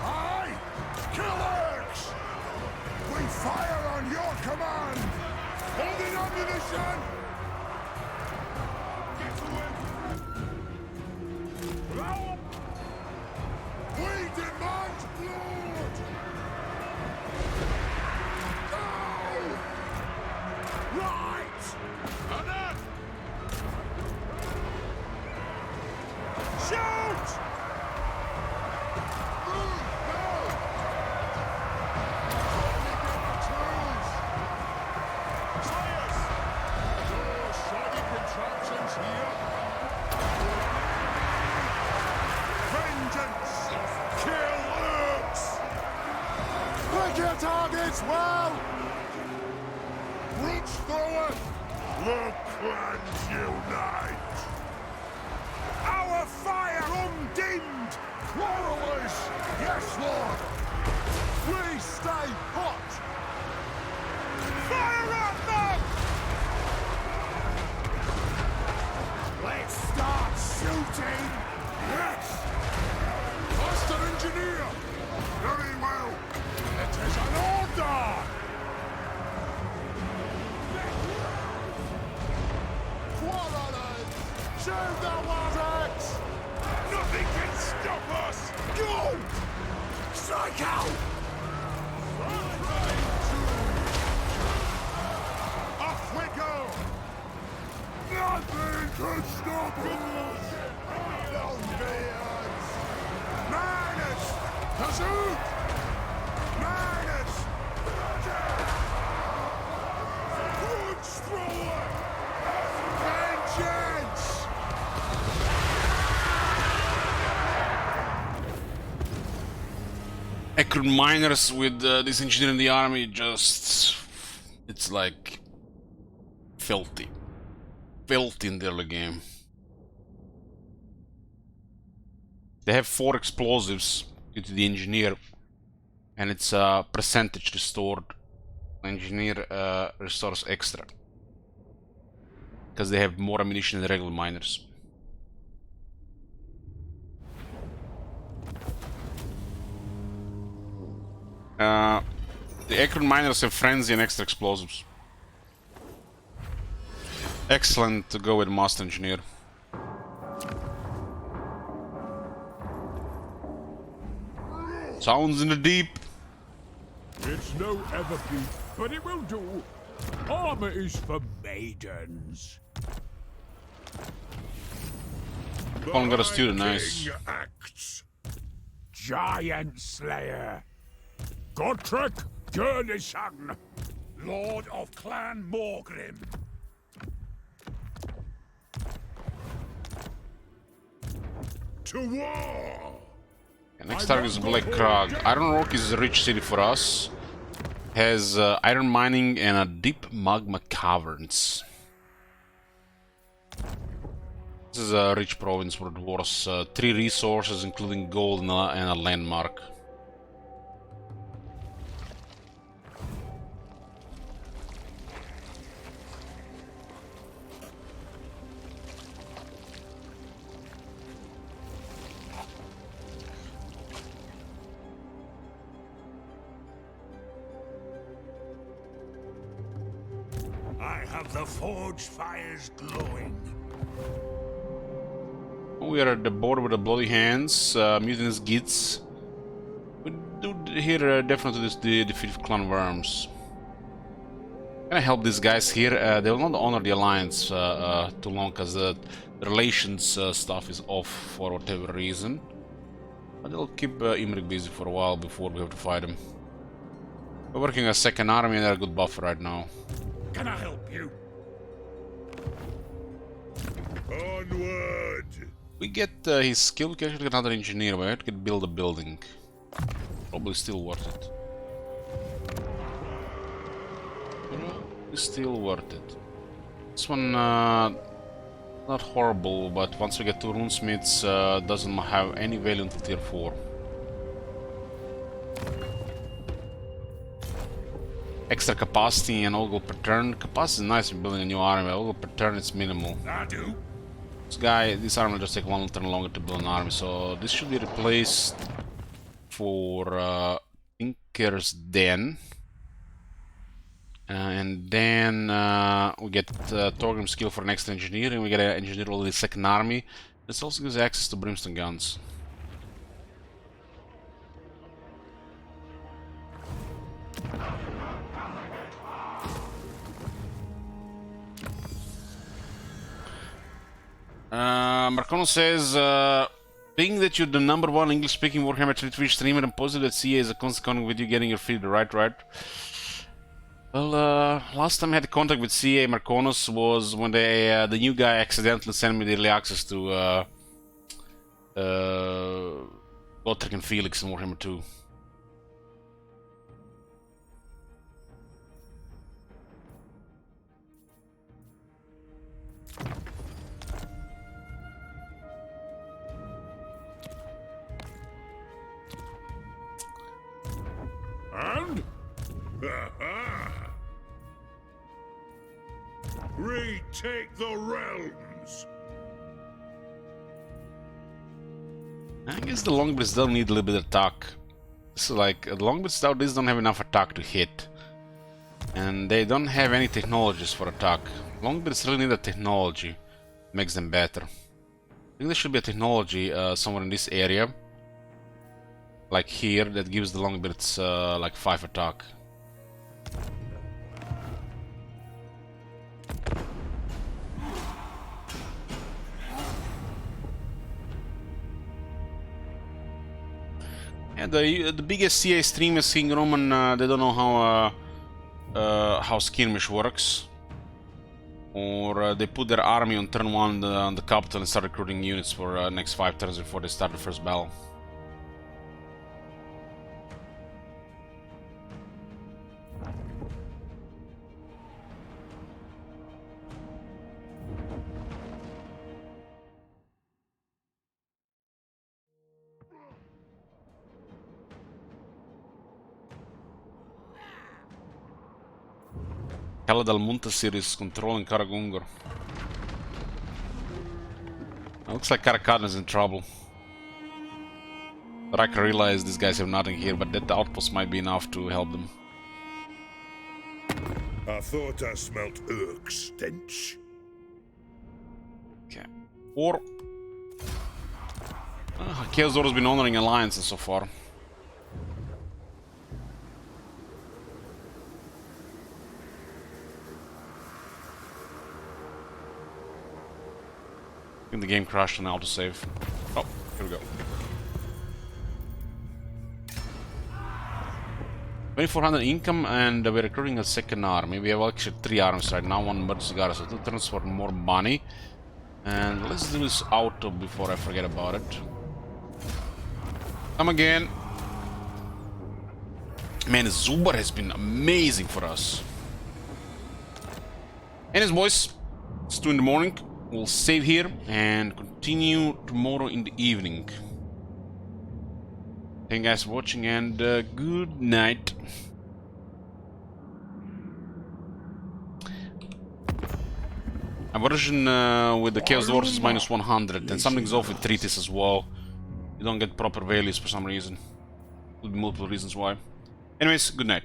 Aye! Killers! We fire on your command! Holding ammunition! Get to him! We demand blood! Go! Right! Enough! Shoot! Targets well! Roots forward! The clans unite! Our fire undimmed! Warriors! Yes, Lord! We stay hot! Fire at them! Let's start shooting! Yes! Master Engineer! Very well! It is an order! Quarrelers! Shoot the Wazaks! Nothing can stop us! Go! Strike out! Off we go! Nothing can stop us! Pursuit! Miners! Good thrower! Vengeance! Accurate miners with this engineer in the army, just... it's like... filthy. Filthy in the early game. They have 4 explosives due to the engineer, and it's a percentage restored. Engineer restores extra because they have more ammunition than regular miners. The accurate miners have frenzy and extra explosives. Excellent to go with master engineer. Sounds in the deep. It's no everfeet, but it will do. Armor is for maidens. One got a student, nice. Acts. Giant Slayer. Gotrek Gurnishan, Lord of Clan Morgrim. To war! Next target is Black Orcs. Iron Rock is a rich city for us. Has iron mining and a deep magma caverns. This is a rich province where dwarves 3 resources including gold and a landmark. I have the forge fires glowing. We are at the border with the Bloody Hands, Mutants Gits. We do here definitely the defeat of Clan Worms. Can I help these guys here? They will not honor the alliance too long because the relations stuff is off for whatever reason. But they'll keep Imrik busy for a while before we have to fight him. We're working a second army and they're a good buffer right now. Can I help you? Onward! We get his skill, we can actually get another engineer, but we could build a building. Probably still worth it. It's still worth it. This one, not horrible, but once we get 2 runesmiths, doesn't have any value until tier 4. Extra capacity and Ogle per turn. Capacity is nice in building a new army, Ogle per turn is minimal. I do. This army will just take 1 turn longer to build an army, so this should be replaced for Tinker's Den. And then we get Torgrim skill for an extra engineer, and we get an engineer all the second army. This also gives access to brimstone guns. Marcono says, being that you're the #1 English-speaking Warhammer 3 streamer and positive that CA is a constant with you getting your feed right. Well, last time I had contact with CA Marconos was when the new guy accidentally sent me the early access to Gotrek and Felix in Warhammer 2. And? Retake the realms! I guess the longbirds don't need a little bit of attack. So like, the longbirds nowadays don't have enough attack to hit. And they don't have any technologies for attack. Longbirds really need a technology. Makes them better. I think there should be a technology somewhere in this area. Like here, that gives the longbirds like 5 attack. Yeah, the biggest CA stream is King Roman. They don't know how skirmish works, or they put their army on turn 1 on the capital and start recruiting units for next 5 turns before they start the first battle. Khaled al-Muntasir is controlling Karagungur. Looks like Karakan is in trouble. But I can realize these guys have nothing here, but that outpost might be enough to help them. I thought I smelt Urk stench. Okay. Or... Chaos Zoro has been honoring alliances so far. I think the game crashed on autosave. Oh, here we go. 2400 income, and we're recruiting a second army. We have actually 3 armies right now, 1 emergency guard, so 2 turns for more money. And let's do this auto before I forget about it. Come again. Man, Zubar has been amazing for us. Anyways, boys, it's 2 in the morning. We'll save here and continue tomorrow in the evening. Thank you guys for watching, and good night. A version with the Chaos Dwarfs is minus 100, and something's off with treaties as well. You don't get proper values for some reason. Could be multiple reasons why. Anyways, good night.